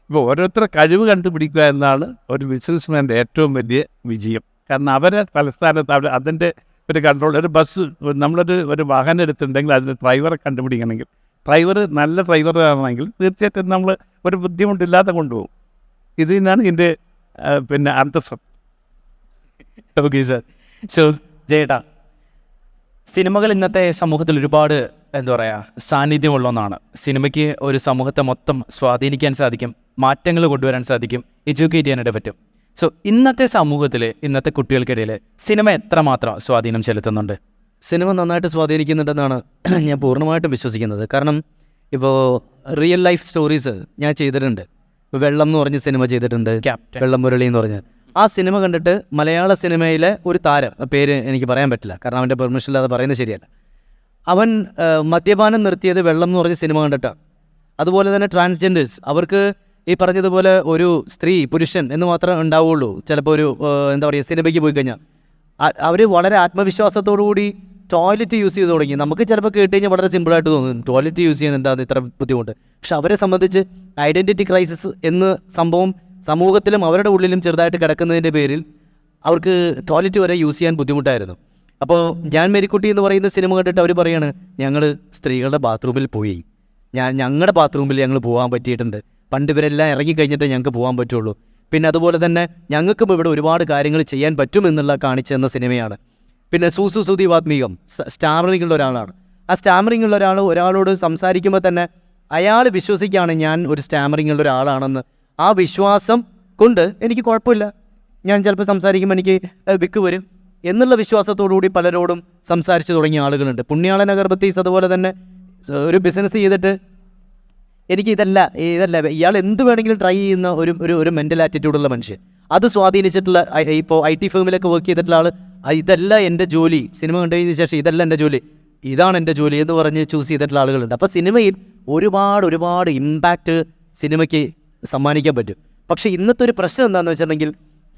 ഇപ്പോൾ ഓരോരുത്തരുടെ കഴിവ് കണ്ടുപിടിക്കുക എന്നാണ് ഒരു ബിസിനസ്മാൻ്റെ ഏറ്റവും വലിയ വിജയം. കാരണം അവരെ തലസ്ഥാനത്ത് അതിൻ്റെ ഒരു കൺട്രോൾ. ഒരു ബസ് ഒരു വാഹനം എടുത്തിട്ടുണ്ടെങ്കിൽ അതിന് ഡ്രൈവറെ കണ്ടുപിടിക്കണമെങ്കിൽ നല്ല ഡ്രൈവർ ആണെങ്കിൽ തീർച്ചയായിട്ടും നമ്മൾ ഒരു ബുദ്ധിമുട്ടില്ലാതെ കൊണ്ടുപോകും. ഇതിനാണ് ഇതിൻ്റെ അന്തസ്സം. Okay sir. സോ ജയേട്ടാ, സിനിമകൾ ഇന്നത്തെ സമൂഹത്തിൽ ഒരുപാട് എന്താ പറയുക സാന്നിധ്യമുള്ള ഒന്നാണ്. സിനിമയ്ക്ക് ഒരു സമൂഹത്തെ മൊത്തം സ്വാധീനിക്കാൻ സാധിക്കും, മാറ്റങ്ങൾ കൊണ്ടുവരാൻ സാധിക്കും, എഡ്യൂക്കേറ്റ് ചെയ്യാനായിട്ട് പറ്റും. സോ ഇന്നത്തെ സമൂഹത്തിൽ ഇന്നത്തെ കുട്ടികൾക്കിടയിൽ സിനിമ എത്രമാത്രം സ്വാധീനം ചെലുത്തുന്നുണ്ട്? സിനിമ നന്നായിട്ട് സ്വാധീനിക്കുന്നുണ്ടെന്നാണ് ഞാൻ പൂർണ്ണമായിട്ടും വിശ്വസിക്കുന്നത്. കാരണം ഇപ്പോൾ റിയൽ ലൈഫ് സ്റ്റോറീസ് ഞാൻ ചെയ്തിട്ടുണ്ട്. ഇപ്പോൾ വെള്ളം എന്ന് പറഞ്ഞ് സിനിമ ചെയ്തിട്ടുണ്ട്, ക്യാപ്റ്റൻ വെള്ളം മുരളി എന്ന് പറഞ്ഞ്. ആ സിനിമ കണ്ടിട്ട് മലയാള സിനിമയിലെ ഒരു താരം, പേര് എനിക്ക് പറയാൻ പറ്റില്ല കാരണം അവൻ്റെ പെർമിഷൻ ഇല്ലാതെ പറയുന്നത് ശരിയല്ല, അവൻ മദ്യപാനം നിർത്തിയത് വെള്ളം എന്ന് പറഞ്ഞ സിനിമ കണ്ടിട്ടാണ്. അതുപോലെ തന്നെ ട്രാൻസ്ജെൻഡേഴ്സ്, അവർക്ക് ഈ പറഞ്ഞതുപോലെ ഒരു സ്ത്രീ പുരുഷൻ എന്ന് മാത്രമേ ഉണ്ടാവുകയുള്ളൂ. ചിലപ്പോൾ ഒരു എന്താ പറയുക സിനിമയ്ക്ക് പോയി കഴിഞ്ഞാൽ അവർ വളരെ ആത്മവിശ്വാസത്തോടുകൂടി ടോയ്ലറ്റ് യൂസ് ചെയ്ത് തുടങ്ങി. നമുക്ക് ചിലപ്പോൾ കേട്ട് കഴിഞ്ഞാൽ വളരെ സിമ്പിളായിട്ട് തോന്നും, ടോയ്ലറ്റ് യൂസ് ചെയ്യുന്നത് എന്താണ് ഇത്ര ബുദ്ധിമുട്ട്. പക്ഷെ അവരെ സംബന്ധിച്ച് ഐഡൻറ്റിറ്റി ക്രൈസിസ് എന്ന സംഭവം സമൂഹത്തിലും അവരുടെ ഉള്ളിലും ചെറുതായിട്ട് കിടക്കുന്നതിൻ്റെ പേരിൽ അവർക്ക് ടോയ്ലറ്റ് വരെ യൂസ് ചെയ്യാൻ ബുദ്ധിമുട്ടായിരുന്നു. അപ്പോൾ ഞാൻ മേരിക്കുട്ടി എന്ന് പറയുന്ന സിനിമ കണ്ടിട്ട് അവർ പറയാണ്, ഞങ്ങൾ സ്ത്രീകളുടെ ബാത്റൂമിൽ പോയി, ഞങ്ങളുടെ ബാത്റൂമിൽ ഞങ്ങൾ പോകാൻ പറ്റിയിട്ടുണ്ട്, പണ്ട് ഇവരെല്ലാം ഇറങ്ങിക്കഴിഞ്ഞിട്ട് ഞങ്ങൾക്ക് പോകാൻ പറ്റുള്ളൂ. പിന്നെ അതുപോലെ തന്നെ ഞങ്ങൾക്കും ഇവിടെ ഒരുപാട് കാര്യങ്ങൾ ചെയ്യാൻ പറ്റുമെന്നുള്ള കാണിച്ചു തന്ന സിനിമയാണ്. പിന്നെ സൂസു സുധി വാത്മീകം സ്റ്റാമറിങ്ങുള്ള ഒരാളാണ്. ആ സ്റ്റാമറിങ്ങുള്ള ഒരാളോട് സംസാരിക്കുമ്പോൾ തന്നെ അയാൾ വിശ്വസിക്കുകയാണ് ഞാൻ ഒരു സ്റ്റാമറിങ്ങുള്ള ഒരാളാണെന്ന്. ആ വിശ്വാസം കൊണ്ട് എനിക്ക് കുഴപ്പമില്ല, ഞാൻ ചിലപ്പോൾ സംസാരിക്കുമ്പോൾ എനിക്ക് വിക്ക് വരും എന്നുള്ള വിശ്വാസത്തോടുകൂടി പലരോടും സംസാരിച്ച് തുടങ്ങിയ ആളുകളുണ്ട്. പുണ്യാളൻ അഗർബത്തീസ് അതുപോലെ തന്നെ ഒരു ബിസിനസ് ചെയ്തിട്ട് എനിക്ക് ഇതല്ല ഇയാൾ എന്ത് വേണമെങ്കിലും ട്രൈ ചെയ്യുന്ന ഒരു മെൻ്റൽ ആറ്റിറ്റ്യൂഡുള്ള മനുഷ്യൻ. അത് സ്വാധീനിച്ചിട്ടുള്ള ഇപ്പോൾ IT ഫേമിലൊക്കെ വർക്ക് ചെയ്തിട്ടുള്ള ആൾ, ഇതല്ല എൻ്റെ ജോലി, സിനിമ കണ്ടു കഴിഞ്ഞ ശേഷം ഇതല്ല എൻ്റെ ജോലി, ഇതാണ് എൻ്റെ ജോലി എന്ന് പറഞ്ഞ് ചൂസ് ചെയ്തിട്ടുള്ള ആളുകളുണ്ട്. അപ്പോൾ സിനിമയിൽ ഒരുപാട് ഇമ്പാക്റ്റ് സിനിമയ്ക്ക് സമ്മാനിക്കാൻ പറ്റും. പക്ഷേ ഇന്നത്തെ ഒരു പ്രശ്നം എന്താണെന്ന് വെച്ചിട്ടുണ്ടെങ്കിൽ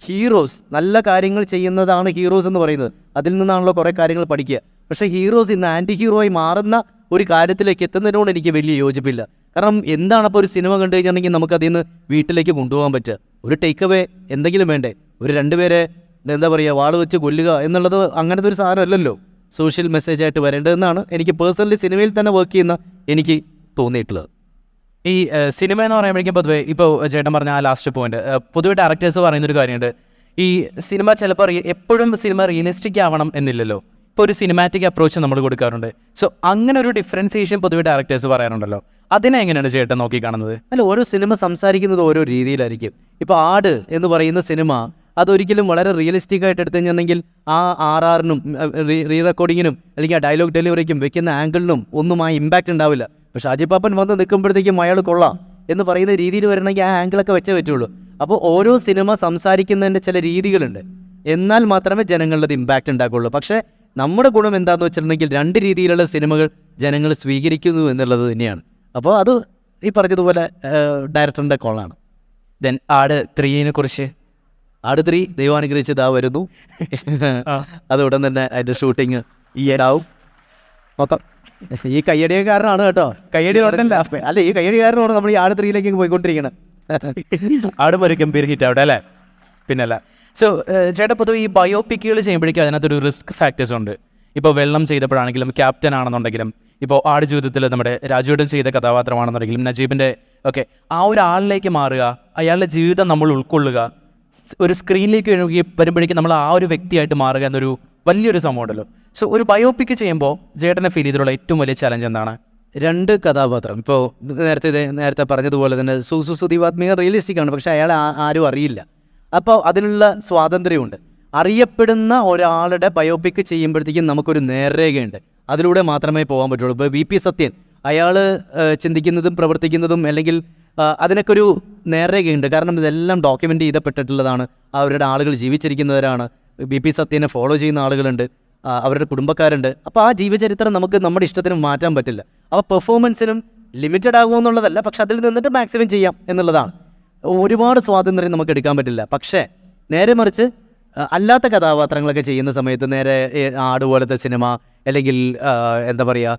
ഹീറോസ് നല്ല കാര്യങ്ങൾ ചെയ്യുന്നതാണ് ഹീറോസ് എന്ന് പറയുന്നത്, അതിൽ നിന്നാണല്ലോ കുറേ കാര്യങ്ങൾ പഠിക്കുക. പക്ഷേ ഹീറോസ് ഇന്ന് ആൻറ്റി ഹീറോയായി മാറുന്ന ഒരു കാര്യത്തിലേക്ക് എത്തുന്നതിനോട് എനിക്ക് വലിയ യോജിപ്പില്ല. കാരണം എന്താണ് അപ്പോൾ ഒരു സിനിമ കണ്ടു കഴിഞ്ഞിട്ടുണ്ടെങ്കിൽ നമുക്കതിൽ നിന്ന് വീട്ടിലേക്ക് കൊണ്ടുപോകാൻ പറ്റുക? ഒരു ടേക്ക് അവേ എന്തെങ്കിലും വേണ്ടേ? ഒരു 2 പേരെ എന്താ പറയുക വാള് വെച്ച് കൊല്ലുക എന്നുള്ളത് അങ്ങനത്തെ ഒരു സാധനമല്ലല്ലോ സോഷ്യൽ മെസ്സേജായിട്ട് വരേണ്ടതെന്നാണ് എനിക്ക് പേഴ്സണലി സിനിമയിൽ തന്നെ വർക്ക് ചെയ്യുന്ന എനിക്ക് തോന്നിയിട്ടുള്ളത്. ഈ സിനിമ എന്ന് പറയുമ്പോഴേക്കും പൊതുവെ ഇപ്പോൾ ചേട്ടൻ പറഞ്ഞ ആ ലാസ്റ്റ് പോയിന്റ്, പൊതുവെ ഡയറക്ടേഴ്സ് പറയുന്നൊരു കാര്യമുണ്ട്, ഈ സിനിമ ചിലപ്പോൾ എപ്പോഴും സിനിമ റിയലിസ്റ്റിക് ആവണം എന്നില്ലല്ലോ. ഇപ്പോൾ ഒരു സിനിമാറ്റിക് അപ്രോച്ച് നമ്മൾ കൊടുക്കാറുണ്ട്. സോ അങ്ങനെ ഒരു ഡിഫറൻസിയേഷൻ പൊതുവെ ഡയറക്ടേഴ്സ് പറയാറുണ്ടല്ലോ, അതിനെ എങ്ങനെയാണ് ചേട്ടൻ നോക്കി കാണുന്നത്? അല്ല, ഓരോ സിനിമ സംസാരിക്കുന്നത് ഓരോ രീതിയിലായിരിക്കും. ഇപ്പോൾ ആട് എന്ന് പറയുന്ന സിനിമ അതൊരിക്കലും വളരെ റിയലിസ്റ്റിക് ആയിട്ട് എടുത്തു കഴിഞ്ഞിട്ടുണ്ടെങ്കിൽ ആ RR-നും റീ റെക്കോർഡിങ്ങിനും അല്ലെങ്കിൽ ആ ഡയലോഗ് ഡെലിവറിക്കും വെക്കുന്ന ആംഗിളിനും ഒന്നും ആ ഇമ്പാക്റ്റ് ഉണ്ടാവില്ല. പക്ഷെ അജിപ്പാപ്പൻ വന്ന് നിൽക്കുമ്പോഴത്തേക്കും അയാൾ കൊള്ളാം എന്ന് പറയുന്ന രീതിയിൽ വരണമെങ്കിൽ ആ ആംഗിളൊക്കെ വെച്ചേ പറ്റുള്ളൂ. അപ്പോൾ ഓരോ സിനിമ സംസാരിക്കുന്നതിൻ്റെ ചില രീതികളുണ്ട്, എന്നാൽ മാത്രമേ ജനങ്ങളുടെ അത് ഇമ്പാക്റ്റ് ഉണ്ടാക്കുകയുള്ളൂ. പക്ഷേ നമ്മുടെ ഗുണം എന്താണെന്ന് വെച്ചിട്ടുണ്ടെങ്കിൽ 2 രീതിയിലുള്ള സിനിമകൾ ജനങ്ങൾ സ്വീകരിക്കുന്നു എന്നുള്ളത് തന്നെയാണ്. അപ്പോൾ അത് ഈ പറഞ്ഞതുപോലെ ഡയറക്ടറിൻ്റെ കോളാണ്. ദെൻ ആട് 3-നെ കുറിച്ച്. ആട് 3 ദൈവാനുഗ്രഹിച്ച് ഇതാ വരുന്നു. അത് ഉടൻ തന്നെ അതിൻ്റെ ഷൂട്ടിങ് ഈയിടാവും. നോക്കാം. ഈ കയ്യടിയ കാരനാണ് കേട്ടോ. കയ്യടി ഉടനല്ല, അല്ല ഈ കയ്യടി കാരനാണ് നമ്മൾ ഈ ആട് 3-ലേക്ക് പോയിക്കൊണ്ടിരിക്കണം. ആടും ഒരു ഗംഭീർ ഹിറ്റ് ആവട്ടെ അല്ലേ, പിന്നല്ല. സോ ചേട്ടാ, പൊതുവെ ഈ ബയോപിക്കുകൾ ചെയ്യുമ്പോഴേക്കും അതിനകത്തൊരു റിസ്ക് ഫാക്ടേഴ്സ് ഉണ്ട്. ഇപ്പോൾ വെള്ളം ചെയ്തപ്പോഴാണെങ്കിലും, ക്യാപ്റ്റൻ ആണെന്നുണ്ടെങ്കിലും, ഇപ്പോൾ ആട് ജീവിതത്തിൽ നമ്മുടെ രാജുവേട്ടൻ ചെയ്ത കഥാപാത്രമാണെന്നുണ്ടെങ്കിലും, നജീബിൻ്റെ ഒക്കെ ആ ഒരു ആളിലേക്ക് മാറുക, അയാളുടെ ജീവിതം നമ്മൾ ഉൾക്കൊള്ളുക, ഒരു സ്ക്രീനിലേക്ക് വരുമ്പോഴേക്കും നമ്മൾ ആ ഒരു വ്യക്തിയായിട്ട് മാറുക എന്നൊരു വലിയൊരു സംഭവം ഉണ്ടല്ലോ. സോ ഒരു ബയോപിക്ക് ചെയ്യുമ്പോൾ ചേട്ടനെ ഫീൽ ചെയ്തിട്ടുള്ള ഏറ്റവും വലിയ ചലഞ്ച് എന്താണ്? 2 കഥാപാത്രം. ഇപ്പോൾ നേരത്തെ പറഞ്ഞതുപോലെ തന്നെ സുദീപാത്മിക റിയലിസ്റ്റിക് ആണ്, പക്ഷേ അയാളെ ആരും അറിയില്ല. അപ്പോൾ അതിനുള്ള സ്വാതന്ത്ര്യമുണ്ട്. അറിയപ്പെടുന്ന ഒരാളുടെ ബയോപിക്ക് ചെയ്യുമ്പോഴത്തേക്കും നമുക്കൊരു നേർരേഖയുണ്ട്, അതിലൂടെ മാത്രമേ പോകാൻ പറ്റുള്ളൂ. ഇപ്പോൾ VP സത്യൻ, അയാൾ ചിന്തിക്കുന്നതും പ്രവർത്തിക്കുന്നതും അല്ലെങ്കിൽ അതിനൊക്കെ ഒരു നേർരേഖയുണ്ട്. കാരണം ഇതെല്ലാം ഡോക്യുമെൻ്റ് ചെയ്യപ്പെട്ടിട്ടുള്ളതാണ്. അവരുടെ ആളുകൾ ജീവിച്ചിരിക്കുന്നവരാണ്. VP സത്യനെ ഫോളോ ചെയ്യുന്ന ആളുകളുണ്ട്, അവരുടെ കുടുംബക്കാരുണ്ട്. അപ്പോൾ ആ ജീവചരിത്രം നമുക്ക് നമ്മുടെ ഇഷ്ടത്തിന് മാറ്റാൻ പറ്റില്ല. അപ്പോൾ പെർഫോമൻസിനും ലിമിറ്റഡ് ആകുമെന്നുള്ളതല്ല, പക്ഷെ അതിൽ നിന്നിട്ട് മാക്സിമം ചെയ്യാം എന്നുള്ളതാണ്. ഒരുപാട് സ്വാതന്ത്ര്യം നമുക്ക് എടുക്കാൻ പറ്റില്ല. പക്ഷേ നേരെ മറിച്ച് അല്ലാത്ത കഥാപാത്രങ്ങളൊക്കെ ചെയ്യുന്ന സമയത്ത് നേരെ ആട് പോലത്തെ സിനിമ അല്ലെങ്കിൽ എന്താ പറയുക,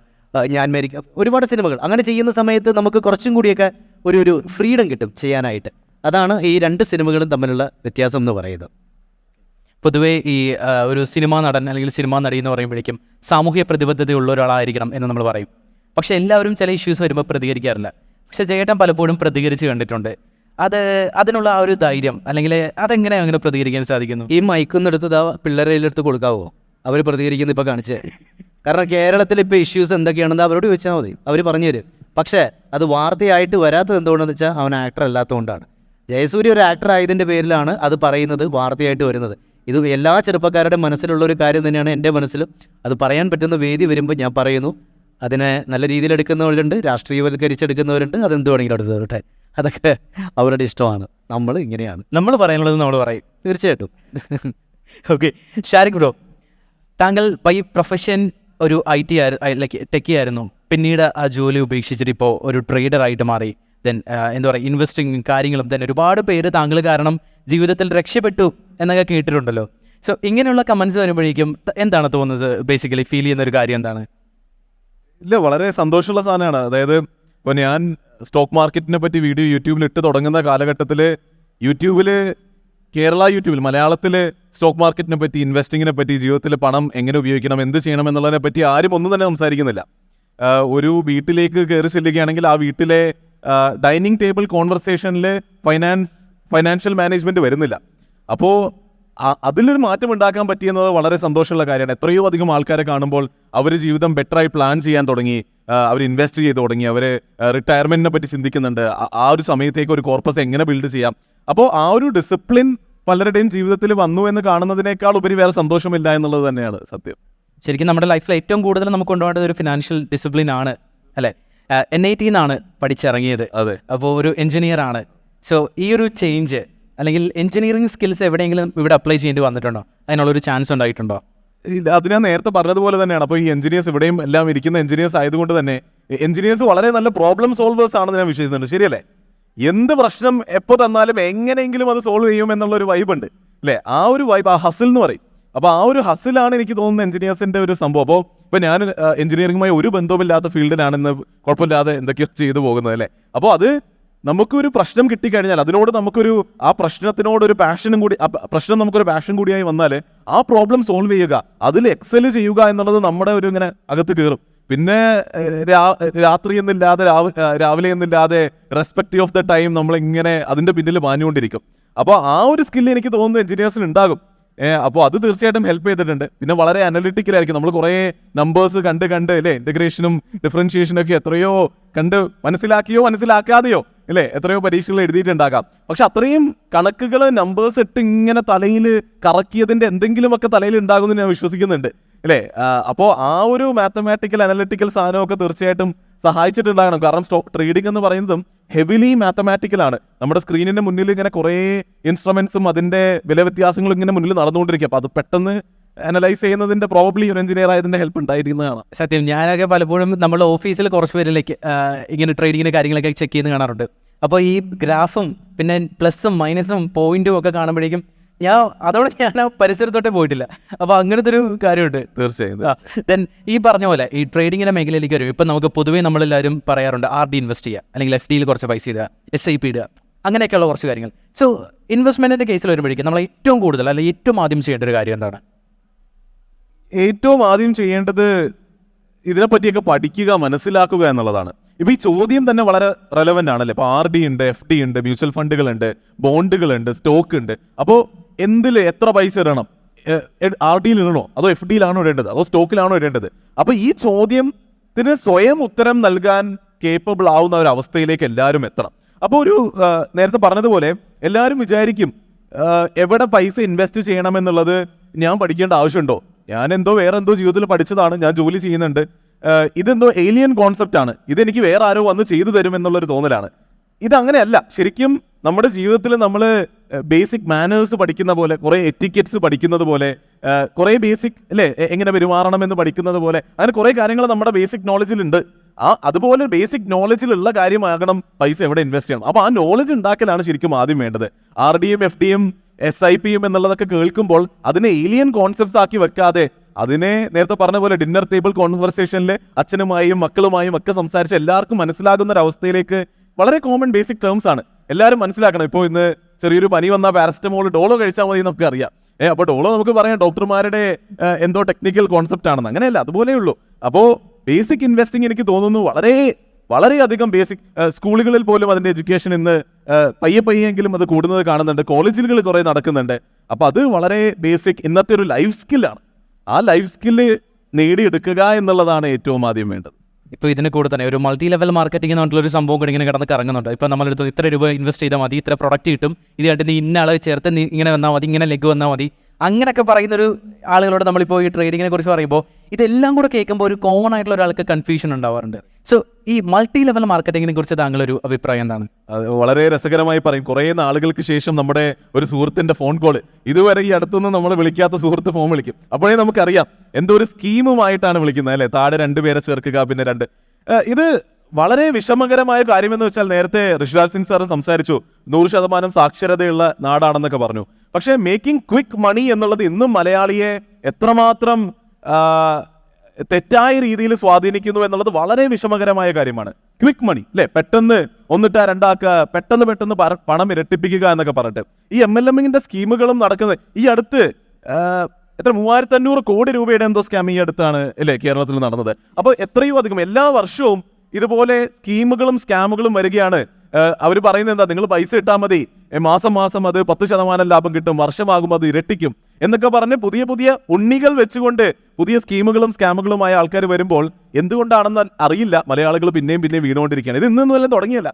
ഞാൻ മേരിക്ക, ഒരുപാട് സിനിമകൾ അങ്ങനെ ചെയ്യുന്ന സമയത്ത് നമുക്ക് കുറച്ചും കൂടിയൊക്കെ ഒരു ഫ്രീഡം കിട്ടും ചെയ്യാനായിട്ട്. അതാണ് ഈ 2 സിനിമകളും തമ്മിലുള്ള വ്യത്യാസം എന്ന് പറയുന്നത്. പൊതുവേ ഈ ഒരു സിനിമാ നടൻ അല്ലെങ്കിൽ സിനിമാ നടി എന്ന് പറയുമ്പോഴേക്കും സാമൂഹ്യ പ്രതിബദ്ധതയുള്ള ഒരാളായിരിക്കണം എന്ന് നമ്മൾ പറയും. പക്ഷേ എല്ലാവരും ചില ഇഷ്യൂസ് വരുമ്പോൾ പ്രതികരിക്കാറില്ല. പക്ഷേ ചേട്ടൻ പലപ്പോഴും പ്രതികരിച്ച് കണ്ടിട്ടുണ്ട്. അതിനുള്ള ആ ഒരു ധൈര്യം അല്ലെങ്കിൽ അതെങ്ങനെ അങ്ങനെ പ്രതികരിക്കാൻ സാധിക്കുന്നു? ഈ മൈക്കൊന്നെടുത്ത് പിള്ളേരെടുത്ത് കൊടുക്കാവോ? അവർ പ്രതികരിക്കുന്നത് ഇപ്പോൾ കാണിച്ചേ. കാരണം കേരളത്തിൽ ഇപ്പോൾ ഇഷ്യൂസ് എന്തൊക്കെയാണെന്ന് അവരോട് ചോദിച്ചാൽ മതി, അവർ പറഞ്ഞു തരും. പക്ഷേ അത് വാർത്തയായിട്ട് വരാത്തത് എന്തുകൊണ്ടെന്ന് വെച്ചാൽ അവൻ ആക്ടർ അല്ലാത്തതുകൊണ്ടാണ്. ജയസൂര്യ ഒരു ആക്ടർ ആയതിൻ്റെ പേരിലാണ് അത് പറയുന്നത്, വാർത്തയായിട്ട് വരുന്നത്. ഇത് എല്ലാ ചെറുപ്പക്കാരുടെ മനസ്സിലുള്ള ഒരു കാര്യം തന്നെയാണ് എൻ്റെ മനസ്സിലും. അത് പറയാൻ പറ്റുന്ന വേദി വരുമ്പോൾ ഞാൻ പറയുന്നു. അതിനെ നല്ല രീതിയിൽ എടുക്കുന്നവരുണ്ട്, രാഷ്ട്രീയവൽക്കരിച്ചെടുക്കുന്നവരുണ്ട്, അതെന്ത് വേണമെങ്കിലും എടുത്ത് തരട്ടെ. അതൊക്കെ അവരുടെ ഇഷ്ടമാണ്. നമ്മൾ ഇങ്ങനെയാണ്, നമ്മൾ പറയാനുള്ളത് നമ്മൾ പറയും. തീർച്ചയായിട്ടും. ഓക്കെ, ഷാരിഖ് ബ്രോ, താങ്കൾ ബൈ പ്രൊഫഷൻ ഒരു IT ടെക്കി ആയിരുന്നു. പിന്നീട് ആ ജോലി ഉപേക്ഷിച്ചിട്ട് ഇപ്പോൾ ഒരു ട്രേഡറായിട്ട് മാറി. ദെൻ എന്താ പറയുക, ഇൻവെസ്റ്റിംഗ് കാര്യങ്ങളും ദെൻ ഒരുപാട് പേര് താങ്കൾ കാരണം ജീവിതത്തിൽ രക്ഷപ്പെട്ടു എന്നൊക്കെ കേട്ടിട്ടുണ്ടല്ലോ. സോ ഇങ്ങനെയുള്ള കമൻസ് വരുമ്പോഴേക്കും എന്താണ് തോന്നുന്നത്? ബേസിക്കലി ഫീൽ ചെയ്യുന്ന ഒരു കാര്യം എന്താണ്? ഇല്ല, വളരെ സന്തോഷമുള്ള സാധനമാണ്. അതായത് ഇപ്പോൾ ഞാൻ സ്റ്റോക്ക് മാർക്കറ്റിനെ പറ്റി വീഡിയോ യൂട്യൂബിൽ ഇട്ട് തുടങ്ങുന്ന കാലഘട്ടത്തിൽ കേരള യൂട്യൂബിൽ മലയാളത്തിൽ സ്റ്റോക്ക് മാർക്കറ്റിനെ പറ്റി, ഇൻവെസ്റ്റിങ്ങിനെ പറ്റി, ജീവിതത്തിൽ പണം എങ്ങനെ ഉപയോഗിക്കണം, എന്ത് ചെയ്യണം എന്നുള്ളതിനെ പറ്റി ആരും ഒന്നും തന്നെ സംസാരിക്കുന്നില്ല. ഒരു വീട്ടിലേക്ക് കയറി ചെല്ലുകയാണെങ്കിൽ ആ വീട്ടിലെ ഡൈനിങ് ടേബിൾ കോൺവെർസേഷനിൽ ഫൈനാൻഷ്യൽ മാനേജ്മെൻറ്റ് വരുന്നില്ല. അപ്പോൾ അതിലൊരു മാറ്റം ഉണ്ടാക്കാൻ പറ്റിയെന്നത് വളരെ സന്തോഷമുള്ള കാര്യമാണ്. എത്രയോ അധികം ആൾക്കാരെ കാണുമ്പോൾ അവർ ജീവിതം ബെറ്ററായി പ്ലാൻ ചെയ്യാൻ തുടങ്ങി, അവർ ഇൻവെസ്റ്റ് ചെയ്ത് തുടങ്ങി, അവർ റിട്ടയർമെൻറ്റിനെ പറ്റി ചിന്തിക്കുന്നുണ്ട്. ആ ഒരു സമയത്തേക്ക് ഒരു കോർപ്പസ് എങ്ങനെ ബിൽഡ് ചെയ്യാം. അപ്പോൾ ആ ഒരു ഡിസിപ്ലിൻ പലരുടെയും ജീവിതത്തിൽ വന്നു എന്ന് കാണുന്നതിനേക്കാൾ ഉപരി വേറെ സന്തോഷമില്ല എന്നുള്ളത് തന്നെയാണ് സത്യം. ശരിക്കും നമ്മുടെ ലൈഫിൽ ഏറ്റവും കൂടുതൽ നമുക്ക് കൊണ്ടുപോകേണ്ടത് ഒരു ഫിനാൻഷ്യൽ ഡിസിപ്ലിൻ ആണ് അല്ലേ? NIT നിന്നാണ് പഠിച്ചിറങ്ങിയത്. അതെ. അപ്പോൾ ഒരു എഞ്ചിനീയർ ആണ്. സോ ഈ ഒരു ചേഞ്ച് അല്ലെങ്കിൽ എഞ്ചിനീയറിംഗ് സ്കിൽസ് എവിടെയെങ്കിലും ഇവിടെ അപ്ലൈ ചെയ്യേണ്ടി വന്നിട്ടുണ്ടോ? അതിനുള്ളൊരു ചാൻസ് ഉണ്ടായിട്ടുണ്ടോ? അത് ഞാൻ നേരത്തെ പറഞ്ഞതുപോലെ തന്നെയാണ്. അപ്പോൾ ഈ എഞ്ചിനീയേഴ്സ് ഇവിടെയും എല്ലാം ഇരിക്കുന്ന എഞ്ചിനീയേഴ്സ് ആയതുകൊണ്ട് തന്നെ എഞ്ചിനീയേഴ്സ് വളരെ നല്ല പ്രോബ്ലം സോൾവേഴ്സ് ആണെന്ന് ഞാൻ വിശ്വസിക്കുന്നുണ്ട്. ശരിയല്ലേ? എന്ത് പ്രശ്നം എപ്പോൾ തന്നാലും എങ്ങനെയെങ്കിലും അത് സോൾവ് ചെയ്യും എന്നുള്ളൊരു വൈബുണ്ട് അല്ലേ? ആ ഒരു വൈബ്, ആ ഹസിൽ എന്ന് പറയും. അപ്പോൾ ആ ഒരു ഹസിലാണ് എനിക്ക് തോന്നുന്നത് എഞ്ചിനീയേഴ്സിൻ്റെ ഒരു സംഭവം. അപ്പോൾ ഇപ്പോൾ ഞാൻ എഞ്ചിനീയറിംഗുമായി ഒരു ബന്ധവുമില്ലാത്ത ഫീൽഡിലാണ് ഇന്ന് കുഴപ്പമില്ലാതെ എന്തൊക്കെയോ ചെയ്തു പോകുന്നത് അല്ലേ? അപ്പോൾ അത് നമുക്കൊരു പ്രശ്നം കിട്ടിക്കഴിഞ്ഞാൽ അതിനോട് നമുക്കൊരു ആ പ്രശ്നത്തിനോടൊരു പാഷനും കൂടി, പ്രശ്നം നമുക്കൊരു പാഷൻ കൂടിയായി വന്നാൽ ആ പ്രോബ്ലം സോൾവ് ചെയ്യുക, അതിൽ എക്സൽ ചെയ്യുക എന്നുള്ളത് നമ്മുടെ ഒരു ഇങ്ങനെ അകത്ത് കയറും. പിന്നെ രാത്രി എന്നില്ലാതെ രാവിലെ എന്നില്ലാതെ റെസ്പെക്റ്റീവ് ഓഫ് ദ ടൈം നമ്മളിങ്ങനെ അതിൻ്റെ പിന്നിൽ പാഞ്ഞുകൊണ്ടിരിക്കും. അപ്പോൾ ആ ഒരു സ്കില്ല് എനിക്ക് തോന്നുന്നു എഞ്ചിനീയേഴ്സിന് ഉണ്ടാകും. അപ്പോൾ അത് തീർച്ചയായിട്ടും ഹെൽപ്പ് ചെയ്തിട്ടുണ്ട്. പിന്നെ വളരെ അനലിറ്റിക്കലായിരിക്കും, നമ്മൾ കുറേ നമ്പേഴ്സ് കണ്ട് അല്ലേ, ഇൻ്റഗ്രേഷനും ഡിഫറൻഷിയേഷനും ഒക്കെ എത്രയോ കണ്ട് മനസ്സിലാക്കാതെയോ അല്ലേ എത്രയോ പരീക്ഷകൾ എഴുതിയിട്ടുണ്ടാകാം. പക്ഷെ അത്രയും കണക്കുകൾ നമ്പേഴ്സ് ഇട്ട് ഇങ്ങനെ തലയിൽ കറക്കിയതിൻ്റെ എന്തെങ്കിലുമൊക്കെ തലയിൽ ഉണ്ടാകുമെന്ന് ഞാൻ വിശ്വസിക്കുന്നുണ്ട് അല്ലേ. അപ്പോൾ ആ ഒരു മാത്തമാറ്റിക്കൽ അനലിറ്റിക്കൽ സാധനമൊക്കെ തീർച്ചയായിട്ടും സഹായിച്ചിട്ടുണ്ടാകണം. കാരണം സ്റ്റോക്ക് ട്രേഡിംഗ് എന്ന് പറയുന്നതും ഹെവിലി മാത്തമാറ്റിക്കലാണ്. നമ്മുടെ സ്ക്രീനിൻ്റെ മുന്നിൽ ഇങ്ങനെ കുറേ ഇൻസ്ട്രുമെൻസും അതിൻ്റെ വില വ്യത്യാസങ്ങളും ഇങ്ങനെ മുന്നിൽ നടന്നുകൊണ്ടിരിക്കുക. അപ്പോൾ അത് പെട്ടെന്ന് അനലൈസ് ചെയ്യുന്നതിൻ്റെ പ്രോബ്ലി ഒരു എഞ്ചിനീയർ ആയതിൻ്റെ ഹെൽപ്പ് ഉണ്ടായിരിക്കുന്നതാണ്. സത്യം, ഞാനൊക്കെ പലപ്പോഴും നമ്മുടെ ഓഫീസിൽ കുറച്ച് പേരിലേക്ക് ഇങ്ങനെ ട്രേഡിങ്ങിൻ്റെ കാര്യങ്ങളൊക്കെ ചെക്ക് ചെയ്യുന്ന കാണാറുണ്ട്. അപ്പോൾ ഈ ഗ്രാഫും പിന്നെ പ്ലസും മൈനസും പോയിന്റും ഒക്കെ കാണുമ്പോഴേക്കും അതോടെ ഞാൻ ആ പരിസരത്തോട്ടേ പോയിട്ടില്ല. അപ്പോൾ അങ്ങനത്തെ ഒരു കാര്യമുണ്ട്. തീർച്ചയായും. ദെൻ ഈ പറഞ്ഞ പോലെ ഈ ട്രേഡിങ്ങിൻ്റെ മേഖലയിലേക്ക് വരും. ഇപ്പം നമുക്ക് പൊതുവേ നമ്മളെല്ലാവരും പറയാറുണ്ട് RD ഇൻവെസ്റ്റ് ചെയ്യുക, അല്ലെങ്കിൽ FDയിൽ കുറച്ച് പൈസ ഇടുക, SIP ഇടുക, അങ്ങനെയൊക്കെയുള്ള കുറച്ച് കാര്യങ്ങൾ. സോ ഇൻവെസ്റ്റ്മെൻറ്റിൻ്റെ കേസിൽ വരുമ്പോഴേക്കും നമ്മൾ ഏറ്റവും കൂടുതൽ അല്ലെങ്കിൽ ഏറ്റവും ആദ്യം ചെയ്യേണ്ട ഒരു കാര്യം എന്താണ്? ഏറ്റവും ആദ്യം ചെയ്യേണ്ടത് ഇതിനെപ്പറ്റിയൊക്കെ പഠിക്കുക, മനസ്സിലാക്കുക എന്നുള്ളതാണ്. ഇപ്പോൾ ഈ ചോദ്യം തന്നെ വളരെ റെലവൻ്റ് ആണല്ലേ. ഇപ്പോൾ RD ഉണ്ട്, FD ഉണ്ട്, മ്യൂച്വൽ ഫണ്ടുകളുണ്ട്, ബോണ്ടുകളുണ്ട്, സ്റ്റോക്ക് ഉണ്ട്. അപ്പോൾ എന്തിൽ എത്ര പൈസ ഇടണം? RDയിൽ ഇടണോ, അതോ FDയിലാണോ ഇടേണ്ടത്, അതോ സ്റ്റോക്കിലാണോ ഇടേണ്ടത്? അപ്പോൾ ഈ ചോദ്യത്തിന് സ്വയം ഉത്തരം നൽകാൻ കേപ്പബിൾ ആവുന്ന ഒരു അവസ്ഥയിലേക്ക് എല്ലാവരും എത്തണം. അപ്പോൾ ഒരു നേരത്തെ പറഞ്ഞതുപോലെ എല്ലാവരും വിചാരിക്കും എവിടെ പൈസ ഇൻവെസ്റ്റ് ചെയ്യണമെന്നുള്ളത് ഞാൻ പഠിക്കേണ്ട ആവശ്യമുണ്ടോ, ഞാനെന്തോ വേറെ എന്തോ ജീവിതത്തിൽ പഠിച്ചതാണ്, ഞാൻ ജോലി ചെയ്യുന്നുണ്ട്, ഇതെന്തോ ഏലിയൻ കോൺസെപ്റ്റ് ആണ്, ഇതെനിക്ക് വേറെ ആരോ വന്ന് ചെയ്തു തരും എന്നുള്ളൊരു തോന്നലാണ്. ഇതങ്ങനെയല്ല. ശരിക്കും നമ്മുടെ ജീവിതത്തിൽ നമ്മൾ ബേസിക് മാനേഴ്സ് പഠിക്കുന്ന പോലെ, കുറേ എറ്റിക്കറ്റ്സ് പഠിക്കുന്നത് പോലെ, കുറേ ബേസിക് അല്ലേ എങ്ങനെ പെരുമാറണമെന്ന് പഠിക്കുന്നത് പോലെ, അങ്ങനെ കുറേ കാര്യങ്ങൾ നമ്മുടെ ബേസിക് നോളജിലുണ്ട്. അതുപോലെ ബേസിക് നോളജിലുള്ള കാര്യമാകണം പൈസ എവിടെ ഇൻവെസ്റ്റ് ചെയ്യണം. അപ്പോൾ ആ നോളജ് ഉണ്ടാക്കലാണ് ശരിക്കും ആദ്യം വേണ്ടത്. RDയും FDയും SIPയും എന്നുള്ളതൊക്കെ കേൾക്കുമ്പോൾ അതിനെ ഏലിയൻ കോൺസെപ്റ്റ്സ് ആക്കി വെക്കാതെ, അതിനെ നേരത്തെ പറഞ്ഞ പോലെ ഡിന്നർ ടേബിൾ കോൺവെർസേഷനിൽ അച്ഛനുമായും മക്കളുമായും ഒക്കെ സംസാരിച്ച് എല്ലാവർക്കും മനസ്സിലാകുന്ന ഒരു അവസ്ഥയിലേക്ക്, വളരെ കോമൺ ബേസിക് ടേംസ് ആണ്, എല്ലാവരും മനസ്സിലാക്കണം. ഇപ്പോൾ ഇന്ന് ചെറിയൊരു പനി വന്നാൽ പാരസ്റ്റമോൾ ഡോളോ കഴിച്ചാൽ മതി നമുക്ക് അറിയാം. അപ്പോൾ ഡോളോ നമുക്ക് പറയാം ഡോക്ടർമാരുടെ എന്തോ ടെക്നിക്കൽ കോൺസെപ്റ്റ് ആണെന്ന്. അങ്ങനെയല്ല, അതുപോലെയുള്ളൂ. അപ്പോൾ ബേസിക് ഇൻവെസ്റ്റിംഗ് എനിക്ക് തോന്നുന്നു വളരെയധികം ബേസിക്, സ്കൂളുകളിൽ പോലും അതിൻ്റെ എഡ്യൂക്കേഷൻ ഇന്ന് പയ്യെങ്കിലും അത് കൂടുന്നത് കാണുന്നുണ്ട്. കോളേജുകൾ കുറേ നടക്കുന്നുണ്ട്. അപ്പോൾ അത് വളരെ ബേസിക് ഇന്നത്തെ ഒരു ലൈഫ് സ്കില്ലാണ്. ആ ലൈഫ് സ്കില്ല് നേടിയെടുക്കുക എന്നുള്ളതാണ് ഏറ്റവും ആദ്യം വേണ്ടത്. ഇപ്പോൾ ഇതിന് കൂടെ തന്നെ ഒരു മൾട്ടി ലെവൽ മാർക്കറ്റിംഗ് എന്ന് പറഞ്ഞിട്ടുള്ള ഒരു സംഭവം കൂടി ഇങ്ങനെ കിടന്ന് കറങ്ങുന്നുണ്ട്. ഇപ്പോൾ നമ്മളെടുത്ത് ഇത്ര രൂപ ഇൻവെസ്റ്റ് ചെയ്താൽ മതി, ഇത്ര പ്രൊഡക്റ്റ് കിട്ടും, ഇത് കണ്ടിട്ട് നീ ഇന്ന ആളെ ചേർത്ത് നീ ഇങ്ങനെ വന്നാൽ മതി, ഇങ്ങനെ ലെഗ് വന്നാൽ മതി, അങ്ങനെയൊക്കെ പറയുന്നൊരു ആളുകളോട് നമ്മളിപ്പോൾ ഈ ട്രേഡിങ്ങിനെ കുറിച്ച് പറയുമ്പോൾ ഇതെല്ലാം കൂടെ കേൾക്കുമ്പോൾ ഒരു കോമൺ ആയിട്ടുള്ള ഒരാൾക്ക് കൺഫ്യൂഷൻ ഉണ്ടാവാറുണ്ട്. സോ ഈ മൾട്ടി ലെവൽ മാർക്കറ്റിങ്ങിനെ കുറിച്ച് താങ്കളൊരു അഭിപ്രായം എന്താണ്? അത് വളരെ രസകരമായി പറയും. കുറേ നാളുകൾക്ക് ശേഷം നമ്മുടെ ഒരു സുഹൃത്തിൻ്റെ ഫോൺ കോൾ, ഇതുവരെ ഈ അടുത്തൊന്നും നമ്മൾ വിളിക്കാത്ത സുഹൃത്ത് ഫോൺ വിളിക്കും. അപ്പോഴേ നമുക്കറിയാം എന്തോ ഒരു സ്കീമുമായിട്ടാണ് വിളിക്കുന്നത് അല്ലേ. താഴെ 2 പേരെ ചേർക്കുക, പിന്നെ 2. ഇത് വളരെ വിഷമകരമായ കാര്യമെന്ന് വെച്ചാൽ, നേരത്തെ ഋഷിരാജ് സിംഗ് സാറും സംസാരിച്ചു 100% സാക്ഷരതയുള്ള നാടാണെന്നൊക്കെ പറഞ്ഞു. പക്ഷേ മേക്കിംഗ് ക്വിക്ക് മണി എന്നുള്ളത് ഇന്നും മലയാളിയെ എത്രമാത്രം തെറ്റായ രീതിയിൽ സ്വാധീനിക്കുന്നു എന്നുള്ളത് വളരെ വിഷമകരമായ കാര്യമാണ്. ക്വിക്ക് മണി അല്ലേ, പെട്ടെന്ന് 1 2 പെട്ടെന്ന് പണം ഇരട്ടിപ്പിക്കുക എന്നൊക്കെ പറഞ്ഞിട്ട് ഈ MLM-ന്റെ സ്കീമുകളും നടക്കുന്നത്. ഈ അടുത്ത് 3500 കോടി രൂപയുടെ എന്തോ സ്കാം ഈ അടുത്താണ് അല്ലേ കേരളത്തിൽ നടന്നത്. അപ്പോൾ എത്രയോ അധികം എല്ലാ വർഷവും ഇതുപോലെ സ്കീമുകളും സ്കാമുകളും വരികയാണ്. അവർ പറയുന്നത് എന്താ, നിങ്ങൾ പൈസ ഇട്ടാൽ മതി, മാസം അത് 10% ലാഭം കിട്ടും, വർഷമാകുമ്പോൾ അത് ഇരട്ടിക്കും എന്നൊക്കെ പറഞ്ഞ് പുതിയ ഉണ്ണികൾ വെച്ചുകൊണ്ട് പുതിയ സ്കീമുകളും സ്കാമുകളുമായ ആൾക്കാർ വരുമ്പോൾ എന്തുകൊണ്ടാണെന്ന് അറിയില്ല, മലയാളികൾ പിന്നെയും വീണുകൊണ്ടിരിക്കുകയാണ്. ഇത് ഇന്നൊന്നും എല്ലാം തുടങ്ങിയല്ല.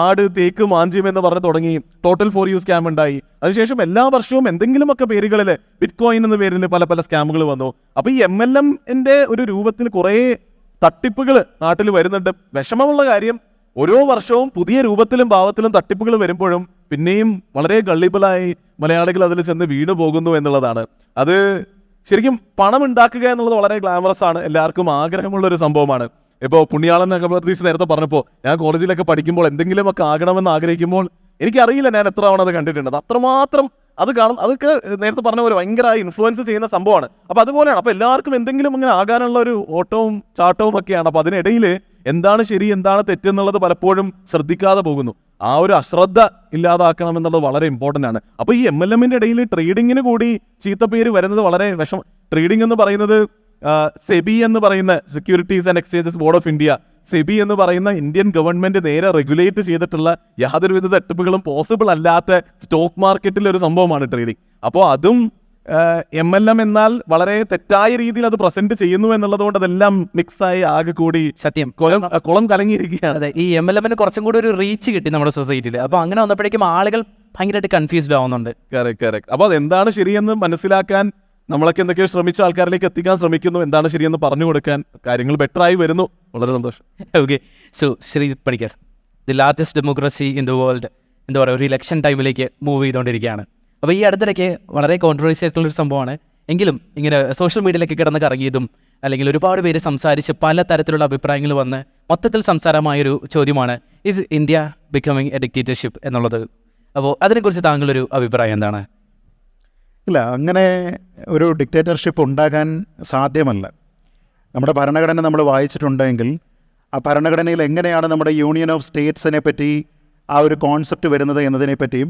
ആട്, തേക്ക്, മാഞ്ചിയം എന്ന് പറഞ്ഞ് തുടങ്ങി ടോട്ടൽ ഫോർ യു സ്കാം ഉണ്ടായി. അതിനുശേഷം എല്ലാ വർഷവും എന്തെങ്കിലുമൊക്കെ പേരുകളിൽ ബിറ്റ്കോയിൻ എന്ന പേരിൽ പല സ്കാമുകൾ വന്നു. അപ്പോൾ ഈ MLM-ന്റെ ഒരു രൂപത്തിൽ കുറേ തട്ടിപ്പുകൾ നാട്ടിൽ വരുന്നുണ്ട്. വിഷമമുള്ള കാര്യം, ഓരോ വർഷവും പുതിയ രൂപത്തിലും ഭാവത്തിലും തട്ടിപ്പുകൾ വരുമ്പോഴും പിന്നെയും വളരെ ഗള്ളിബിളായി മലയാളികൾ അതിൽ ചെന്ന് വീണു പോകുന്നു എന്നുള്ളതാണ്. അത് ശരിക്കും പണം ഉണ്ടാക്കുക എന്നുള്ളത് വളരെ ഗ്ലാമറസ് ആണ്, എല്ലാവർക്കും ആഗ്രഹമുള്ളൊരു സംഭവമാണ്. ഇപ്പോൾ പുണ്യാളൻ പ്രതീക്ഷ നേരത്തെ പറഞ്ഞപ്പോൾ, ഞാൻ കോളേജിലൊക്കെ പഠിക്കുമ്പോൾ എന്തെങ്കിലുമൊക്കെ ആകണമെന്ന് ആഗ്രഹിക്കുമ്പോൾ എനിക്കറിയില്ല ഞാൻ എത്ര തവണ അത് കണ്ടിട്ടുണ്ട്. അത്രമാത്രം അത് കാണും. അതൊക്കെ നേരത്തെ പറഞ്ഞ പോലെ ഭയങ്കരമായി ഇൻഫ്ലുവൻസ് ചെയ്യുന്ന സംഭവമാണ്. അപ്പോൾ അതുപോലെയാണ്. അപ്പോൾ എല്ലാവർക്കും എന്തെങ്കിലും ഇങ്ങനെ ആകാനുള്ള ഒരു ഓട്ടവും ചാട്ടവും ഒക്കെയാണ്. അപ്പോൾ അതിനിടയിൽ എന്താണ് ശരി എന്താണ് തെറ്റെന്നുള്ളത് പലപ്പോഴും ശ്രദ്ധിക്കാതെ പോകുന്നു. ആ ഒരു അശ്രദ്ധ ഇല്ലാതാക്കണം എന്നുള്ളത് വളരെ ഇമ്പോർട്ടൻ്റ് ആണ്. അപ്പോൾ ഈ MLM-ന്റെ ഇടയിൽ ട്രേഡിങ്ങിന് കൂടി ചീത്തപ്പേര് വരുന്നത് വളരെ ട്രേഡിംഗ് എന്ന് പറയുന്നത് സെബി എന്ന് പറയുന്ന securities and exchanges board of India, SEBI എന്ന് പറയുന്ന ഇന്ത്യൻ ഗവൺമെന്റ് നേരെ റെഗുലേറ്റ് ചെയ്തിട്ടുള്ള യാതൊരുവിധ തട്ടിപ്പുകളും പോസിബിൾ അല്ലാത്ത സ്റ്റോക്ക് മാർക്കറ്റിൽ ഒരു സംഭവമാണ് ട്രേഡിംഗ്. അപ്പോൾ അതും MLM എന്നാൽ വളരെ തെറ്റായ രീതിയിൽ അത് പ്രസന്റ് ചെയ്യുന്നു എന്നുള്ളതുകൊണ്ട് അതെല്ലാം മിക്സായി ആകെ കൂടി സത്യം. കുളം കലങ്ങിയിരിക്കുകയാണ്. അതെ, ഈ MLM കുറച്ചും കൂടി ഒരു റീച്ച് കിട്ടി നമ്മുടെ സൊസൈറ്റിയിൽ. അപ്പോൾ അങ്ങനെ വന്നപ്പോഴേക്കും ആളുകൾ ഭയങ്കരമായിട്ട് കൺഫ്യൂസ്ഡ് ആവുന്നുണ്ട്. കറക്റ്റ്. അപ്പോൾ അതെന്താണ് ശരിയെന്ന് മനസ്സിലാക്കാൻ നമ്മളൊക്കെ എന്തൊക്കെയോ ശ്രമിച്ച ആൾക്കാരിലേക്ക് എത്തിക്കാൻ ശ്രമിക്കുന്നു. എന്താണ് ശരിയെന്ന് പറഞ്ഞു കൊടുക്കാൻ കാര്യങ്ങൾ ബെറ്ററായി വരുന്നു. വളരെ സന്തോഷം. Okay, so Shri Panicker, the largest democracy in the world എന്താ പറയുക, ഒരു ഇലക്ഷൻ ടൈമിലേക്ക് മൂവ് ചെയ്തുകൊണ്ടിരിക്കുകയാണ്. അപ്പോൾ ഈ അടുത്തിടയ്ക്ക് വളരെ കോൺട്രവേഴ്സി ആയിട്ടുള്ളൊരു സംഭവമാണ്. എങ്കിലും ഇങ്ങനെ സോഷ്യൽ മീഡിയയിലേക്ക് കിടന്ന് കറങ്ങിയതും അല്ലെങ്കിൽ ഒരുപാട് പേര് സംസാരിച്ച് പല തരത്തിലുള്ള അഭിപ്രായങ്ങൾ വന്ന് മൊത്തത്തിൽ സംസാരമായൊരു ചോദ്യമാണ്, is India becoming A dictatorship എന്നുള്ളത്. അപ്പോൾ അതിനെക്കുറിച്ച് താങ്കളൊരു അഭിപ്രായം എന്താണ്? ഇല്ല, അങ്ങനെ ഒരു ഡിക്റ്റേറ്റർഷിപ്പ് ഉണ്ടാകാൻ സാധ്യമല്ല. നമ്മുടെ ഭരണഘടന നമ്മൾ വായിച്ചിട്ടുണ്ടെങ്കിൽ ആ ഭരണഘടനയിൽ എങ്ങനെയാണ് നമ്മുടെ യൂണിയൻ ഓഫ് സ്റ്റേറ്റ്സിനെ പറ്റി ആ ഒരു കോൺസെപ്റ്റ് വരുന്നത് എന്നതിനെപ്പറ്റിയും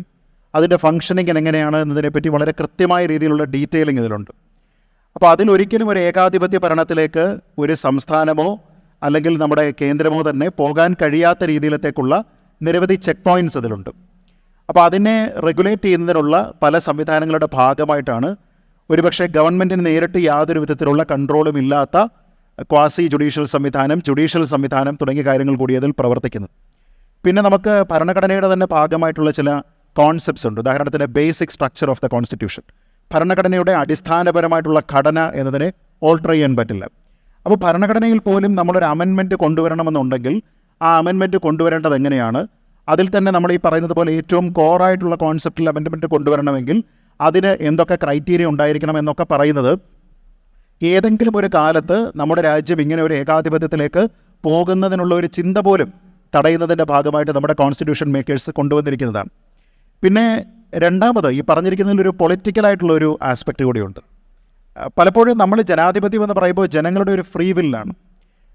അതിൻ്റെ ഫങ്ഷനിങ് എങ്ങനെയാണ് എന്നതിനെപ്പറ്റി വളരെ കൃത്യമായ രീതിയിലുള്ള ഡീറ്റെയിലിംഗ് ഇതിലുണ്ട്. അപ്പോൾ അതിലൊരിക്കലും ഒരു ഏകാധിപത്യ ഭരണത്തിലേക്ക് ഒരു സംസ്ഥാനമോ അല്ലെങ്കിൽ നമ്മുടെ കേന്ദ്രമോ തന്നെ പോകാൻ കഴിയാത്ത രീതിയിലത്തേക്കുള്ള നിരവധി ചെക്ക് പോയിൻറ്റ്സ് അതിലുണ്ട്. അപ്പോൾ അതിനെ റെഗുലേറ്റ് ചെയ്യുന്നതിനുള്ള പല സംവിധാനങ്ങളുടെ ഭാഗമായിട്ടാണ് ഒരുപക്ഷെ ഗവൺമെൻറ്റിന് നേരിട്ട് യാതൊരു വിധത്തിലുള്ള കൺട്രോളും ഇല്ലാത്ത ക്വാസി ജുഡീഷ്യൽ സംവിധാനം തുടങ്ങിയ കാര്യങ്ങൾ കൂടി അതിൽ പ്രവർത്തിക്കുന്നത്. പിന്നെ നമുക്ക് ഭരണഘടനയുടെ തന്നെ ഭാഗമായിട്ടുള്ള ചില കോൺസെപ്റ്റ്സ് ഉണ്ട്. ഉദാഹരണത്തിന് basic structure of the constitution, ഭരണഘടനയുടെ അടിസ്ഥാനപരമായിട്ടുള്ള ഘടന എന്നതിനെ ഓൾട്ടർ ചെയ്യാൻ പറ്റില്ല. അപ്പോൾ ഭരണഘടനയിൽ പോലും നമ്മളൊരു അമെൻമെൻറ്റ് കൊണ്ടുവരണമെന്നുണ്ടെങ്കിൽ ആ അമെൻമെൻറ്റ് കൊണ്ടുവരേണ്ടത് എങ്ങനെയാണ്, അതിൽ തന്നെ നമ്മൾ ഈ പറയുന്നത് പോലെ ഏറ്റവും കോറായിട്ടുള്ള കോൺസെപ്റ്റിൽ അമെൻമെൻറ്റ് കൊണ്ടുവരണമെങ്കിൽ അതിന് എന്തൊക്കെ ക്രൈറ്റീരിയ ഉണ്ടായിരിക്കണം എന്നൊക്കെ പറയുന്നത് ഏതെങ്കിലും ഒരു കാലത്ത് നമ്മുടെ രാജ്യം ഇങ്ങനെ ഒരു ഏകാധിപത്യത്തിലേക്ക് പോകുന്നതിനുള്ള ഒരു ചിന്ത പോലും തടയുന്നതിൻ്റെ ഭാഗമായിട്ട് നമ്മുടെ കോൺസ്റ്റിറ്റ്യൂഷൻ മേക്കേഴ്സ് കൊണ്ടുവന്നിരിക്കുന്നതാണ്. പിന്നെ രണ്ടാമത് ഈ പറഞ്ഞിരിക്കുന്നതിലൊരു പൊളിറ്റിക്കലായിട്ടുള്ളൊരു ആസ്പെക്റ്റ് കൂടിയുണ്ട്. പലപ്പോഴും നമ്മൾ ജനാധിപത്യം എന്ന് പറയുമ്പോൾ ജനങ്ങളുടെ ഒരു ഫ്രീ വില്ലാണ്.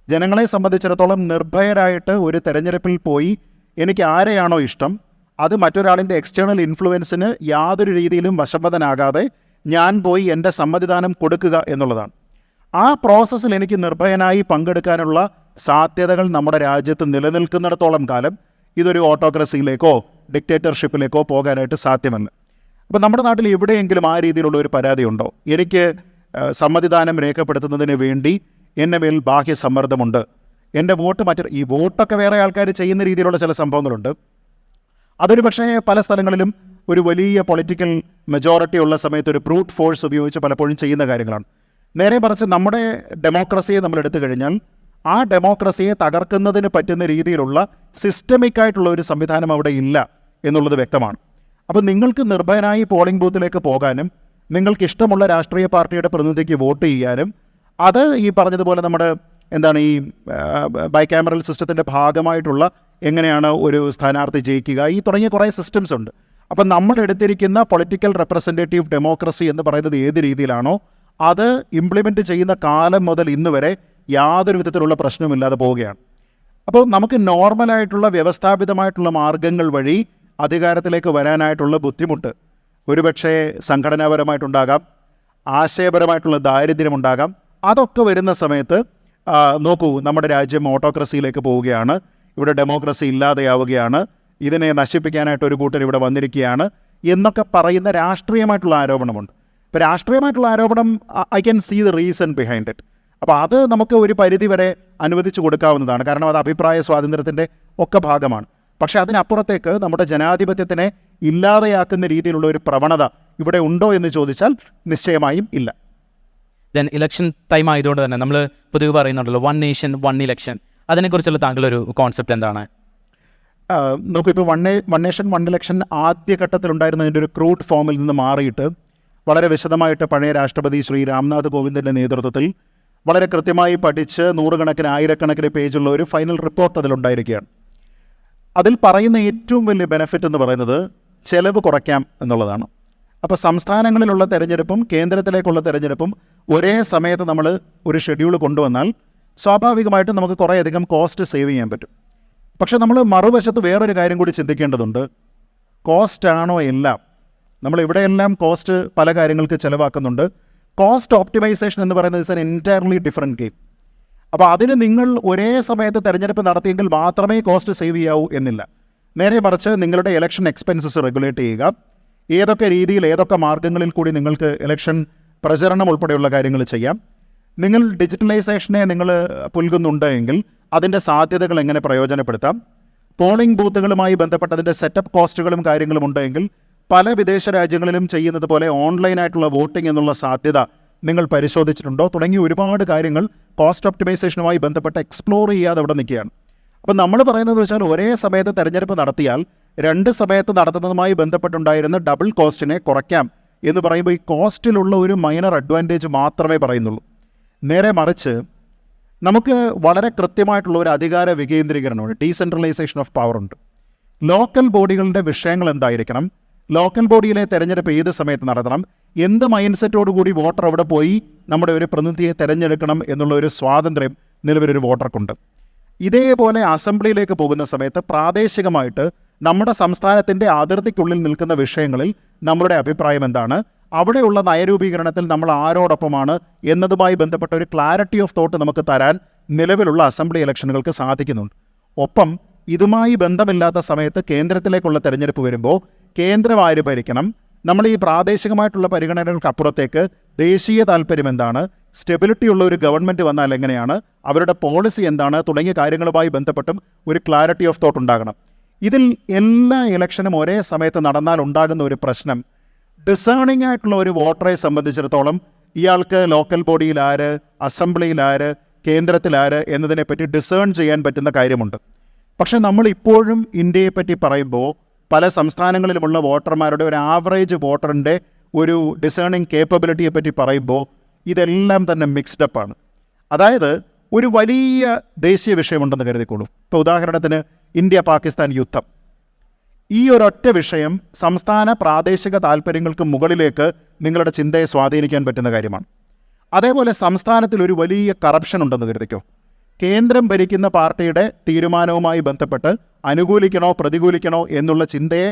ജനങ്ങളെ സംബന്ധിച്ചിടത്തോളം നിർഭയരായിട്ട് ഒരു തെരഞ്ഞെടുപ്പിൽ പോയി എനിക്ക് ആരെയാണോ ഇഷ്ടം അത് മറ്റൊരാളിൻ്റെ എക്സ്റ്റേണൽ ഇൻഫ്ലുവൻസിന് യാതൊരു രീതിയിലും വശംവദനാകാതെ ഞാൻ പോയി എൻ്റെ സമ്മതിദാനം കൊടുക്കുക എന്നുള്ളതാണ്. ആ പ്രോസസ്സിൽ എനിക്ക് നിർഭയനായി പങ്കെടുക്കാനുള്ള സാധ്യതകൾ നമ്മുടെ രാജ്യത്ത് നിലനിൽക്കുന്നിടത്തോളം കാലം ഇതൊരു ഓട്ടോക്രസിയിലേക്കോ ഡിക്റ്റേറ്റർഷിപ്പിലേക്കോ പോകാനായിട്ട് സാധ്യമല്ല. അപ്പോൾ നമ്മുടെ നാട്ടിൽ എവിടെയെങ്കിലും ആ രീതിയിലുള്ള ഒരു പരാതി ഉണ്ടോ, എനിക്ക് സമ്മതിദാനം രേഖപ്പെടുത്തുന്നതിന് വേണ്ടി എന്നെ മേൽ ബാഹ്യ സമ്മർദ്ദമുണ്ട്, എൻ്റെ വോട്ട് ഈ വോട്ടൊക്കെ വേറെ ആൾക്കാർ ചെയ്യുന്ന രീതിയിലുള്ള ചില സംഭവങ്ങളുണ്ട്. അതൊരു പക്ഷേ പല സ്ഥലങ്ങളിലും ഒരു വലിയ പൊളിറ്റിക്കൽ മെജോറിറ്റി ഉള്ള സമയത്ത് ഒരു ബ്രൂട്ട് ഫോഴ്സ് ഉപയോഗിച്ച് പലപ്പോഴും ചെയ്യുന്ന കാര്യങ്ങളാണ്. നേരെ മറിച്ച് നമ്മുടെ ഡെമോക്രസിയെ നമ്മൾ എടുത്തു കഴിഞ്ഞാൽ ആ ഡെമോക്രസിയെ തകർക്കുന്നതിന് പറ്റുന്ന രീതിയിലുള്ള സിസ്റ്റമിക് ആയിട്ടുള്ള ഒരു സംവിധാനം അവിടെ ഇല്ല എന്നുള്ളത് വ്യക്തമാണ്. അപ്പോൾ നിങ്ങൾക്ക് നിർഭയനായി പോളിംഗ് ബൂത്തിലേക്ക് പോകാനും നിങ്ങൾക്ക് ഇഷ്ടമുള്ള രാഷ്ട്രീയ പാർട്ടിയുടെ പ്രതിനിധിക്ക് വോട്ട് ചെയ്യാനും അത് ഈ പറഞ്ഞതുപോലെ നമ്മുടെ ഈ ബൈക്യാമറൽ സിസ്റ്റത്തിൻ്റെ ഭാഗമായിട്ടുള്ള എങ്ങനെയാണ് ഒരു സ്ഥാനാർത്ഥി ജയിക്കുക ഈ തുടങ്ങിയ കുറേ സിസ്റ്റംസ് ഉണ്ട്. അപ്പം നമ്മൾ എടുത്തിരിക്കുന്ന പൊളിറ്റിക്കൽ റെപ്രസെൻറ്റേറ്റീവ് ഡെമോക്രസി എന്ന് പറയുന്നത് ഏത് രീതിയിലാണോ അത് ഇംപ്ലിമെൻറ്റ് ചെയ്യുന്ന കാലം മുതൽ ഇന്ന് വരെ യാതൊരു വിധത്തിലുള്ള പ്രശ്നവുമില്ലാതെ പോവുകയാണ്. അപ്പോൾ നമുക്ക് നോർമലായിട്ടുള്ള വ്യവസ്ഥാപിതമായിട്ടുള്ള മാർഗങ്ങൾ വഴി അധികാരത്തിലേക്ക് വരാനായിട്ടുള്ള ബുദ്ധിമുട്ട് ഒരുപക്ഷെ സംഘടനാപരമായിട്ടുണ്ടാകാം, ആശയപരമായിട്ടുള്ള ദാരിദ്ര്യമുണ്ടാകാം. അതൊക്കെ വരുന്ന സമയത്ത് നോക്കൂ, നമ്മുടെ രാജ്യം ഓട്ടോക്രസിയിലേക്ക് പോവുകയാണ്, ഇവിടെ ഡെമോക്രസി ഇല്ലാതെയാവുകയാണ്, ഇതിനെ നശിപ്പിക്കാനായിട്ട് ഒരു കൂട്ടർ ഇവിടെ വന്നിരിക്കുകയാണ് എന്നൊക്കെ പറയുന്ന രാഷ്ട്രീയമായിട്ടുള്ള ആരോപണമുണ്ട്. ഇപ്പോൾ രാഷ്ട്രീയമായിട്ടുള്ള ആരോപണം I can see the reason behind it. അപ്പോൾ അത് നമുക്ക് ഒരു പരിധി വരെ അനുവദിച്ചു കൊടുക്കാവുന്നതാണ്, കാരണം അത് അഭിപ്രായ സ്വാതന്ത്ര്യത്തിൻ്റെ ഒക്കെ ഭാഗമാണ്. പക്ഷേ അതിനപ്പുറത്തേക്ക് നമ്മുടെ ജനാധിപത്യത്തിനെ ഇല്ലാതെയാക്കുന്ന രീതിയിലുള്ള ഒരു പ്രവണത ഇവിടെ ഉണ്ടോ എന്ന് ചോദിച്ചാൽ നിശ്ചയമായും ഇല്ല. ദെൻ ഇലക്ഷൻ ടൈം ആയതുകൊണ്ട് തന്നെ നമ്മൾ പൊതുവെ പറയുന്നുണ്ടല്ലോ വൺ നേഷൻ വൺ ഇലക്ഷൻ, അതിനെക്കുറിച്ചുള്ള താങ്കളുടെ ഒരു കോൺസെപ്റ്റ് എന്താണ്? നോക്കൂ, ഇപ്പോൾ വൺ നേഷൻ വൺ ഇലക്ഷൻ ആദ്യഘട്ടത്തിലുണ്ടായിരുന്നതിൻ്റെ ഒരു ക്രൂഡ് ഫോമിൽ നിന്ന് മാറിയിട്ട് വളരെ വിശദമായിട്ട് പഴയ രാഷ്ട്രപതി ശ്രീ രാംനാഥ് കോവിന്ദിൻ്റെ നേതൃത്വത്തിൽ വളരെ കൃത്യമായി പഠിച്ച് നൂറുകണക്കിന് ആയിരക്കണക്കിന് പേജുള്ള ഒരു ഫൈനൽ റിപ്പോർട്ട് അതിലുണ്ടായിരിക്കുകയാണ്. അതിൽ പറയുന്ന ഏറ്റവും വലിയ ബെനിഫിറ്റ് എന്ന് പറയുന്നത് ചെലവ് കുറയ്ക്കാം എന്നുള്ളതാണ്. അപ്പോൾ സംസ്ഥാനങ്ങളിലുള്ള തെരഞ്ഞെടുപ്പും കേന്ദ്രത്തിലേക്കുള്ള തെരഞ്ഞെടുപ്പും ഒരേ സമയത്ത് നമ്മൾ ഒരു ഷെഡ്യൂൾ കൊണ്ടുവന്നാൽ സ്വാഭാവികമായിട്ടും നമുക്ക് കുറേയധികം കോസ്റ്റ് സേവ് ചെയ്യാൻ പറ്റും. പക്ഷേ നമ്മൾ മറുവശത്ത് വേറൊരു കാര്യം കൂടി ചിന്തിക്കേണ്ടതുണ്ട്. കോസ്റ്റാണോ എല്ലാം? നമ്മൾ ഇവിടെയെല്ലാം കോസ്റ്റ് പല കാര്യങ്ങൾക്ക് ചിലവാക്കുന്നുണ്ട്. കോസ്റ്റ് ഓപ്റ്റിമൈസേഷൻ എന്ന് പറയുന്നത് it's an entirely different game. അപ്പോൾ അതിന് നിങ്ങൾ ഒരേ സമയത്ത് തെരഞ്ഞെടുപ്പ് നടത്തിയെങ്കിൽ മാത്രമേ കോസ്റ്റ് സേവ് ചെയ്യാവൂ എന്നില്ല. നേരെ മറിച്ച് നിങ്ങളുടെ ഇലക്ഷൻ എക്സ്പെൻസസ് റെഗുലേറ്റ് ചെയ്യുക, ഏതൊക്കെ രീതിയിൽ ഏതൊക്കെ മാർഗ്ഗങ്ങളിൽ കൂടി നിങ്ങൾക്ക് ഇലക്ഷൻ പ്രചരണം ഉൾപ്പെടെയുള്ള കാര്യങ്ങൾ ചെയ്യാം. നിങ്ങൾ ഡിജിറ്റലൈസേഷനെ നിങ്ങൾ പുൽകുന്നുണ്ട് എങ്കിൽ അതിൻ്റെ സാധ്യതകൾ എങ്ങനെ പ്രയോജനപ്പെടുത്താം. പോളിംഗ് ബൂത്തുകളുമായി ബന്ധപ്പെട്ട അതിൻ്റെ സെറ്റപ്പ് കോസ്റ്റുകളും കാര്യങ്ങളും ഉണ്ടെങ്കിൽ പല വിദേശ രാജ്യങ്ങളിലും ചെയ്യുന്നത് പോലെ ഓൺലൈനായിട്ടുള്ള വോട്ടിംഗ് എന്നുള്ള സാധ്യത നിങ്ങൾ പരിശോധിച്ചിട്ടുണ്ടോ തുടങ്ങി ഒരുപാട് കാര്യങ്ങൾ കോസ്റ്റ് ഒപ്റ്റിമൈസേഷനുമായി ബന്ധപ്പെട്ട് എക്സ്പ്ലോർ ചെയ്യാതെ അവിടെ നിൽക്കുകയാണ്. അപ്പം നമ്മൾ പറയുന്നത് വെച്ചാൽ ഒരേ സമയത്ത് തെരഞ്ഞെടുപ്പ് നടത്തിയാൽ 2 സമയത്ത് നടത്തുന്നതുമായി ബന്ധപ്പെട്ടുണ്ടായിരുന്ന ഡബിൾ കോസ്റ്റിനെ കുറയ്ക്കാം എന്ന് പറയുമ്പോൾ ഈ കോസ്റ്റിലുള്ള ഒരു മൈനർ അഡ്വാൻറ്റേജ് മാത്രമേ പറയുന്നുള്ളൂ. നേരെ മറിച്ച് നമുക്ക് വളരെ കൃത്യമായിട്ടുള്ള ഒരു അധികാര വികേന്ദ്രീകരണമുണ്ട്, ഡീസെൻട്രലൈസേഷൻ ഓഫ് പവർ ഉണ്ട്. ലോക്കൽ ബോഡികളുടെ വിഷയങ്ങൾ എന്തായിരിക്കണം, ലോക്കൽ ബോഡിയിലെ തെരഞ്ഞെടുപ്പ് ഏത് സമയത്ത് നടത്തണം, എന്ത് മൈൻഡ് സെറ്റോടുകൂടി വോട്ടർ അവിടെ പോയി നമ്മുടെ ഒരു പ്രതിനിധിയെ തിരഞ്ഞെടുക്കണം എന്നുള്ള ഒരു സ്വാതന്ത്ര്യം നിലവിലൊരു വോട്ടർക്കുണ്ട്. ഇതേപോലെ അസംബ്ലിയിലേക്ക് പോകുന്ന സമയത്ത് പ്രാദേശികമായിട്ട് നമ്മുടെ സംസ്ഥാനത്തിൻ്റെ അതിർത്തിക്കുള്ളിൽ നിൽക്കുന്ന വിഷയങ്ങളിൽ നമ്മളുടെ അഭിപ്രായം എന്താണ്, അവിടെയുള്ള നയരൂപീകരണത്തിൽ നമ്മൾ ആരോടൊപ്പമാണ് എന്നതുമായി ബന്ധപ്പെട്ട ഒരു ക്ലാരിറ്റി ഓഫ് തോട്ട് നമുക്ക് തരാൻ നിലവിലുള്ള അസംബ്ലി ഇലക്ഷനുകൾക്ക് സാധിക്കുന്നുണ്ട്. ഒപ്പം ഇതുമായി ബന്ധമില്ലാത്ത സമയത്ത് കേന്ദ്രത്തിലേക്കുള്ള തെരഞ്ഞെടുപ്പ് വരുമ്പോൾ കേന്ദ്രം ആര് ഭരിക്കണം, നമ്മൾ ഈ പ്രാദേശികമായിട്ടുള്ള പരിഗണനകൾക്ക് അപ്പുറത്തേക്ക് ദേശീയ താല്പര്യം എന്താണ്, സ്റ്റെബിലിറ്റി ഉള്ള ഒരു ഗവൺമെൻറ് വന്നാൽ എങ്ങനെയാണ്, അവരുടെ പോളിസി എന്താണ് തുടങ്ങിയ കാര്യങ്ങളുമായി ബന്ധപ്പെട്ടും ഒരു ക്ലാരിറ്റി ഓഫ് തോട്ട് ഉണ്ടാകണം. ഇതിൽ എല്ലാ ഇലക്ഷനും ഒരേ സമയത്ത് നടന്നാൽ ഉണ്ടാകുന്ന ഒരു പ്രശ്നം, ഡിസേണിംഗ് ആയിട്ടുള്ള ഒരു വോട്ടറെ സംബന്ധിച്ചിടത്തോളം ഇയാൾക്ക് ലോക്കൽ ബോഡിയിൽ ആര്, അസംബ്ലിയിൽ ആര്, കേന്ദ്രത്തിൽ ആര് എന്നതിനെപ്പറ്റി ഡിസേൺ ചെയ്യാൻ പറ്റുന്ന കാര്യമുണ്ട്. പക്ഷെ നമ്മൾ ഇപ്പോഴും ഇന്ത്യയെപ്പറ്റി പറയുമ്പോൾ പല സംസ്ഥാനങ്ങളിലുമുള്ള വോട്ടർമാരുടെ ഒരു ആവറേജ് വോട്ടറിൻ്റെ ഒരു ഡിസേണിംഗ് കേപ്പബിലിറ്റിയെ പറ്റി പറയുമ്പോൾ ഇതെല്ലാം തന്നെ മിക്സ്ഡ് അപ്പാണ്. അതായത് ഒരു വലിയ ദേശീയ വിഷയമുണ്ടെന്ന് കരുതിക്കോളൂ. ഇപ്പോൾ ഉദാഹരണത്തിന് ഇന്ത്യ പാകിസ്ഥാൻ യുദ്ധം. ഈ ഒരൊറ്റ വിഷയം സംസ്ഥാന പ്രാദേശിക താല്പര്യങ്ങൾക്ക് മുകളിലേക്ക് നിങ്ങളുടെ ചിന്തയെ സ്വാധീനിക്കാൻ പറ്റുന്ന കാര്യമാണ്. അതേപോലെ സംസ്ഥാനത്തിൽ ഒരു വലിയ കറപ്ഷൻ ഉണ്ടെന്ന് കരുതിക്കോ. കേന്ദ്രം ഭരിക്കുന്ന പാർട്ടിയുടെ തീരുമാനവുമായി ബന്ധപ്പെട്ട് അനുകൂലിക്കണോ പ്രതികൂലിക്കണോ എന്നുള്ള ചിന്തയെ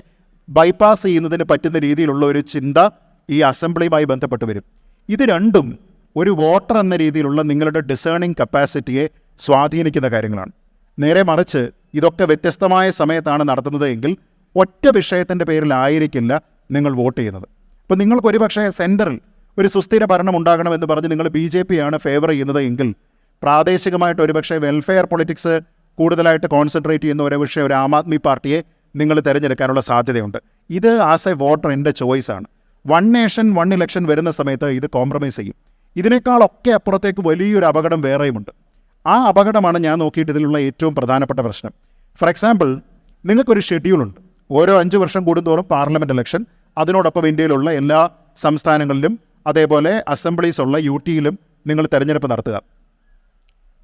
ബൈപ്പാസ് ചെയ്യുന്നതിന് പറ്റുന്ന രീതിയിലുള്ള ഒരു ചിന്ത ഈ അസംബ്ലിയുമായി ബന്ധപ്പെട്ട് വരും. ഇത് രണ്ടും ഒരു വോട്ടർ എന്ന രീതിയിലുള്ള നിങ്ങളുടെ ഡിസേണിംഗ് കപ്പാസിറ്റിയെ സ്വാധീനിക്കുന്ന കാര്യങ്ങളാണ്. നേരെ മറിച്ച് ഇതൊക്കെ വ്യത്യസ്തമായ സമയത്താണ് നടത്തുന്നത് എങ്കിൽ ഒറ്റ വിഷയത്തിൻ്റെ പേരിലായിരിക്കില്ല നിങ്ങൾ വോട്ട് ചെയ്യുന്നത്. ഇപ്പോൾ നിങ്ങൾക്കൊരു പക്ഷേ സെൻറ്ററിൽ ഒരു സുസ്ഥിര ഭരണം ഉണ്ടാകണമെന്ന് പറഞ്ഞ് നിങ്ങൾ BJP ആണ് ഫേവർ ചെയ്യുന്നത് എങ്കിൽ പ്രാദേശികമായിട്ട് ഒരുപക്ഷെ വെൽഫെയർ പൊളിറ്റിക്സ് കൂടുതലായിട്ട് കോൺസെൻട്രേറ്റ് ചെയ്യുന്ന ഒരു വിഷയം ഒരു ആം ആദ്മി പാർട്ടിയെ നിങ്ങൾ തിരഞ്ഞെടുക്കാനുള്ള സാധ്യതയുണ്ട്. ഇത് ആസ് എ വോട്ടർ എൻ്റെ ചോയ്സാണ്. 1 നേഷൻ 1 ഇലക്ഷൻ വരുന്ന സമയത്ത് ഇത് കോംപ്രമൈസ് ചെയ്യും. ഇതിനേക്കാളൊക്കെ അപ്പുറത്തേക്ക് വലിയൊരു അപകടം വേറെയുമുണ്ട്. ആ അപകടമാണ് ഞാൻ നോക്കിയിട്ട് ഇതിലുള്ള ഏറ്റവും പ്രധാനപ്പെട്ട പ്രശ്നം. ഫോർ എക്സാമ്പിൾ, നിങ്ങൾക്കൊരു ഷെഡ്യൂളുണ്ട്. ഓരോ 5 വർഷം കൂടുന്തോറും പാർലമെൻറ്റ് ഇലക്ഷൻ, അതിനോടൊപ്പം ഇന്ത്യയിലുള്ള എല്ലാ സംസ്ഥാനങ്ങളിലും അതേപോലെ അസംബ്ലീസ് ഉള്ള UTയിലും നിങ്ങൾ തിരഞ്ഞെടുപ്പ് നടത്തുക.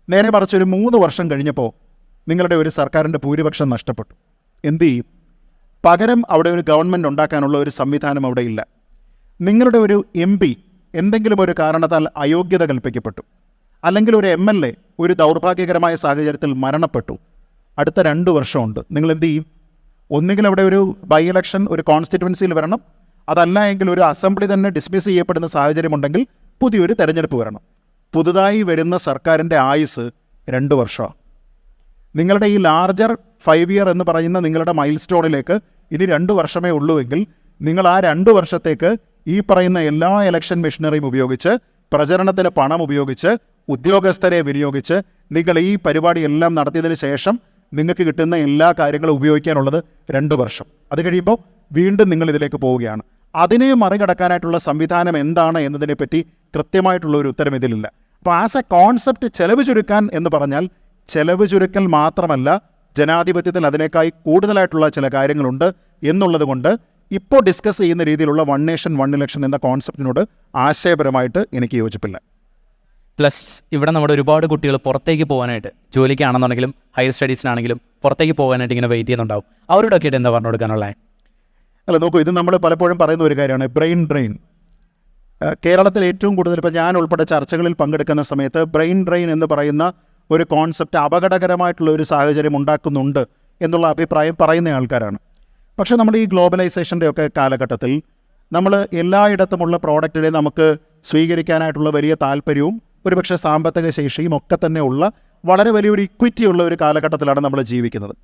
നേരെ മറിച്ച് ഒരു 3 വർഷം കഴിഞ്ഞപ്പോൾ നിങ്ങളുടെ ഒരു സർക്കാരിൻ്റെ ഭൂരിപക്ഷം നഷ്ടപ്പെട്ടു. എന്ത് ചെയ്യും? പകരം അവിടെ ഒരു ഗവൺമെൻറ് ഉണ്ടാക്കാനുള്ള ഒരു സംവിധാനം അവിടെ ഇല്ല. നിങ്ങളുടെ ഒരു MP എന്തെങ്കിലും ഒരു കാരണത്താൽ അയോഗ്യത കൽപ്പിക്കപ്പെട്ടു, അല്ലെങ്കിൽ ഒരു MLA ഒരു ദൗർഭാഗ്യകരമായ സാഹചര്യത്തിൽ മരണപ്പെട്ടു. അടുത്ത 2 വർഷമുണ്ട്. നിങ്ങൾ എന്ത് ചെയ്യും? ഒന്നുകിൽ അവിടെ ഒരു ബൈ ഇലക്ഷൻ ഒരു കോൺസ്റ്റിറ്റ്യുവൻസിയിൽ വരണം, അതല്ല എങ്കിൽ ഒരു അസംബ്ലി തന്നെ ഡിസ്മിസ് ചെയ്യപ്പെടുന്ന സാഹചര്യമുണ്ടെങ്കിൽ പുതിയൊരു തെരഞ്ഞെടുപ്പ് വരണം. പുതുതായി വരുന്ന സർക്കാരിൻ്റെ ആയുസ് 2 വർഷമാണ്. നിങ്ങളുടെ ഈ ലാർജർ 5 ഇയർ എന്ന് പറയുന്ന നിങ്ങളുടെ മൈൽ സ്റ്റോണിലേക്ക് ഇനി 2 വർഷമേ ഉള്ളൂവെങ്കിൽ നിങ്ങൾ ആ 2 വർഷത്തേക്ക് ഈ പറയുന്ന എല്ലാ ഇലക്ഷൻ മെഷീനറിയും ഉപയോഗിച്ച്, പ്രചരണത്തിന് പണം ഉപയോഗിച്ച്, ഉദ്യോഗസ്ഥരെ വിനിയോഗിച്ച് നിങ്ങൾ ഈ പരിപാടിയെല്ലാം നടത്തിയതിന് ശേഷം നിങ്ങൾക്ക് കിട്ടുന്ന എല്ലാ കാര്യങ്ങളും ഉപയോഗിക്കാനുള്ളത് 2 വർഷം. അത് കഴിയുമ്പോൾ വീണ്ടും നിങ്ങൾ ഇതിലേക്ക് പോവുകയാണ്. അതിനെ മറികടക്കാനായിട്ടുള്ള സംവിധാനം എന്താണ് എന്നതിനെപ്പറ്റി കൃത്യമായിട്ടുള്ള ഒരു ഉത്തരം ഇതിലില്ല. അപ്പോൾ ആസ് എ കോൺസെപ്റ്റ് ചെലവ് ചുരുക്കാൻ എന്ന് പറഞ്ഞാൽ ചെലവ് ചുരുക്കൽ മാത്രമല്ല, ജനാധിപത്യത്തിൽ അതിനേക്കായി കൂടുതലായിട്ടുള്ള ചില കാര്യങ്ങളുണ്ട് എന്നുള്ളത് കൊണ്ട് ഇപ്പോൾ ഡിസ്കസ് ചെയ്യുന്ന രീതിയിലുള്ള 1 നേഷൻ 1 ഇലക്ഷൻ എന്ന കോൺസെപ്റ്റിനോട് ആശയപരമായിട്ട് എനിക്ക് യോജിപ്പില്ല. പ്ലസ് ഇവിടെ നമ്മുടെ ഒരുപാട് കുട്ടികൾ പുറത്തേക്ക് പോകാനായിട്ട്, ജോലിക്കാണെന്നുണ്ടെങ്കിലും ഹയർ സ്റ്റഡീസിനാണെങ്കിലും പുറത്തേക്ക് പോകാനായിട്ട് ഇങ്ങനെ വെയിറ്റ് ചെയ്യുന്നുണ്ടാവും. അവരോടൊക്കെ ആയിട്ട് എന്താ പറഞ്ഞു കൊടുക്കാനുള്ളത്? അല്ല, നോക്കൂ, ഇത് നമ്മൾ പലപ്പോഴും പറയുന്ന ഒരു കാര്യമാണ് ബ്രെയിൻ ഡ്രെയിൻ. കേരളത്തിൽ ഏറ്റവും കൂടുതൽ ഇപ്പോൾ ഞാൻ ഉൾപ്പെടെ ചർച്ചകളിൽ പങ്കെടുക്കുന്ന സമയത്ത് ബ്രെയിൻ ഡ്രെയിൻ എന്ന് പറയുന്ന ഒരു കോൺസെപ്റ്റ് അപകടകരമായിട്ടുള്ള ഒരു സാഹചര്യം ഉണ്ടാക്കുന്നുണ്ട് എന്നുള്ള അഭിപ്രായം പറയുന്ന ആൾക്കാരാണ്. പക്ഷേ നമ്മൾ ഈ ഗ്ലോബലൈസേഷൻ്റെ ഒക്കെ കാലഘട്ടത്തിൽ നമ്മൾ എല്ലായിടത്തുമുള്ള പ്രോഡക്റ്റിനെ നമുക്ക് സ്വീകരിക്കാനായിട്ടുള്ള വലിയ താല്പര്യവും ഒരുപക്ഷെ സാമ്പത്തിക ശേഷിയും ഒക്കെ തന്നെ ഉള്ള വളരെ വലിയൊരു ഇക്വിറ്റി ഉള്ള ഒരു കാലഘട്ടത്തിലാണ് നമ്മൾ ജീവിക്കുന്നത്.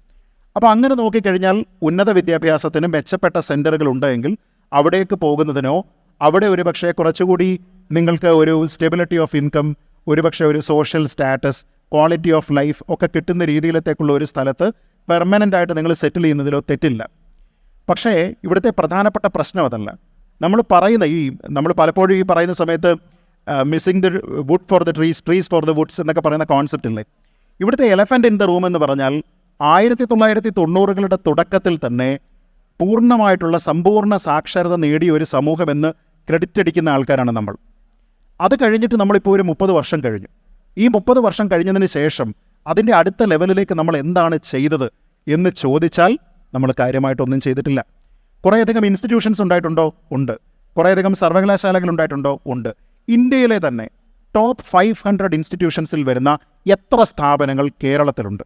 അപ്പോൾ അങ്ങനെ നോക്കിക്കഴിഞ്ഞാൽ ഉന്നത വിദ്യാഭ്യാസത്തിന് മെച്ചപ്പെട്ട സെൻറ്ററുകൾ ഉണ്ടെങ്കിൽ അവിടേക്ക് പോകുന്നതിനോ അവിടെ ഒരു പക്ഷേ കുറച്ചുകൂടി നിങ്ങൾക്ക് ഒരു സ്റ്റെബിലിറ്റി ഓഫ് ഇൻകം, ഒരുപക്ഷെ ഒരു social status, quality of life ഒക്കെ കിട്ടുന്ന രീതിയിലത്തേക്കുള്ള ഒരു സ്ഥലത്ത് പെർമനൻ്റ് ആയിട്ട് നിങ്ങൾ സെറ്റിൽ ചെയ്യുന്നതിലോ തെറ്റില്ല. പക്ഷേ ഇവിടുത്തെ പ്രധാനപ്പെട്ട പ്രശ്നം അതല്ല. നമ്മൾ പലപ്പോഴും ഈ പറയുന്ന സമയത്ത് missing the wood for the trees for the woods എന്നൊക്കെ പറയുന്ന കോൺസെപ്റ്റ് ഇല്ലേ, ഇവിടുത്തെ എലഫൻ്റ് ഇൻ ദ റൂം എന്ന് പറഞ്ഞാൽ 1990-കളുടെ തുടക്കത്തിൽ തന്നെ പൂർണ്ണമായിട്ടുള്ള സമ്പൂർണ്ണ സാക്ഷരത നേടിയ ഒരു സമൂഹമെന്ന് ക്രെഡിറ്റ് അടിക്കുന്ന ആൾക്കാരാണ് നമ്മൾ. അത് കഴിഞ്ഞിട്ട് നമ്മളിപ്പോൾ ഒരു 30 വർഷം കഴിഞ്ഞു. ഈ 30 വർഷം കഴിഞ്ഞതിന് ശേഷം അതിൻ്റെ അടുത്ത ലെവലിലേക്ക് നമ്മൾ എന്താണ് ചെയ്തത് എന്ന് ചോദിച്ചാൽ നമ്മൾ കാര്യമായിട്ടൊന്നും ചെയ്തിട്ടില്ല. കുറേയധികം ഇൻസ്റ്റിറ്റ്യൂഷൻസ് ഉണ്ടായിട്ടുണ്ടോ? ഉണ്ട്. കുറേയധികം സർവകലാശാലകൾ ഉണ്ടായിട്ടുണ്ടോ? ഉണ്ട്. ഇന്ത്യയിലെ തന്നെ ടോപ്പ് 500 ഇൻസ്റ്റിറ്റ്യൂഷൻസിൽ വരുന്ന എത്ര സ്ഥാപനങ്ങൾ കേരളത്തിലുണ്ട്?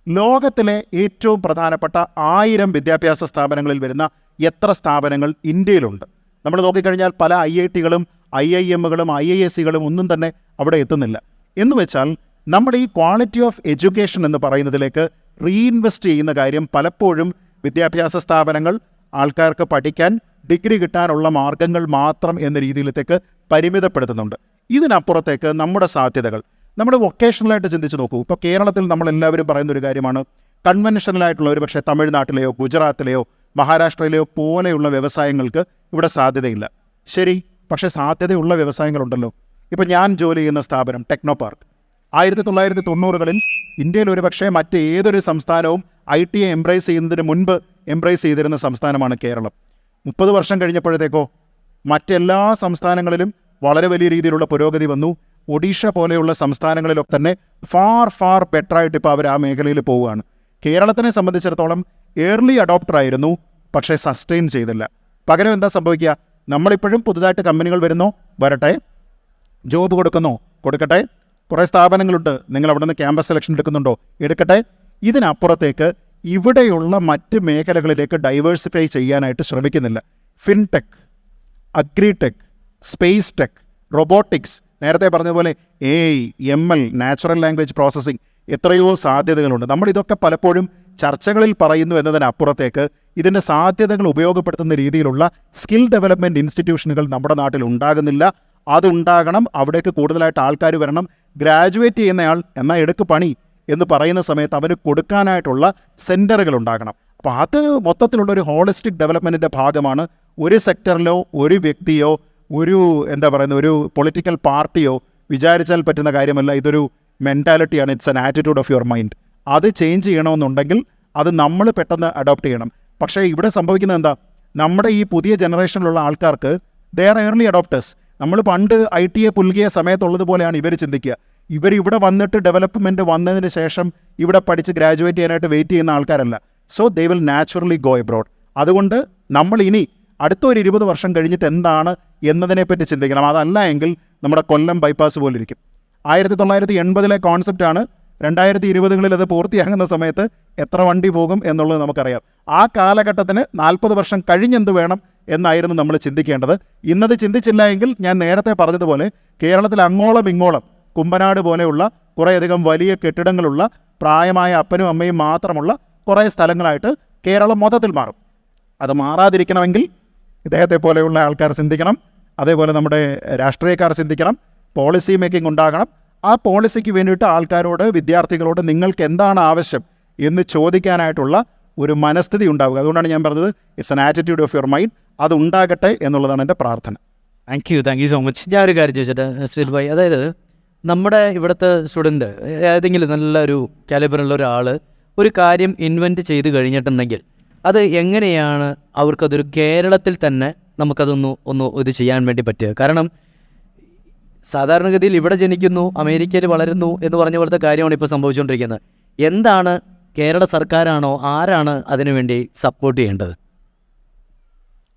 ലോകത്തിലെ ഏറ്റവും പ്രധാനപ്പെട്ട 1000 വിദ്യാഭ്യാസ സ്ഥാപനങ്ങളിൽ വരുന്ന എത്ര സ്ഥാപനങ്ങൾ ഇന്ത്യയിലുണ്ട്? നമ്മൾ നോക്കിക്കഴിഞ്ഞാൽ പല IIT-കളും IIM-കളും IISc-കളും ഒന്നും തന്നെ അവിടെ എത്തുന്നില്ല. എന്ന് വെച്ചാൽ നമ്മുടെ ഈ ക്വാളിറ്റി ഓഫ് എഡ്യൂക്കേഷൻ എന്ന് പറയുന്നതിലേക്ക് റീഇൻവെസ്റ്റ് ചെയ്യുന്ന കാര്യം പലപ്പോഴും വിദ്യാഭ്യാസ സ്ഥാപനങ്ങൾ ആൾക്കാർക്ക് പഠിക്കാൻ ഡിഗ്രി കിട്ടാനുള്ള മാർഗങ്ങൾ മാത്രം എന്ന രീതിയിലത്തേക്ക് പരിമിതപ്പെടുത്തുന്നുണ്ട്. ഇതിനപ്പുറത്തേക്ക് നമ്മുടെ സാധ്യതകൾ നമ്മൾ വൊക്കേഷണലായിട്ട് ചിന്തിച്ച് നോക്കൂ. ഇപ്പോൾ കേരളത്തിൽ നമ്മളെല്ലാവരും പറയുന്നൊരു കാര്യമാണ് കൺവെൻഷനലായിട്ടുള്ള ഒരു പക്ഷേ തമിഴ്നാട്ടിലെയോ ഗുജറാത്തിലെയോ മഹാരാഷ്ട്രയിലെയോ പോലെയുള്ള വ്യവസായങ്ങൾക്ക് ഇവിടെ സാധ്യതയില്ല. ശരി, പക്ഷേ സാധ്യതയുള്ള വ്യവസായങ്ങളുണ്ടല്ലോ. ഇപ്പോൾ ഞാൻ ജോലി ചെയ്യുന്ന സ്ഥാപനം ടെക്നോ പാർക്ക് 1990-കളിൽ ഇന്ത്യയിൽ ഒരു പക്ഷേ മറ്റേതൊരു സംസ്ഥാനവും IT-യെ എംബ്രേസ് ചെയ്യുന്നതിന് മുൻപ് എംബ്രേസ് ചെയ്തിരുന്ന സംസ്ഥാനമാണ് കേരളം. 30 വർഷം കഴിഞ്ഞപ്പോഴത്തേക്കോ മറ്റെല്ലാ സംസ്ഥാനങ്ങളിലും വളരെ വലിയ രീതിയിലുള്ള പുരോഗതി വന്നു. ഒഡീഷ പോലെയുള്ള സംസ്ഥാനങ്ങളിലൊക്കെ തന്നെ ഫാർ ബെറ്ററായിട്ട് ഇപ്പോൾ അവർ ആ മേഖലയിൽ പോവുകയാണ്. കേരളത്തിനെ സംബന്ധിച്ചിടത്തോളം ഏർലി അഡോപ്റ്റർ ആയിരുന്നു, പക്ഷേ സസ്റ്റെയിൻ ചെയ്തില്ല. പകരം എന്താ സംഭവിക്കുക? നമ്മളിപ്പോഴും പുതുതായിട്ട് കമ്പനികൾ വരുന്നോ? വരട്ടെ. ജോബ് കൊടുക്കട്ടെ. കുറേ സ്ഥാപനങ്ങളുണ്ട്, നിങ്ങൾ അവിടെ നിന്ന് ക്യാമ്പസ് സെലക്ഷൻ എടുക്കുന്നുണ്ടോ? എടുക്കട്ടെ. ഇതിനപ്പുറത്തേക്ക് ഇവിടെയുള്ള മറ്റ് മേഖലകളിലേക്ക് ഡൈവേഴ്സിഫൈ ചെയ്യാനായിട്ട് ശ്രമിക്കുന്നില്ല. Fintech, agritech, space tech, robotics, നേരത്തെ പറഞ്ഞതുപോലെ AI, ML, natural language processing, എത്രയോ സാധ്യതകളുണ്ട്. നമ്മളിതൊക്കെ പലപ്പോഴും ചർച്ചകളിൽ പറയുന്നു എന്നതിനപ്പുറത്തേക്ക് ഇതിൻ്റെ സാധ്യതകൾ ഉപയോഗപ്പെടുത്തുന്ന രീതിയിലുള്ള സ്കിൽ ഡെവലപ്മെൻറ്റ് ഇൻസ്റ്റിറ്റ്യൂഷനുകൾ നമ്മുടെ നാട്ടിൽ ഉണ്ടാകുന്നില്ല. അതുണ്ടാകണം. അവിടേക്ക് കൂടുതലായിട്ട് ആൾക്കാർ വരണം. ഗ്രാജുവേറ്റ് ചെയ്യുന്നയാൾ എന്നാൽ എടുക്ക് പണി എന്ന് പറയുന്ന സമയത്ത് അവന് കൊടുക്കാനായിട്ടുള്ള സെൻറ്ററുകൾ ഉണ്ടാകണം. അപ്പോൾ അത് മൊത്തത്തിലുള്ളൊരു ഹോളിസ്റ്റിക് ഡെവലപ്മെൻറ്റിൻ്റെ ഭാഗമാണ്. ഒരു സെക്ടറിലോ ഒരു വ്യക്തിയോ ഒരു ഒരു പൊളിറ്റിക്കൽ പാർട്ടിയോ വിചാരിച്ചാൽ പറ്റുന്ന കാര്യമല്ല. ഇതൊരു മെൻറ്റാലിറ്റിയാണ്. It's an attitude of your mind. അത് ചേഞ്ച് ചെയ്യണമെന്നുണ്ടെങ്കിൽ അത് നമ്മൾ പെട്ടെന്ന് അഡോപ്റ്റ് ചെയ്യണം. പക്ഷേ ഇവിടെ സംഭവിക്കുന്നത് എന്താ? നമ്മുടെ ഈ പുതിയ ജനറേഷനിലുള്ള ആൾക്കാർക്ക് ദേ ആർ ഏർലി അഡോപ്റ്റേഴ്സ്. നമ്മൾ പണ്ട് IT-യെ പുൽകിയ സമയത്തുള്ളതുപോലെയാണ് ഇവർ ചിന്തിക്കുക. ഇവിടെ വന്നിട്ട് ഡെവലപ്മെൻറ്റ് വന്നതിന് ശേഷം ഇവിടെ പഠിച്ച് ഗ്രാജുവേറ്റ് ചെയ്യാനായിട്ട് വെയിറ്റ് ചെയ്യുന്ന ആൾക്കാരല്ല. So they will naturally go abroad. അതുകൊണ്ട് നമ്മൾ ഇനി അടുത്ത ഒരു 20 വർഷം കഴിഞ്ഞിട്ട് എന്താണ് എന്നതിനെപ്പറ്റി ചിന്തിക്കണം. അതല്ല എങ്കിൽ നമ്മുടെ കൊല്ലം ബൈപ്പാസ് പോലിരിക്കും. 1980-ലെ കോൺസെപ്റ്റാണ്. 2020-കളിൽ അത് പൂർത്തിയാകുന്ന സമയത്ത് എത്ര വണ്ടി പോകും എന്നുള്ളത് നമുക്കറിയാം. ആ കാലഘട്ടത്തിന് 40 വർഷം കഴിഞ്ഞെന്ത് വേണം എന്നായിരുന്നു നമ്മൾ ചിന്തിക്കേണ്ടത്. ഇന്നത് ചിന്തിച്ചില്ല എങ്കിൽ ഞാൻ നേരത്തെ പറഞ്ഞതുപോലെ കേരളത്തിൽ അങ്ങോളം ഇങ്ങോളം കുമ്പനാട് പോലെയുള്ള കുറേയധികം വലിയ കെട്ടിടങ്ങളുള്ള പ്രായമായ അപ്പനും അമ്മയും മാത്രമുള്ള കുറേ സ്ഥലങ്ങളായിട്ട് കേരളം മൊത്തത്തിൽ മാറും. അത് മാറാതിരിക്കണമെങ്കിൽ ഇദ്ദേഹത്തെ പോലെയുള്ള ആൾക്കാർ ചിന്തിക്കണം. അതേപോലെ നമ്മുടെ രാഷ്ട്രീയക്കാർ ചിന്തിക്കണം. പോളിസി മേക്കിംഗ് ഉണ്ടാകണം. ആ പോളിസിക്ക് വേണ്ടിയിട്ട് ആൾക്കാരോട്, വിദ്യാർത്ഥികളോട് നിങ്ങൾക്ക് എന്താണ് ആവശ്യം എന്ന് ചോദിക്കാനായിട്ടുള്ള ഒരു മനസ്ഥിതി ഉണ്ടാവുക. അതുകൊണ്ടാണ് ഞാൻ പറഞ്ഞത് it's an attitude of your mind. അത് ഉണ്ടാകട്ടെ എന്നുള്ളതാണ് എൻ്റെ പ്രാർത്ഥന. Thank you so much. ഞാൻ ഒരു കാര്യം ചോദിച്ചിട്ട് ശ്രീൽ ഭായി, അതായത് നമ്മുടെ ഇവിടുത്തെ സ്റ്റുഡൻറ്റ് ഏതെങ്കിലും നല്ലൊരു കാലിബറുള്ള ഒരാൾ ഒരു കാര്യം ഇൻവെൻറ്റ് ചെയ്ത് കഴിഞ്ഞിട്ടുണ്ടെങ്കിൽ അത് എങ്ങനെയാണ് അവർക്കതൊരു കേരളത്തിൽ തന്നെ നമുക്കതൊന്ന് ഇത് ചെയ്യാൻ വേണ്ടി പറ്റുക? കാരണം സാധാരണഗതിയിൽ ഇവിടെ ജനിക്കുന്നു, അമേരിക്കയിൽ വളരുന്നു എന്ന് പറഞ്ഞ പോലത്തെ കാര്യമാണ് ഇപ്പോൾ സംഭവിച്ചുകൊണ്ടിരിക്കുന്നത്. എന്താണ് കേരള സർക്കാരാണോ ആരാണ് അതിനു വേണ്ടി സപ്പോർട്ട് ചെയ്യേണ്ടത്?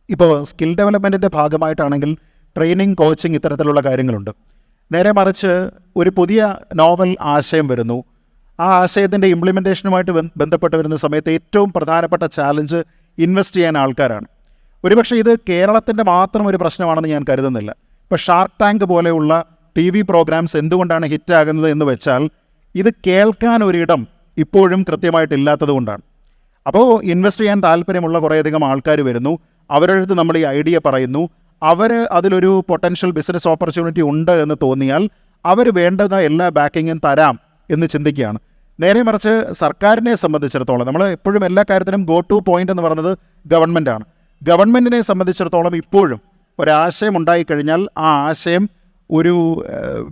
ഇപ്പോൾ സ്കിൽ ഡെവലപ്മെൻറ്റിൻ്റെ ഭാഗമായിട്ടാണെങ്കിൽ ട്രെയിനിങ്, കോച്ചിങ്, ഇത്തരത്തിലുള്ള കാര്യങ്ങളുണ്ട്. നേരെ മറിച്ച് ഒരു പുതിയ നോവൽ ആശയം വരുന്നു. ആ ആശയത്തിൻ്റെ ഇംപ്ലിമെൻറ്റേഷനുമായിട്ട് ബന്ധപ്പെട്ട് വരുന്ന സമയത്ത് ഏറ്റവും പ്രധാനപ്പെട്ട ചാലഞ്ച് ഇൻവെസ്റ്റ് ചെയ്യാൻ ആൾക്കാരാണ്. ഒരുപക്ഷെ ഇത് കേരളത്തിൻ്റെ മാത്രം ഒരു പ്രശ്നമാണെന്ന് ഞാൻ കരുതുന്നില്ല. ഇപ്പോൾ ഷാർക്ക് ടാങ്ക് പോലെയുള്ള TV പ്രോഗ്രാംസ് എന്തുകൊണ്ടാണ് ഹിറ്റാകുന്നത് എന്ന് വെച്ചാൽ ഇത് കേൾക്കാൻ ഒരിടം ഇപ്പോഴും കൃത്യമായിട്ടില്ലാത്തത് കൊണ്ടാണ്. അപ്പോൾ ഇൻവെസ്റ്റ് ചെയ്യാൻ താല്പര്യമുള്ള കുറേയധികം ആൾക്കാർ വരുന്നു. അവരുടെ അടുത്ത് നമ്മൾ ഈ ഐഡിയ പറയുന്നു, അവർ അതിലൊരു പൊട്ടൻഷ്യൽ ബിസിനസ് ഓപ്പർച്യൂണിറ്റി ഉണ്ട് എന്ന് തോന്നിയാൽ അവർ വേണ്ടുന്ന എല്ലാ ബാക്കിങ്ങും തരാം എന്ന് ചിന്തിക്കുകയാണ്. നേരെ മറിച്ച് സർക്കാരിനെ സംബന്ധിച്ചിടത്തോളം നമ്മൾ എപ്പോഴും എല്ലാ കാര്യത്തിനും ഗോ ടു പോയിന്റ് എന്ന് പറയുന്നത് ഗവൺമെൻറ്റാണ്. ഗവൺമെൻറ്റിനെ സംബന്ധിച്ചിടത്തോളം ഇപ്പോഴും ഒരാശയം ഉണ്ടായിക്കഴിഞ്ഞാൽ ആ ആശയം ഒരു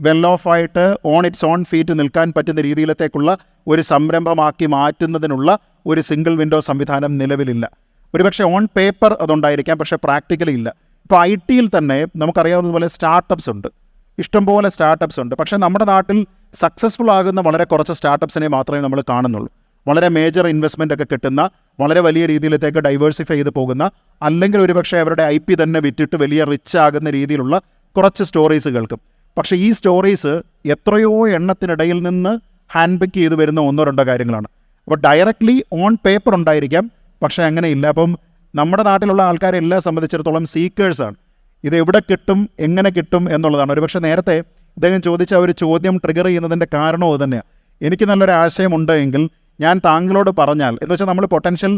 വെൽ ഓഫായിട്ട് ഓൺ ഇറ്റ്സ് ഓൺ ഫീറ്റ് നിൽക്കാൻ പറ്റുന്ന രീതിയിലത്തേക്കുള്ള ഒരു സംരംഭമാക്കി മാറ്റുന്നതിനുള്ള ഒരു സിംഗിൾ വിൻഡോ സംവിധാനം നിലവിലില്ല. ഒരുപക്ഷെ ഓൺ പേപ്പർ അതുണ്ടായിരിക്കാം, പക്ഷേ പ്രാക്ടിക്കലി ഇല്ല. ഇപ്പോൾ IT തന്നെ നമുക്കറിയാവുന്നതുപോലെ സ്റ്റാർട്ടപ്സ് ഉണ്ട്, ഇഷ്ടംപോലെ സ്റ്റാർട്ടപ്സ് ഉണ്ട്. പക്ഷേ നമ്മുടെ നാട്ടിൽ സക്സസ്ഫുൾ ആകുന്ന വളരെ കുറച്ച് സ്റ്റാർട്ടപ്സിനെ മാത്രമേ നമ്മൾ കാണുന്നുള്ളൂ. വളരെ മേജർ ഇൻവെസ്റ്റ്മെൻ്റ് ഒക്കെ കിട്ടുന്ന, വളരെ വലിയ രീതിയിലത്തേക്ക് ഡൈവേഴ്സിഫൈ ചെയ്ത് പോകുന്ന, അല്ലെങ്കിൽ ഒരുപക്ഷെ അവരുടെ IP തന്നെ വിറ്റിട്ട് വലിയ റിച്ച് ആകുന്ന രീതിയിലുള്ള കുറച്ച് സ്റ്റോറീസ് കേൾക്കും. പക്ഷേ ഈ സ്റ്റോറീസ് എത്രയോ എണ്ണത്തിനിടയിൽ നിന്ന് ഹാൻഡ് പിക്ക് ചെയ്ത് വരുന്ന 1-2 കാര്യങ്ങളാണ്. അപ്പോൾ ഡയറക്റ്റ്ലി ഓൺ പേപ്പർ ഉണ്ടായിരിക്കാം, പക്ഷേ അങ്ങനെയില്ല. അപ്പം നമ്മുടെ നാട്ടിലുള്ള ആൾക്കാരെല്ലാം സംബന്ധിച്ചിടത്തോളം സീക്കേഴ്സാണ്. ഇത് എവിടെ കിട്ടും, എങ്ങനെ കിട്ടും എന്നുള്ളതാണ്. ഒരുപക്ഷെ നേരത്തെ ഇദ്ദേഹം ചോദിച്ച ഒരു ചോദ്യം ട്രിഗർ ചെയ്യുന്നതിൻ്റെ കാരണവും അത് തന്നെയാണ്. എനിക്ക് നല്ലൊരു ആശയമുണ്ട് എങ്കിൽ ഞാൻ താങ്കളോട് പറഞ്ഞാൽ, എന്ന് വെച്ചാൽ നമ്മൾ പൊട്ടൻഷ്യൽ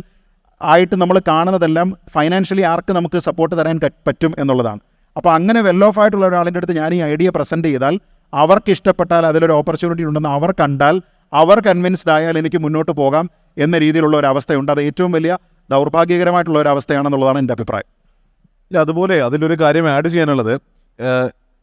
ആയിട്ട് നമ്മൾ കാണുന്നതെല്ലാം ഫൈനാൻഷ്യലി ആർക്ക് നമുക്ക് സപ്പോർട്ട് തരാൻ പറ്റും എന്നുള്ളതാണ്. അപ്പോൾ അങ്ങനെ വെൽ ഓഫ് ആയിട്ടുള്ള ഒരാളിൻ്റെ അടുത്ത് ഞാൻ ഈ ഐഡിയ പ്രസൻറ്റ് ചെയ്താൽ, അവർക്ക് ഇഷ്ടപ്പെട്ടാൽ, അതിലൊരു ഓപ്പർച്യൂണിറ്റി ഉണ്ടെന്ന് അവർ കണ്ടാൽ, അവർ കൺവിൻസ്ഡ് ആയാൽ എനിക്ക് മുന്നോട്ട് പോകാം എന്ന രീതിയിലുള്ള ഒരു അവസ്ഥയുണ്ട്. അത് ഏറ്റവും വലിയ ദൗർഭാഗ്യകരമായിട്ടുള്ള ഒരു അവസ്ഥയാണെന്നുള്ളതാണ് എൻ്റെ അഭിപ്രായം. അതുപോലെ അതിലൊരു കാര്യം ആഡ് ചെയ്യാനുള്ളത്,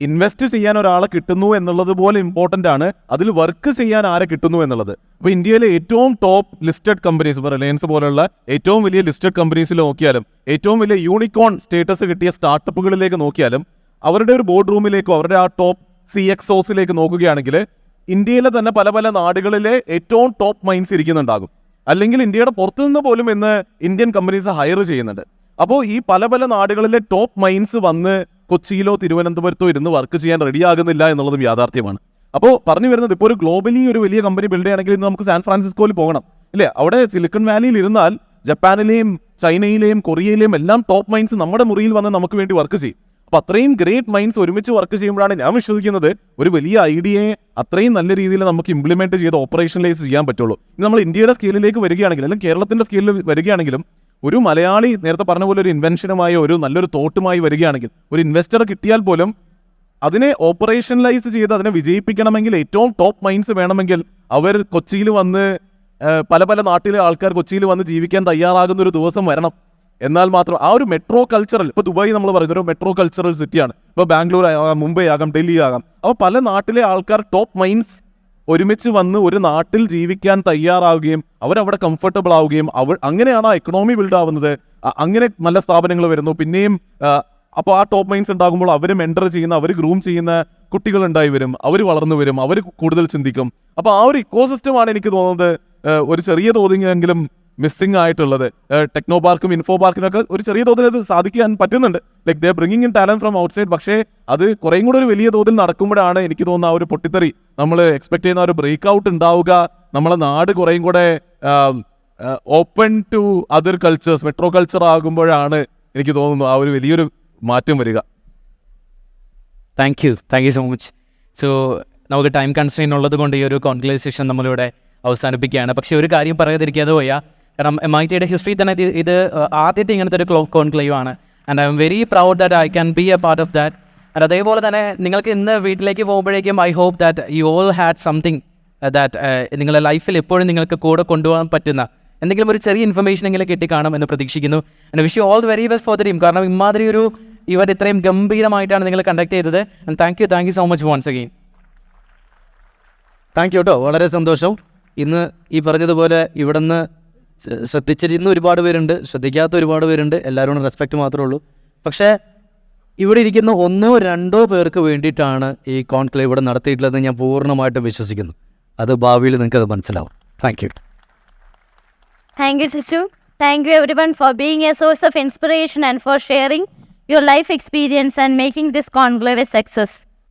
ഇൻവെസ്റ്റ് ചെയ്യാൻ ഒരാളെ കിട്ടുന്നു എന്നുള്ളത് പോലെ ഇമ്പോർട്ടൻ്റ് ആണ് അതിൽ വർക്ക് ചെയ്യാൻ ആരെ കിട്ടുന്നു എന്നുള്ളത്. അപ്പോൾ ഇന്ത്യയിലെ ഏറ്റവും ടോപ്പ് ലിസ്റ്റഡ് കമ്പനീസ്, ഇപ്പോൾ റിലയൻസ് പോലുള്ള ഏറ്റവും വലിയ ലിസ്റ്റഡ് കമ്പനീസിൽ നോക്കിയാലും, ഏറ്റവും വലിയ യൂണിക്കോൺ സ്റ്റേറ്റസ് കിട്ടിയ സ്റ്റാർട്ടപ്പുകളിലേക്ക് നോക്കിയാലും, അവരുടെ ഒരു ബോർഡ് റൂമിലേക്കോ അവരുടെ ആ ടോപ്പ് CXOസിലേക്ക് നോക്കുകയാണെങ്കിൽ ഇന്ത്യയിലെ തന്നെ പല പല നാടുകളിലെ ഏറ്റവും ടോപ്പ് മൈൻഡ്സ് ഇരിക്കുന്നുണ്ടാകും. അല്ലെങ്കിൽ ഇന്ത്യയുടെ പുറത്തുനിന്ന് പോലും ഇന്ന് ഇന്ത്യൻ കമ്പനീസ് ഹയർ ചെയ്യുന്നുണ്ട്. അപ്പോൾ ഈ പല പല നാടുകളിലെ ടോപ്പ് മൈൻഡ്സ് വന്ന് കൊച്ചിയിലോ തിരുവനന്തപുരത്തോ ഇരുന്ന് വർക്ക് ചെയ്യാൻ റെഡിയാകുന്നില്ല എന്നുള്ളതും യാഥാർത്ഥ്യമാണ്. അപ്പോൾ പറഞ്ഞു വരുന്നത്, ഇപ്പോൾ ഒരു ഗ്ലോബലി ഒരു വലിയ കമ്പനി ബിൽഡ് ചെയ്യണമെങ്കിൽ ഇന്ന് നമുക്ക് സാൻ ഫ്രാൻസിസ്കോയിൽ പോകണം, ഇല്ലേ? അവിടെ സിലിക്കൺ വാലിയിൽ ഇരുന്നാൽ ജപ്പാനിലെയും ചൈനയിലെയും കൊറിയയിലെയും എല്ലാം ടോപ്പ് മൈൻഡ്സ് നമ്മുടെ മുറിയിൽ വന്ന് നമുക്ക് വേണ്ടി വർക്ക് ചെയ്യും. അപ്പോൾ അത്രയും ഗ്രേറ്റ് മൈൻഡ്സ് ഒരുമിച്ച് വർക്ക് ചെയ്യുമ്പോഴാണ് ഞാൻ വിശ്വസിക്കുന്നത് ഒരു വലിയ ഐഡിയയെ അത്രയും നല്ല രീതിയിൽ നമുക്ക് ഇംപ്ലിമെൻറ്റ് ചെയ്ത് ഓപ്പറേഷനലൈസ് ചെയ്യാൻ പറ്റുള്ളൂ. ഇനി നമ്മൾ ഇന്ത്യയുടെ സ്കെയിലിലേക്ക് വരികയാണെങ്കിൽ, അല്ലെങ്കിൽ കേരളത്തിൻ്റെ സ്കെയിലിൽ വരികയാണെങ്കിലും, ഒരു മലയാളി നേരത്തെ പറഞ്ഞ പോലെ ഒരു ഇൻവെൻഷനുമായി ഒരു നല്ലൊരു തോട്ടുമായി വരികയാണെങ്കിൽ, ഒരു ഇൻവെസ്റ്റർ കിട്ടിയാൽ പോലും അതിനെ ഓപ്പറേഷനലൈസ് ചെയ്ത് അതിനെ വിജയിപ്പിക്കണമെങ്കിൽ ഏറ്റവും ടോപ്പ് മൈൻഡ്സ് വേണമെങ്കിൽ അവർ കൊച്ചിയിൽ വന്ന് പല പല നാട്ടിലെ ആൾക്കാർ കൊച്ചിയിൽ വന്ന് ജീവിക്കാൻ തയ്യാറാകുന്ന ഒരു ദിവസം വരണം. എന്നാൽ മാത്രം ആ ഒരു മെട്രോ കൾച്ചറൽ, ഇപ്പോൾ ദുബായ് നമ്മൾ പറയുന്നത് ഒരു മെട്രോ കൾച്ചറൽ സിറ്റിയാണ്. ഇപ്പോൾ ബാംഗ്ലൂർ ആകാം, മുംബൈ ആകാം, ഡൽഹി ആകാം. അപ്പോൾ പല നാട്ടിലെ ആൾക്കാർ ടോപ്പ് മൈൻഡ്സ് ഒരുമിച്ച് വന്ന് ഒരു നാട്ടിൽ ജീവിക്കാൻ തയ്യാറാവുകയും അവരവിടെ കംഫർട്ടബിൾ ആവുകയും അങ്ങനെയാണ് ആ എക്കണോമി ബിൽഡ് ആവുന്നത്. അങ്ങനെ നല്ല സ്ഥാപനങ്ങൾ വരുന്നു. പിന്നെയും അപ്പോൾ ആ ടോപ്പ് മൈൻഡ്സ് ഉണ്ടാകുമ്പോൾ അവർ മെൻറ്റർ ചെയ്യുന്ന, അവർ ഗ്രൂം ചെയ്യുന്ന കുട്ടികൾ ഉണ്ടായി വരും, അവർ വളർന്നു വരും, അവർ കൂടുതൽ ചിന്തിക്കും. അപ്പോൾ ആ ഒരു ഇക്കോസിസ്റ്റമാണ് എനിക്ക് തോന്നുന്നത് ഒരു ചെറിയ തോതിലെങ്കിലും മിസ്സിംഗ് ആയിട്ടുള്ളത്. ടെക്നോ പാർക്കും ഇൻഫോ പാർക്കിനൊക്കെ ഒരു ചെറിയ തോതിൽ അത് സാധിക്കാൻ പറ്റുന്നുണ്ട്. Like they bringing in talent from outside. പക്ഷേ അത് കുറേയും കൂടെ ഒരു വലിയ തോതിൽ നടക്കുമ്പോഴാണ് എനിക്ക് തോന്നുന്ന ആ ഒരു പൊട്ടിത്തെറി, നമ്മൾ എക്സ്പെക്ട് ചെയ്യുന്ന ഒരു ബ്രേക്ക് ഔട്ട് ഉണ്ടാവുക, നമ്മളെ നാട് കുറേയും കൂടെ open to other cultures, metro culture ആകുമ്പോഴാണ് എനിക്ക് തോന്നുന്നു ആ ഒരു വലിയൊരു മാറ്റം വരിക. Thank you so much. So നമുക്ക് ടൈം കൺസ്ട്രെയിൻ ഉള്ളത് കൊണ്ട് ഈ ഒരു കോൺക്ലേസേഷൻ നമ്മളിവിടെ അവസാനിപ്പിക്കുകയാണ്. പക്ഷേ ഒരു കാര്യം പറയാതിരിക്കാതെ പോയാൽ, കാരണം MITയുടെ ഹിസ്റ്ററി തന്നെ ഇത് ആദ്യത്തെ ഇങ്ങനത്തെ ഒരു കോൺക്ലേവ് ആണ്. And I am very proud that I can be a part of that. And അതേപോലെ തന്നെ നിങ്ങൾക്ക് ഇന്ന് വീട്ടിലേക്ക് പോകുമ്പോഴേക്കും I hope that you all had something that നിങ്ങളുടെ ലൈഫിൽ എപ്പോഴും നിങ്ങൾക്ക് കൂടെ കൊണ്ടുപോകാൻ പറ്റുന്ന എന്തെങ്കിലും ഒരു ചെറിയ ഇൻഫർമേഷൻ എങ്കിലും കിട്ടിക്കാണും എന്ന് പ്രതീക്ഷിക്കുന്നു. And wish you all the very best for the team. കാരണം ഇമാതിരി ഒരു ഇവർ ഇത്രയും ഗംഭീരമായിട്ടാണ് നിങ്ങൾ കണ്ടക്ട് ചെയ്തത്. And thank you so much once again. Thank you കേട്ടോ, വളരെ സന്തോഷം. ഇന്ന് ഈ പറഞ്ഞതുപോലെ ഇവിടെ നിന്ന് ശ്രദ്ധിച്ചിരുന്ന ഒരുപാട് പേരുണ്ട്, ശ്രദ്ധിക്കാത്ത ഒരുപാട് പേരുണ്ട്. എല്ലാവരോടും റെസ്പെക്റ്റ് മാത്രമേ ഉള്ളൂ. പക്ഷേ ഇവിടെ ഇരിക്കുന്ന 1-2 പേർക്ക് വേണ്ടിയിട്ടാണ് ഈ കോൺക്ലേവ് ഇവിടെ നടത്തിയിട്ടുള്ളതെന്ന് ഞാൻ പൂർണ്ണമായിട്ടും വിശ്വസിക്കുന്നു. അത് ഭാവിയിൽ നിങ്ങൾക്കത് മനസ്സിലാവും. Thank you. Thank you, Sisu. Thank you everyone for being a source of inspiration and for sharing your life experience and making this conclave a success.